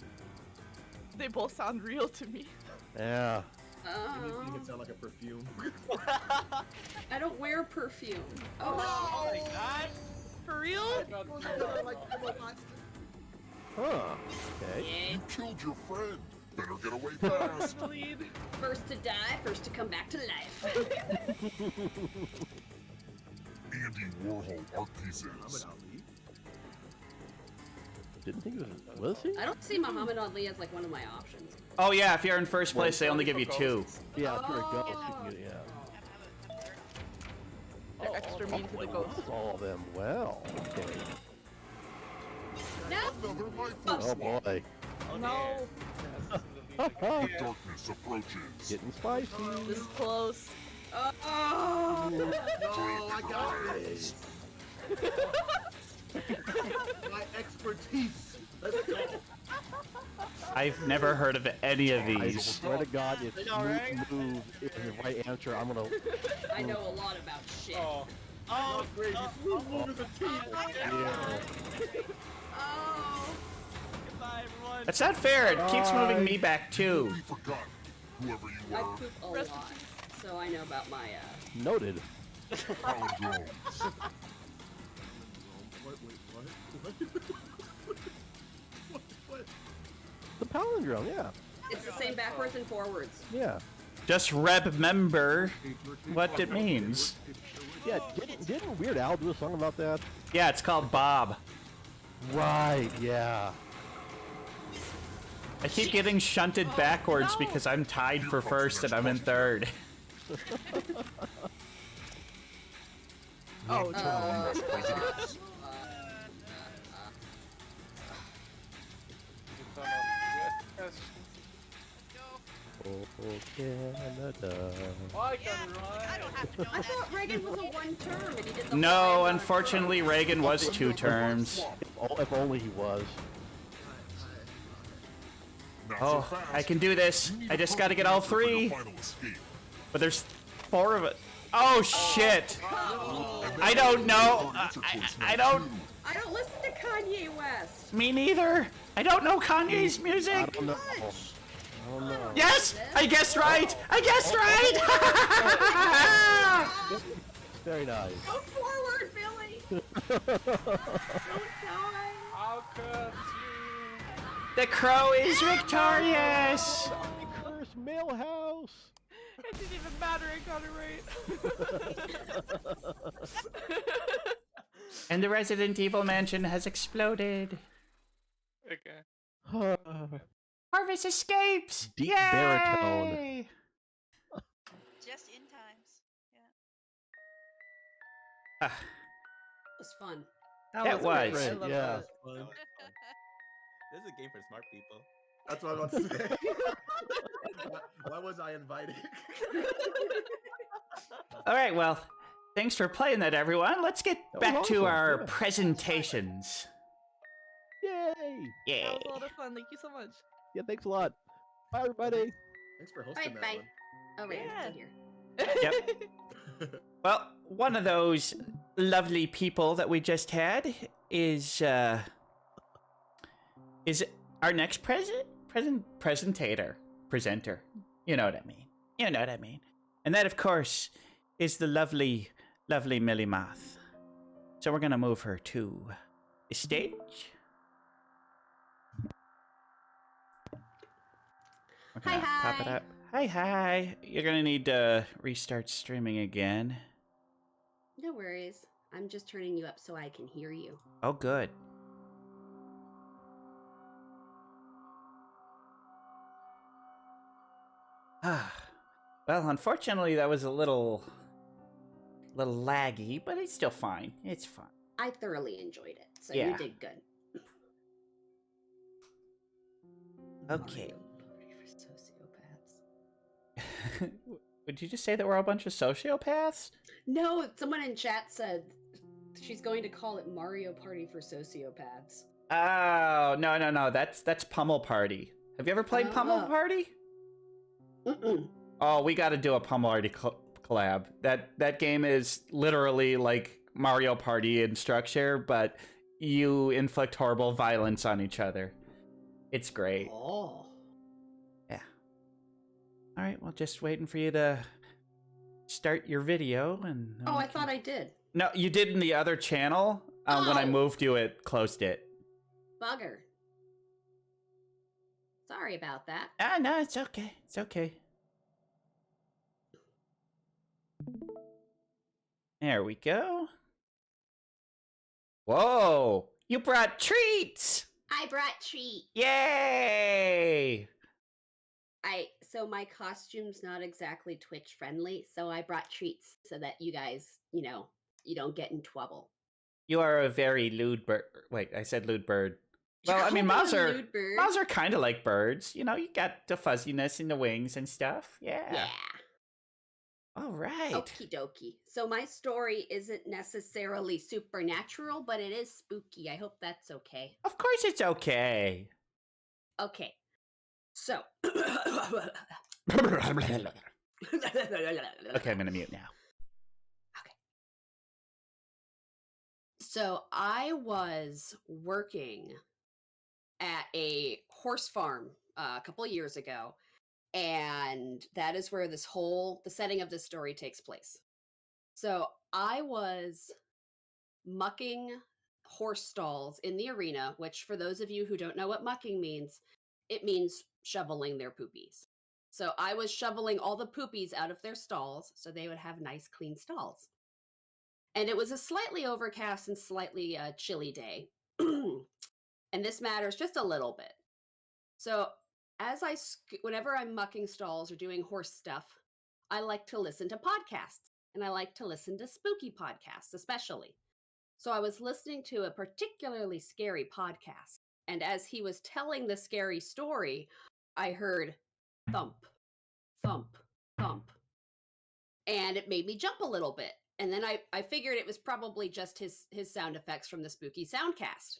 They both sound real to me. Yeah. Anything can sound like a perfume. I don't wear perfume. Oh Oh, my god. For real? Huh. Okay. yeah. You killed your friend. Better get away fast. Bleed. First to die, first to come back to life. Andy Warhol art pieces. Muhammad Ali. Didn't think it was he? I don't see Muhammad Ali as like one of my options. Oh yeah, if you're in first place, they only give you 2. Yeah, if you're a ghost, you can get it, yeah. They're extra mean to the ghosts. All of them. Well, okay. No. Another life Oh force swap. boy. No. The darkness approaches. Getting spicy. This is close. Oh. No, I got this. My expertise. Let's go. I've never heard of any of I these. swear to God, if I know, right? move is the right answer, I'm gonna. I know a lot about shit. Oh. Oh, Great. oh, Move with the teeth. Yeah. Oh. goodbye, everyone. That's not fair. It keeps moving me back too. We forgot whoever you I were. poop a lot, so I know about my Noted. Palindromes. What? What? The palindrome, yeah. It's the same backwards and forwards. Yeah. Just remember what it means. Yeah, didn't Weird Al do a song about that? Yeah, it's called Bob. Right, yeah. I keep getting shunted backwards because I'm tied for first and I'm in third. Oh, Oh, Canada. I can run. I don't have to know I that. thought Reagan was a one term and he did the No, whole unfortunately, Reagan was 2 terms. If only he was. Not so Oh, fast. I can do this. You need I a just gotta get perfect all answer for your 3. final escape. But there's 4 of it. Oh, shit. I don't know. I don't. I don't listen to Kanye West. Me neither. I don't know Kanye's I music. don't know. I don't know. Yes, I guessed right. I guessed right. Very nice. Go forward, Billy. Don't die. I'll curse you. The crow is victorious. Curse Millhouse. it didn't even matter. I got it right. And the Resident Evil mansion has exploded. Okay. Corvus escapes. Deep Yay! baritone. Just in times. Ah, It was fun. That was. great. I love Yeah. that. This is a game for smart people. That's what I was about to say. Why was I invited? All right, well, thanks for playing that, everyone. Let's get That was back to awesome, our yeah. presentations. Yay! Yeah. That was a lot of fun. Thank you so much. Yeah, thanks a lot. Bye, everybody. Thanks for hosting that Bye. one. Oh, wait, I'm still Yeah. here. Yep. Well, one of those lovely people that we just had is our next presenter. You know what I mean. And that, of course, is the lovely Millie Moth. So we're gonna move her to the stage. We're gonna pop it Hi. up. Hi. You're gonna need to restart streaming again. No worries. I'm just turning you up so I can hear you. Oh, good. Well, unfortunately, that was a little laggy, but it's still fine. It's fine. I thoroughly enjoyed it, so Yeah. you did good. Okay. Party for sociopaths. Would you just say that we're all a bunch of sociopaths? No, someone in chat said she's going to call it Mario Party for sociopaths. Oh, no. That's Pummel Party. Have you ever played Pummel Party? Mm-mm. Oh, we got to do a Pummel Party collab. That game is literally like Mario Party in structure, but you inflict horrible violence on each other. It's great. Oh. Yeah. All right, well, just waiting for you to start your video. And Oh, I thought I did. No, you did in the other channel. When I Oh. moved you, it closed it. Bugger. Sorry about that. No, it's okay. It's okay. There we go. Whoa! You brought treats! I brought treat. Yay! So my costume's not exactly Twitch friendly, so I brought treats so that you guys, you don't get in trouble. You are a very lewd bird. Wait, I said lewd bird. You Well, I mean, called moths me a are lewd bird? moths are kind of like birds. You got the fuzziness in the wings and stuff. Yeah. Yeah. All right. Okie dokie. So my story isn't necessarily supernatural, but it is spooky. I hope that's okay. Of course, it's okay. Okay. So. Okay, I'm gonna mute now. So I was working at a horse farm a couple of years ago, and that is where the setting of this story takes place. So I was mucking horse stalls in the arena, which for those of you who don't know what mucking means, it means shoveling their poopies. So I was shoveling all the poopies out of their stalls so they would have nice clean stalls. And it was a slightly overcast and slightly chilly day. And this matters just a little bit. So whenever I'm mucking stalls or doing horse stuff, I like to listen to podcasts. And I like to listen to spooky podcasts, especially. So I was listening to a particularly scary podcast. And as he was telling the scary story, I heard thump, thump, thump. And it made me jump a little bit. And then I figured it was probably just his sound effects from the spooky soundcast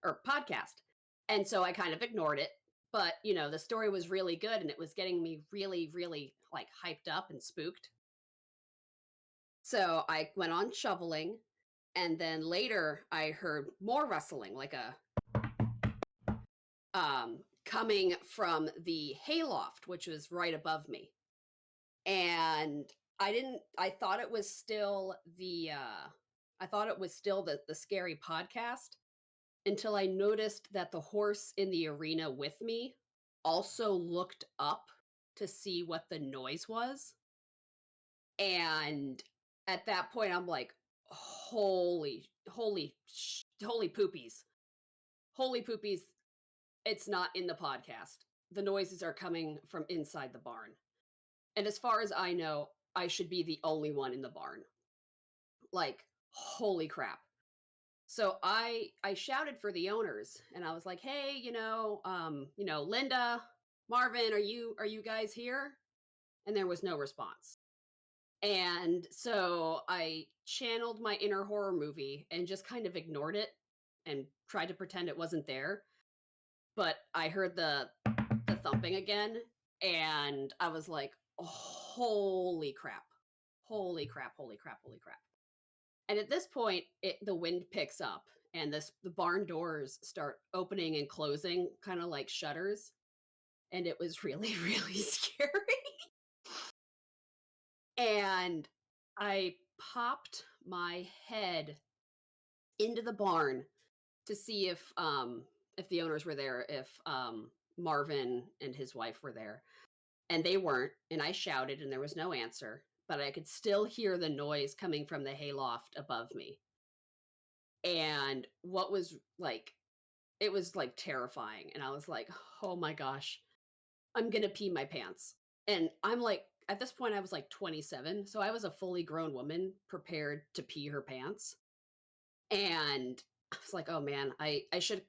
or podcast. And so I kind of ignored it. But, the story was really good and it was getting me really, really like hyped up and spooked. So I went on shoveling. And then later I heard more rustling, like coming from the hayloft, which was right above me. And I thought it was still the scary podcast until I noticed that the horse in the arena with me also looked up to see what the noise was. And at that point I'm like, holy poopies. Holy poopies. It's not in the podcast. The noises are coming from inside the barn. And as far as I know, I should be the only one in the barn. Like, holy crap. So I shouted for the owners, and I was like, "Hey, Linda, Marvin, are you guys here?" And there was no response. And so I channeled my inner horror movie and just kind of ignored it and tried to pretend it wasn't there. But I heard the thumping again, and I was like, oh, holy crap. Holy crap, holy crap, holy crap. And at this point, the wind picks up and the barn doors start opening and closing, kind of like shutters. And it was really, really scary. And I popped my head into the barn to see if the owners were there, if Marvin and his wife were there. And they weren't, and I shouted and there was no answer, but I could still hear the noise coming from the hayloft above me. And what was like, it was like terrifying. And I was like, oh my gosh, I'm gonna pee my pants. And I'm like, at this point, I was like 27. So I was a fully grown woman prepared to pee her pants. And I was like, oh man, I should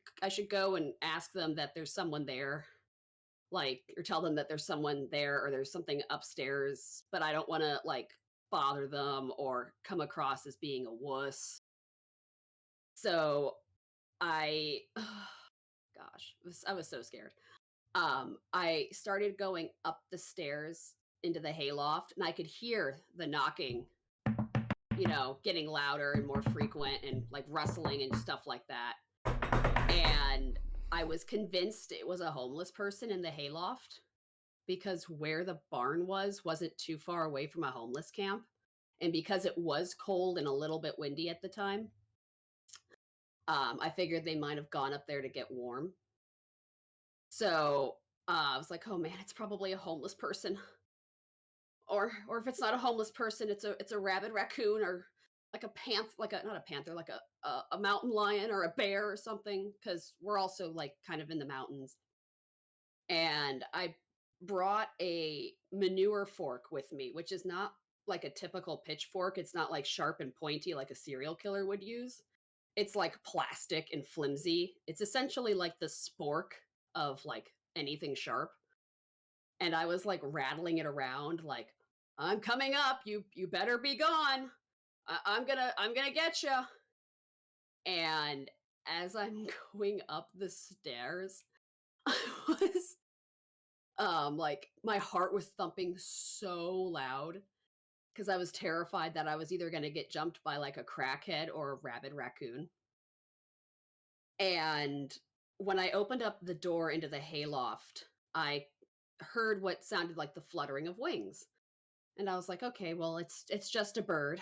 go and ask them that there's someone there. Like, or tell them that there's someone there or there's something upstairs, but I don't want to like bother them or come across as being a wuss. So I, gosh, I was so scared. I started going up the stairs into the hayloft, and I could hear the knocking, getting louder and more frequent and like rustling and stuff like that. And I was convinced it was a homeless person in the hayloft because where the barn wasn't too far away from a homeless camp. And because it was cold and a little bit windy at the time, I figured they might have gone up there to get warm. So I was like, oh man, it's probably a homeless person. Or if it's not a homeless person, it's a rabid raccoon or like a not a panther, like a mountain lion or a bear or something, because we're also like kind of in the mountains. And I brought a manure fork with me, which is not like a typical pitchfork. It's not like sharp and pointy like a serial killer would use. It's like plastic and flimsy. It's essentially like the spork of like anything sharp. And I was like rattling it around like, I'm coming up. You better be gone. I'm gonna get you. And as I'm going up the stairs, I was like my heart was thumping so loud because I was terrified that I was either going to get jumped by like a crackhead or a rabid raccoon. And when I opened up the door into the hayloft, I heard what sounded like the fluttering of wings. And I was like, okay, well, it's just a bird.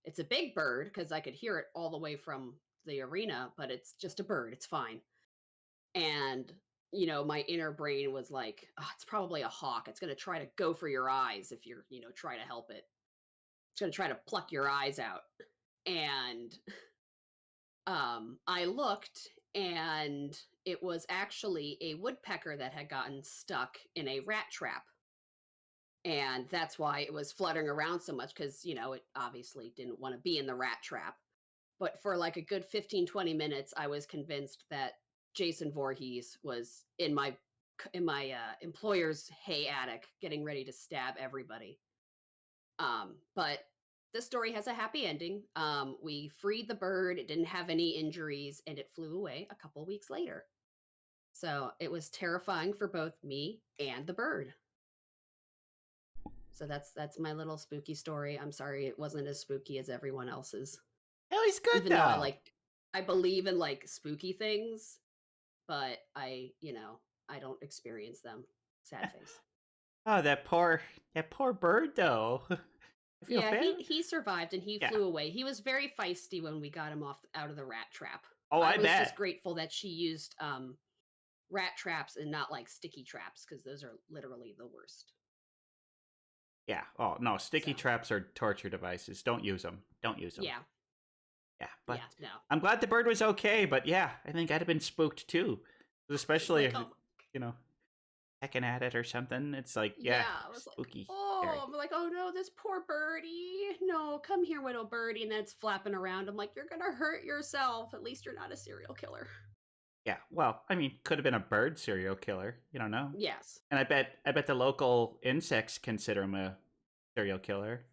It's a big bird because I could hear it all the way from the arena, but it's just a bird. It's fine. And, my inner brain was like, oh, it's probably a hawk. It's going to try to go for your eyes if you're, try to help it. It's going to try to pluck your eyes out. And I looked, and it was actually a woodpecker that had gotten stuck in a rat trap. And that's why it was fluttering around so much because, it obviously didn't want to be in the rat trap. But for like a good 15, 20 minutes, I was convinced that Jason Voorhees was in my employer's hay attic getting ready to stab everybody. But this story has a happy ending. We freed the bird. It didn't have any injuries, and it flew away a couple weeks later. So it was terrifying for both me and the bird. So that's my little spooky story. I'm sorry it wasn't as spooky as everyone else's. It was good Even though. though I believe in like spooky things, but I don't experience them. Sad face. Oh, that poor bird though. Yeah, he survived and he flew away. He was very feisty when we got him out of the rat trap. Oh, I was bet. just grateful that she used rat traps and not like sticky traps because those are literally the worst. Yeah. Oh no, sticky traps are torture devices. Don't use them. Yeah. Yeah, but no. I'm glad the bird was okay. But yeah, I think I'd have been spooked too, especially like, if pecking at it or something. It's like, yeah, I was spooky. like, oh, scary. I'm like, oh no, this poor birdie. No, come here, widow birdie. And then it's flapping around. I'm like, you're gonna hurt yourself. At least you're not a serial killer. Yeah, well, I mean, could have been a bird serial killer. You don't know. Yes. And I bet the local insects consider him a serial killer.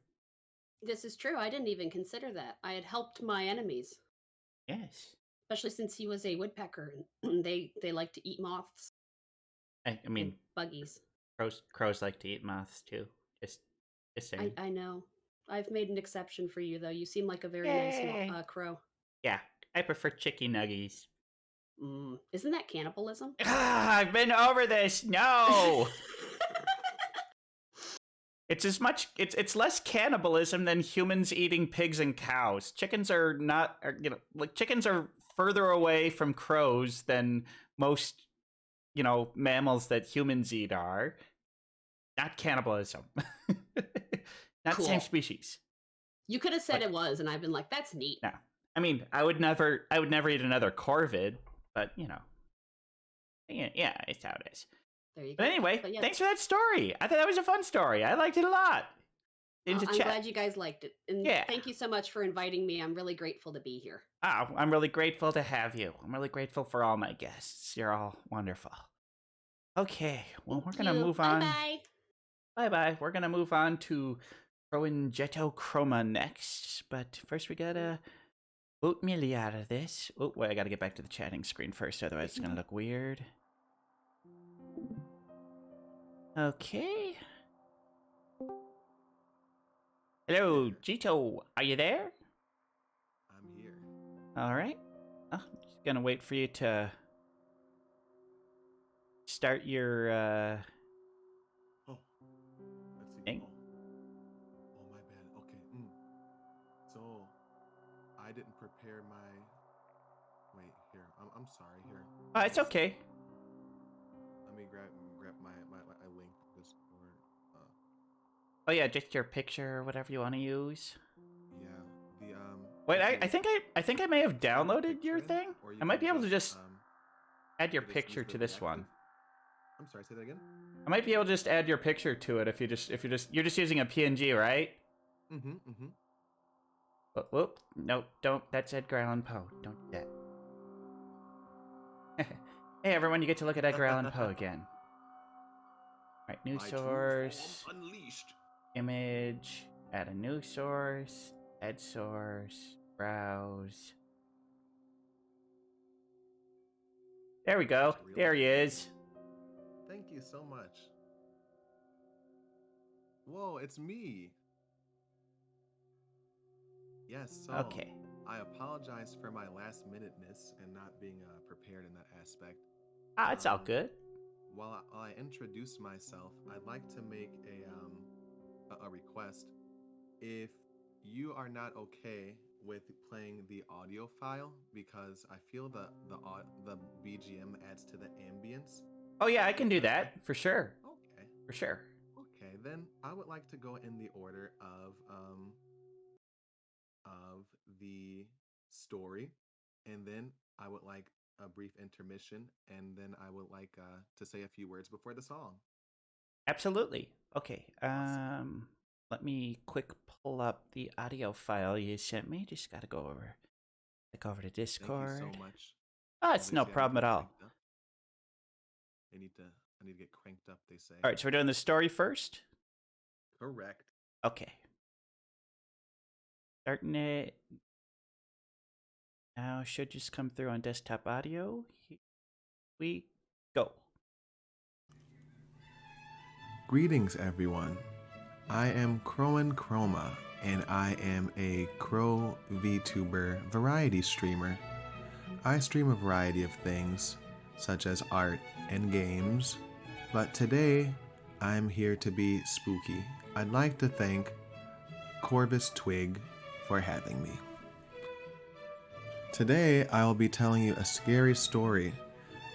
This is true. I didn't even consider that. I had helped my enemies. Yes. Especially since he was a woodpecker and they like to eat moths. I mean, buggies. Crows like to eat moths too. Just saying. I know. I've made an exception for you though. You seem like a very Yay. nice crow. Yeah, I prefer chicky nuggies. Isn't that cannibalism? I've been over this. No. It's as much. It's less cannibalism than humans eating pigs and cows. Chickens are not. Like chickens are further away from crows than most, mammals that humans eat are. Not cannibalism. Not the same species. You could have said it was, and I've been like, that's neat. No, I mean, I would never eat another corvid, but yeah, it's how it is. There you go. But anyway, yeah. Thanks for that story. I thought that was a fun story. I liked it a lot. I'm glad you guys liked it. And thank you so much for inviting me. I'm really grateful to be here. I'm really grateful to have you. I'm really grateful for all my guests. You're all wonderful. Okay, well, we're going to move on. Bye-bye. Bye-bye. We're going to move on to Proingetto Chroma next. But first, we got to boot Millie out of this. Oh, wait, I got to get back to the chatting screen first. Otherwise, it's going to look weird. Okay. Hello, Jito. Are you there? I'm here. All right. I'm just gonna wait for you to start your Oh, let's see. thing. Oh, my bad. Okay. So I didn't prepare my. Wait here. I'm sorry here. Oh, it's okay. Let me grab my link Discord. Oh yeah, just your picture or whatever you want to use. Yeah. The Wait, I think I may have downloaded your thing. I might be able to just add your picture to this one. I'm sorry. Say that again. I might be able to just add your picture to it if you're just using a PNG, right? Whoop. No, don't. That's Edgar Allan Poe. Don't do that. Hey everyone, you get to look at Edgar Allan Poe again. Alright, new source. Unleashed. Image. Add a new source. Add source. Browse. There we go. There he is. Thank you so much. Whoa, it's me. Yes, so Okay. I apologize for my last-minuteness and not being prepared in that aspect. It's all good. While I introduce myself, I'd like to make a request. If you are not okay with playing the audio file, because I feel the BGM adds to the ambience. Oh yeah, I can do that for sure. Okay. For sure. Okay, then I would like to go in the order of the story, and then I would like a brief intermission, and then I would like to say a few words before the song. Absolutely. Okay. Awesome. Let me quick pull up the audio file you sent me. Just gotta go over to Discord. Thank you so much. Oh, it's no Obviously, I problem at need to all. crank up. I need to get cranked up, they say. All right, so we're doing the story first. Correct. Okay. Starting it now. Should just come through on desktop audio. Here we go. Greetings, everyone. I am Crowan Chroma, and I am a Crow VTuber variety streamer. I stream a variety of things, such as art and games, but today I'm here to be spooky. I'd like to thank Corvus Twig for having me. Today I'll be telling you a scary story.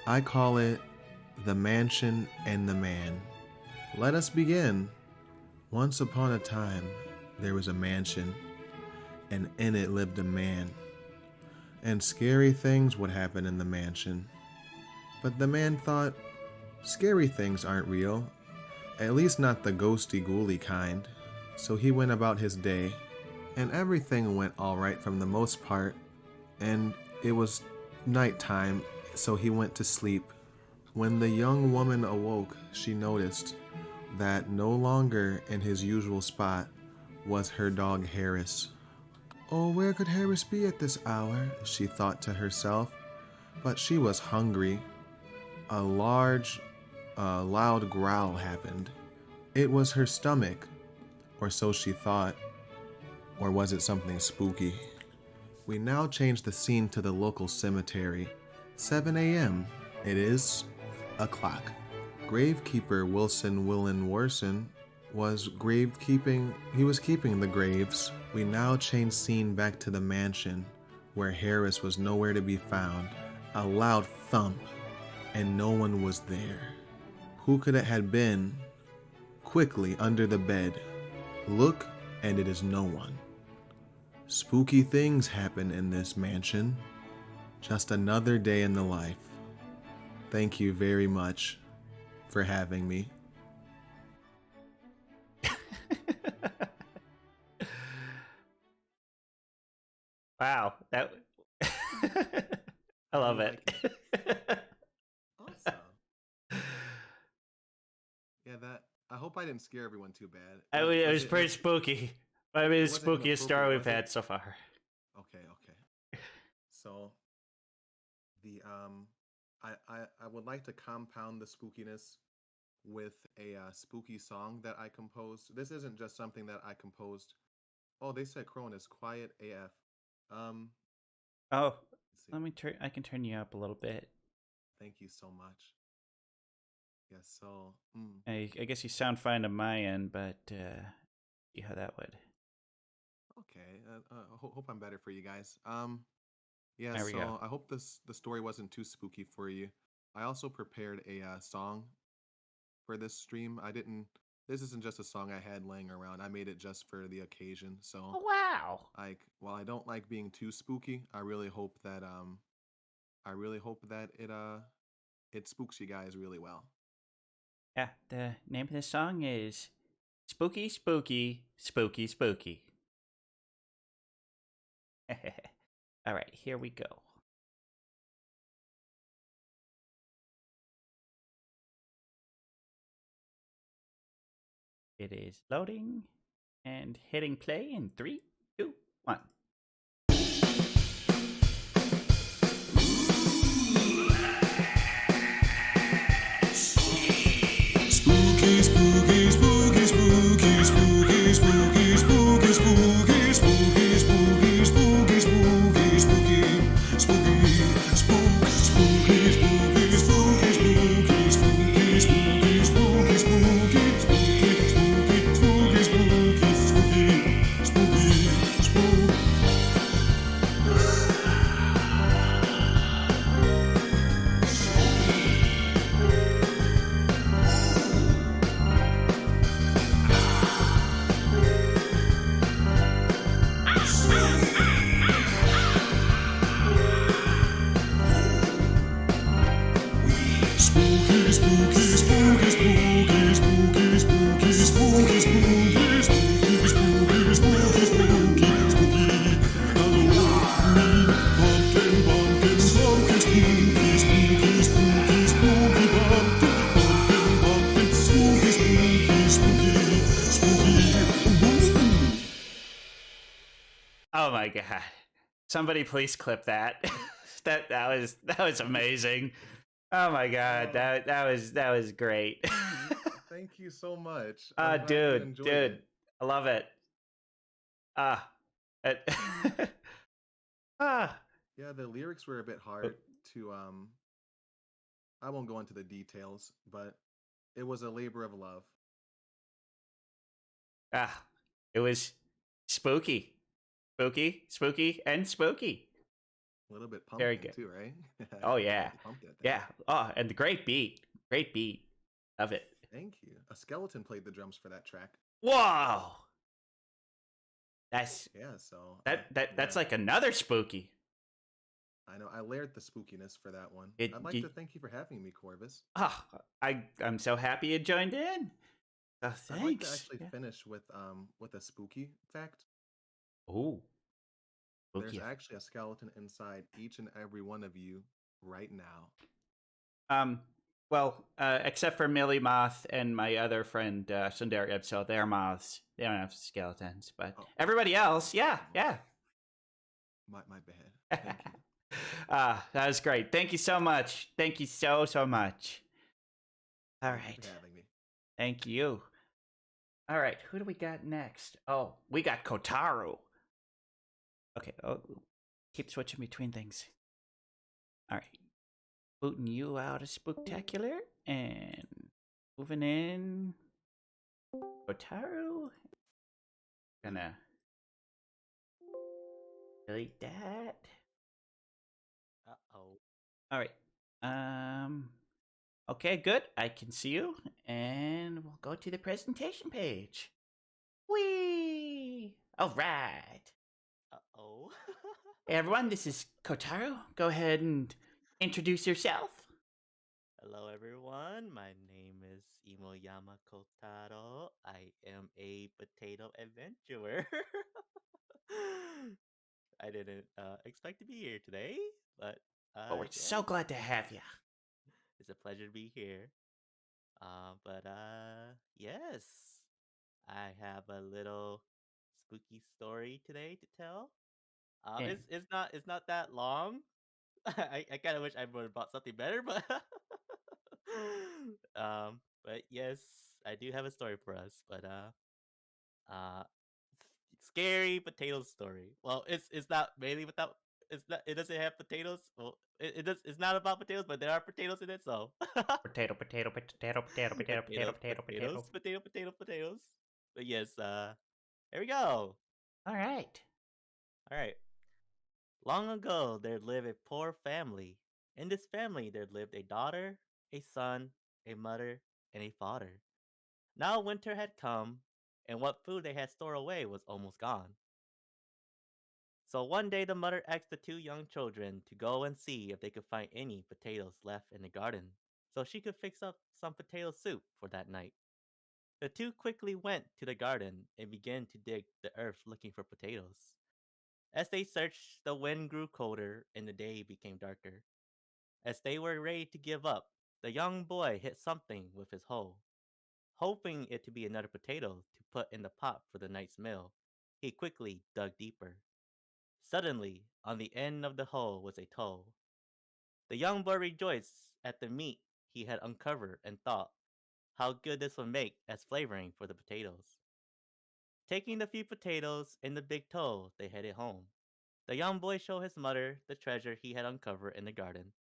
I call it The Mansion and the Man. Let us begin. Once upon a time, there was a mansion, and in it lived a man. And scary things would happen in the mansion. But the man thought, Scary things aren't real, at least not the ghosty ghouly kind. So he went about his day, and everything went alright from the most part, and it was nighttime, so he went to sleep. When the young woman awoke, she noticed that no longer in his usual spot was her dog Harris. Oh, where could Harris be at this hour? She thought to herself, but she was hungry. A large, loud growl happened. It was her stomach, or so she thought. Or was it something spooky? We now change the scene to the local cemetery. 7 a.m. It is o'clock. Gravekeeper Wilson Willen Worson was he was keeping the graves. We now change scene back to the mansion, where Harris was nowhere to be found. A loud thump, and no one was there. Who could it have been? Quickly under the bed. Look, and it is no one. Spooky things happen in this mansion. Just another day in the life. Thank you very much for having me. Wow, that I love it. Awesome. Yeah, I hope I didn't scare everyone too bad. It was pretty spooky. I mean, it's the wasn't spookiest story we've inappropriate, was had it? so far. Okay. So I would like to compound the spookiness with a spooky song that I composed. This isn't just something that I composed. Oh, they said Crone is quiet AF. Oh, let's see. let me turn. I can turn you up a little bit. Thank you so much. Yes, so I guess you sound fine on my end, but see how that would. okay. Hope I'm better for you guys. Yeah, There we so go. I hope the story wasn't too spooky for you. I also prepared a song for this stream. This isn't just a song I had laying around. I made it just for the occasion. So Oh wow! while I don't like being too spooky, I really hope that it spooks you guys really well. Yeah, the name of the song is "Spooky, Spooky, Spooky, Spooky." All right, here we go. It is loading and hitting play in 3, 2, 1. Spooky, spooky, spooky, spooky, spooky, spooky, spooky, spooky, spooky, spooky, spooky, spooky, spooky, spooky, spook, spooky, spooky, spooky, spooky, spooky, spooky, spooky, spooky, spooky, spooky, spooky, spooky, spooky, spook. Spooky, spooky, spooky, spooky, spooky, spooky, spooky, spooky, spooky, spooky, spooky, spooky, spooky. Halloween, pumpkin, pumpkin, pumpkin, spooky, spooky, spooky, spooky, pumpkin, pumpkin, spooky, spooky, spooky, spooky. Oh my god! Somebody please clip that. that was amazing. Oh my god, that was great. Thank you so much. I'm glad you Dude, enjoyed dude, it. I love it. It- Yeah, the lyrics were a bit hard to I won't go into the details, but it was a labor of love. it was spooky, and spooky. A little bit Very pumpkin good. too, right? Oh yeah, Pumped at that. yeah. Oh, and the great beat, love it. Thank you. A skeleton played the drums for that track. Whoa, that's Yeah, so that's like another spooky. I know I layered the spookiness for that one. It, I'd like to thank you for having me, Corvus. oh, I'm so happy you joined in. Oh, I'd like to thanks. actually finish with a spooky fact. Oh, There's spooky. actually a skeleton inside each and every one of you right now. Well, except for Millie Moth and my other friend Sundari, so they're moths. They don't have skeletons, but everybody else, yeah. My bad. Thank you. That was great. Thank you so much. Thank you so much. All Thank you right. for having me. Thank you. All right, who do we got next? Oh, we got Kotaru. Okay, keep switching between things. All right. Booting you out of Spooktacular and moving in Kotaru. Gonna delete that. Uh-oh. All right. Okay, good. I can see you, and we'll go to the presentation page. Whee! All right. Uh-oh. Hey everyone, this is Kotaru. Go ahead and introduce yourself. Hello, everyone. My name is Imoyama Kotaro. I am a potato adventurer. I didn't expect to be here today, but Oh, we're so glad to have you. It's a pleasure to be here. Yes, I have a little spooky story today to tell. Yeah. It's not that long. I kind of wish I would have brought something better, but but yes, I do have a story for us. But uh, scary potato story. Well, it's not mainly without. It's not. It doesn't have potatoes. Well, it does. It's not about potatoes, but there are potatoes in it. So Potato. potatoes. But yes, here we go. All right. All right. Long ago, there lived a poor family. In this family, there lived a daughter, a son, a mother, and a father. Now winter had come, and what food they had stored away was almost gone. So one day, the mother asked the two young children to go and see if they could find any potatoes left in the garden, so she could fix up some potato soup for that night. The two quickly went to the garden and began to dig the earth looking for potatoes. As they searched, the wind grew colder and the day became darker. As they were ready to give up, the young boy hit something with his hoe. Hoping it to be another potato to put in the pot for the night's meal, he quickly dug deeper. Suddenly, on the end of the hoe was a toe. The young boy rejoiced at the meat he had uncovered and thought how good this would make as flavoring for the potatoes. Taking the few potatoes and the big toe, they headed home. The young boy showed his mother the treasure he had uncovered in the garden.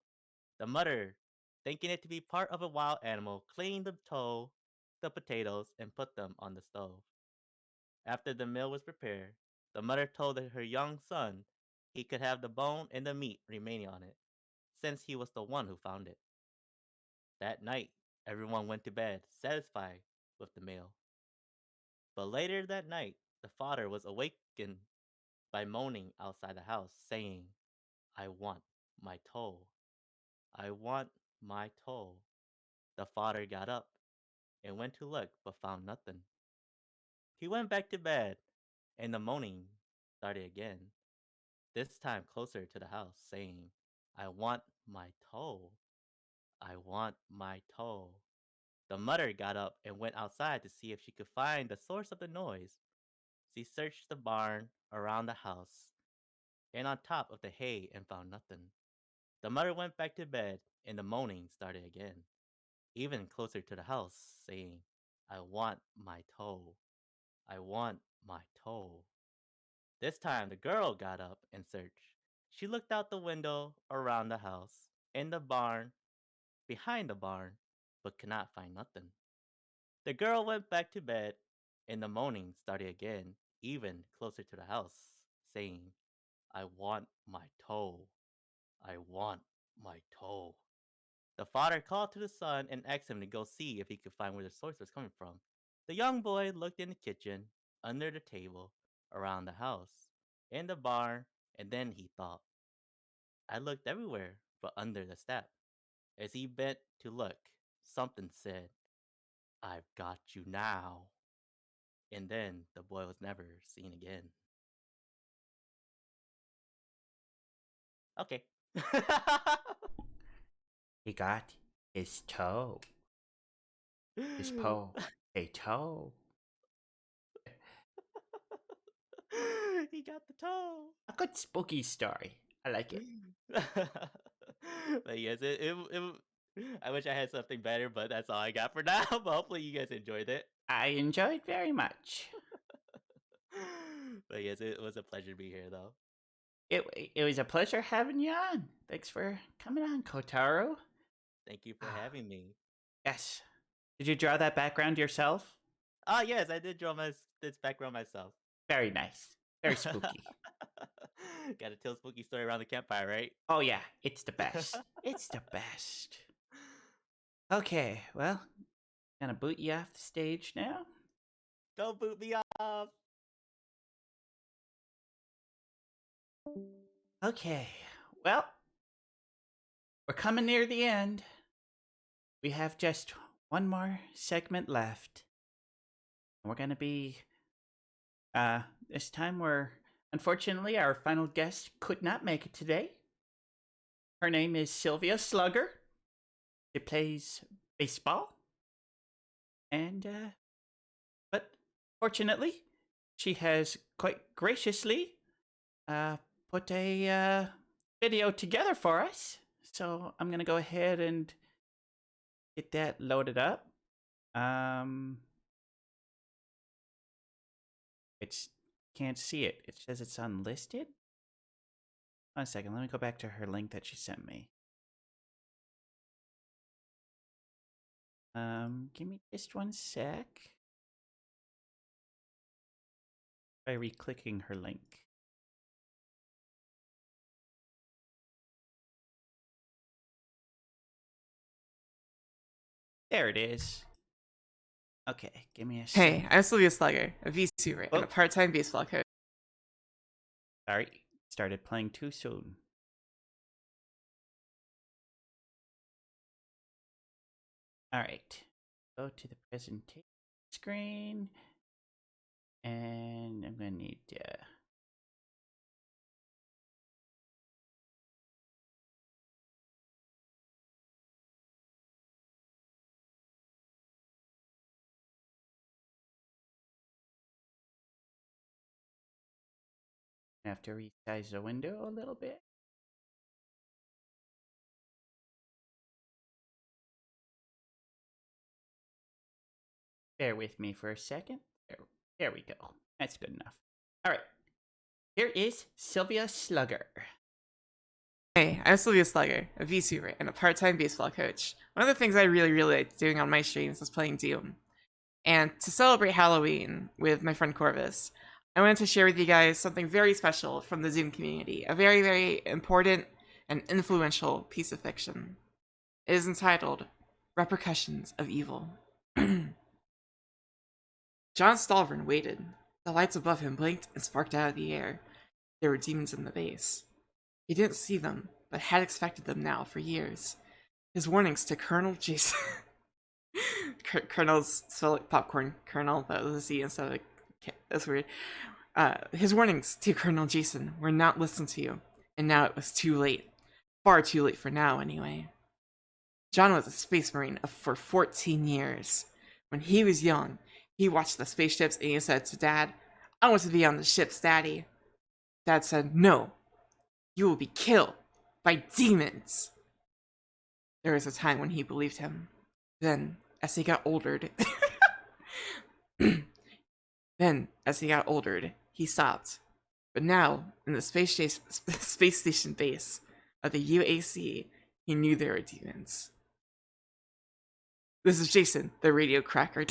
The mother, thinking it to be part of a wild animal, cleaned the toe, the potatoes, and put them on the stove. After the meal was prepared, the mother told her young son he could have the bone and the meat remaining on it, since he was the one who found it. That night, everyone went to bed, satisfied with the meal. But later that night, the father was awakened by moaning outside the house, saying, I want my toe. I want my toe. The father got up and went to look but found nothing. He went back to bed and the moaning started again, this time closer to the house, saying, I want my toe. I want my toe. The mother got up and went outside to see if she could find the source of the noise. She searched the barn, around the house, and on top of the hay and found nothing. The mother went back to bed and the moaning started again, even closer to the house, saying, I want my toe. I want my toe. This time the girl got up and searched. She looked out the window, around the house, in the barn, behind the barn, but could not find nothing. The girl went back to bed, and the moaning started again, even closer to the house, saying, I want my toe. I want my toe. The father called to the son and asked him to go see if he could find where the source was coming from. The young boy looked in the kitchen, under the table, around the house, in the barn, and then he thought, I looked everywhere but under the step. As he bent to look, something said, "I've got you now." And then the boy was never seen again. Okay. He got his toe. His a toe. He got the toe. A good spooky story. I like it. But yes, I wish I had something better, but that's all I got for now. But hopefully you guys enjoyed it. I enjoyed very much. But yes, it was a pleasure to be here, though. It was a pleasure having you on. Thanks for coming on, Kotaro. Thank you for having me. Yes. Did you draw that background yourself? Ah, yes, I did draw this background myself. Very nice. Very spooky. Gotta tell a spooky story around the campfire, right? Oh yeah, it's the best. It's the best. Okay, well, gonna boot you off the stage now. Don't boot me off. Okay, well, we're coming near the end. We have just one more segment left. And we're gonna be, this time unfortunately, our final guest could not make it today. Her name is Sylvia Slugger. She plays baseball. And, but fortunately, she has quite graciously, put a, video together for us. So I'm gonna go ahead and get that loaded up. It's can't see it. It says it's unlisted. One second, let me go back to her link that she sent me. Give me just one sec. By re-clicking her link. There it is. Okay, give me a sec. Hey, I'm Sylvia Slugger, a VTuber and a part-time baseball coach. Sorry, started playing too soon. Alright, go to the presentation screen. And I'm gonna need I have to resize the window a little bit. Bear with me for a second. There we go. That's good enough. All right. Here is Sylvia Slugger. Hey, I'm Sylvia Slugger, a VTuber and a part-time baseball coach. One of the things I really like doing on my streams is playing Doom. And to celebrate Halloween with my friend Corvus, I wanted to share with you guys something very special from the Doom community. A very, very important and influential piece of fiction. It is entitled Repercussions of Evil. John Stalvern waited. The lights above him blinked and sparked out of the air. There were demons in the base. He didn't see them, but had expected them now for years. His warnings to Colonel Jason... Colonel's spelled like popcorn Colonel, but with a C instead of a K. That's weird. His warnings to Colonel Jason were not listened to, and now it was too late. Far too late for now, anyway. John was a space marine for 14 years. When he was young, he watched the spaceships and he said to Dad, "I want to be on the ships, Daddy." Dad said, "No, you will be killed by demons." There was a time when he believed him. Then, as he got older, he stopped. But now, in the space station base of the UAC, he knew there were demons. This is Jason, the radio cracker.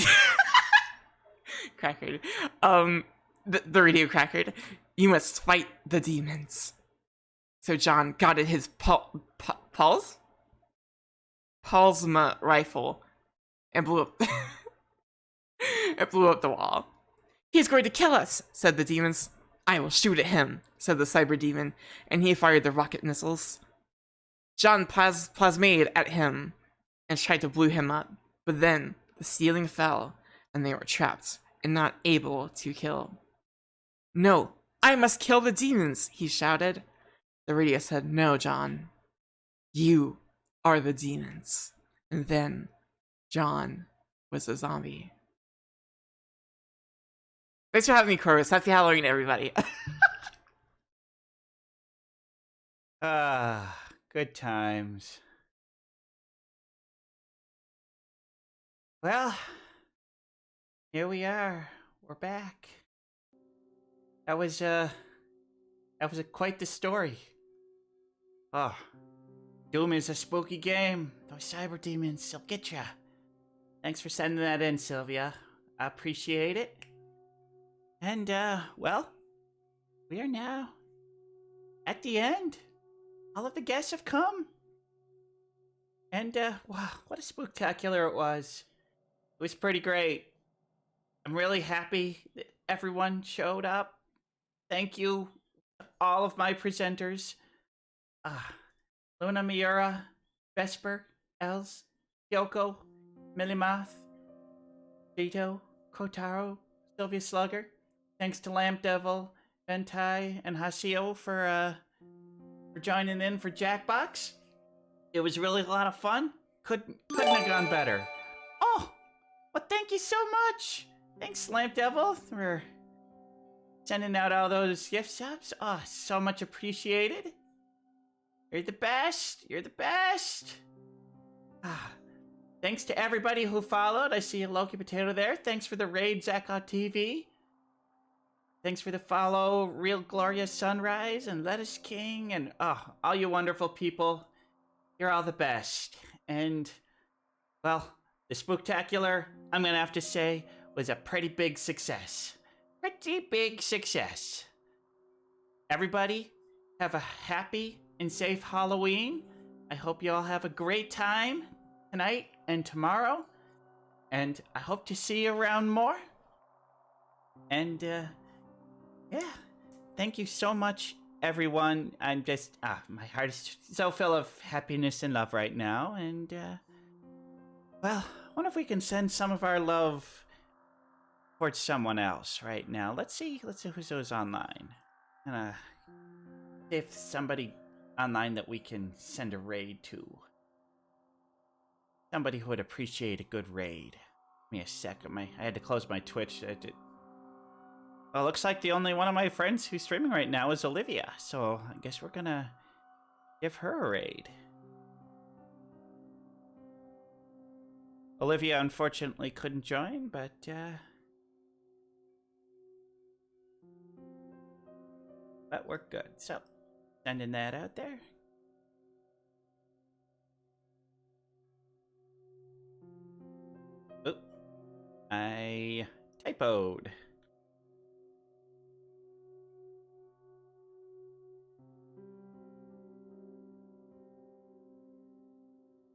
The radio crackered. You must fight the demons. So John got at his Palsma rifle and blew up the wall. "He's going to kill us," said the demons. "I will shoot at him," said the cyber demon, and he fired the rocket missiles. John plasmade at him and tried to blow him up, but then the ceiling fell and they were trapped and not able to kill. No, I must kill the demons, he shouted. The radio said, no, John. You are the demons. And then John was a zombie. Thanks for having me, Corvus. Happy Halloween, everybody. Good times. Well, here we are. We're back. That was quite the story. Oh, Doom is a spooky game. Those cyber demons, they'll get ya. Thanks for sending that in, Sylvia. I appreciate it. And, well, we are now at the end. All of the guests have come. And, wow, what a spooktacular it was. It was pretty great. I'm really happy that everyone showed up. Thank you, all of my presenters. Luna, Miura, Vesper, Els, Kyoko, Millimoth, Vito, Kotaro, Sylvia Slugger. Thanks to Lamp Devil, Ventai, and Hasio for joining in for Jackbox. It was really a lot of fun. Couldn't have gone better. Oh, well, thank you so much. Thanks, Lamp Devil, for sending out all those gift subs. Oh, so much appreciated. You're the best. You're the best. Thanks to everybody who followed. I see a Loki Potato there. Thanks for the raid, Zakot TV. Thanks for the follow, Real Glorious Sunrise and Lettuce King, and all you wonderful people. You're all the best. And, well, the Spooktacular, I'm gonna have to say, was a pretty big success. Pretty big success. Everybody, have a happy and safe Halloween. I hope you all have a great time tonight and tomorrow. And I hope to see you around more. And, yeah. Thank you so much, everyone. I'm just, my heart is so full of happiness and love right now. And, well, I wonder if we can send some of our love towards someone else right now. Let's see who's online. If somebody online that we can send a raid to. Somebody who would appreciate a good raid. Give me a second. I had to close my Twitch. Well, looks like the only one of my friends who's streaming right now is Olivia. So I guess we're gonna give her a raid. Olivia unfortunately couldn't join, but we're good. So, sending that out there. Oop. I typoed.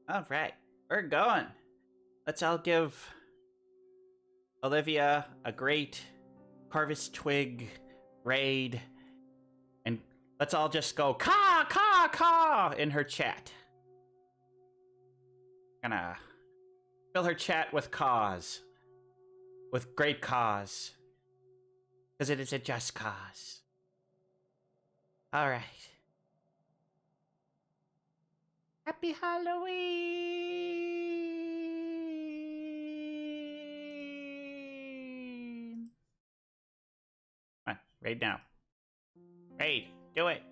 All right, we're going. Let's all give Olivia a great Corvus Twig raid. And let's all just go caw, caw, caw in her chat. Gonna fill her chat with caws. With great cause. Because it is a just cause. Alright. Happy Halloween! Come on, raid now. Raid, do it.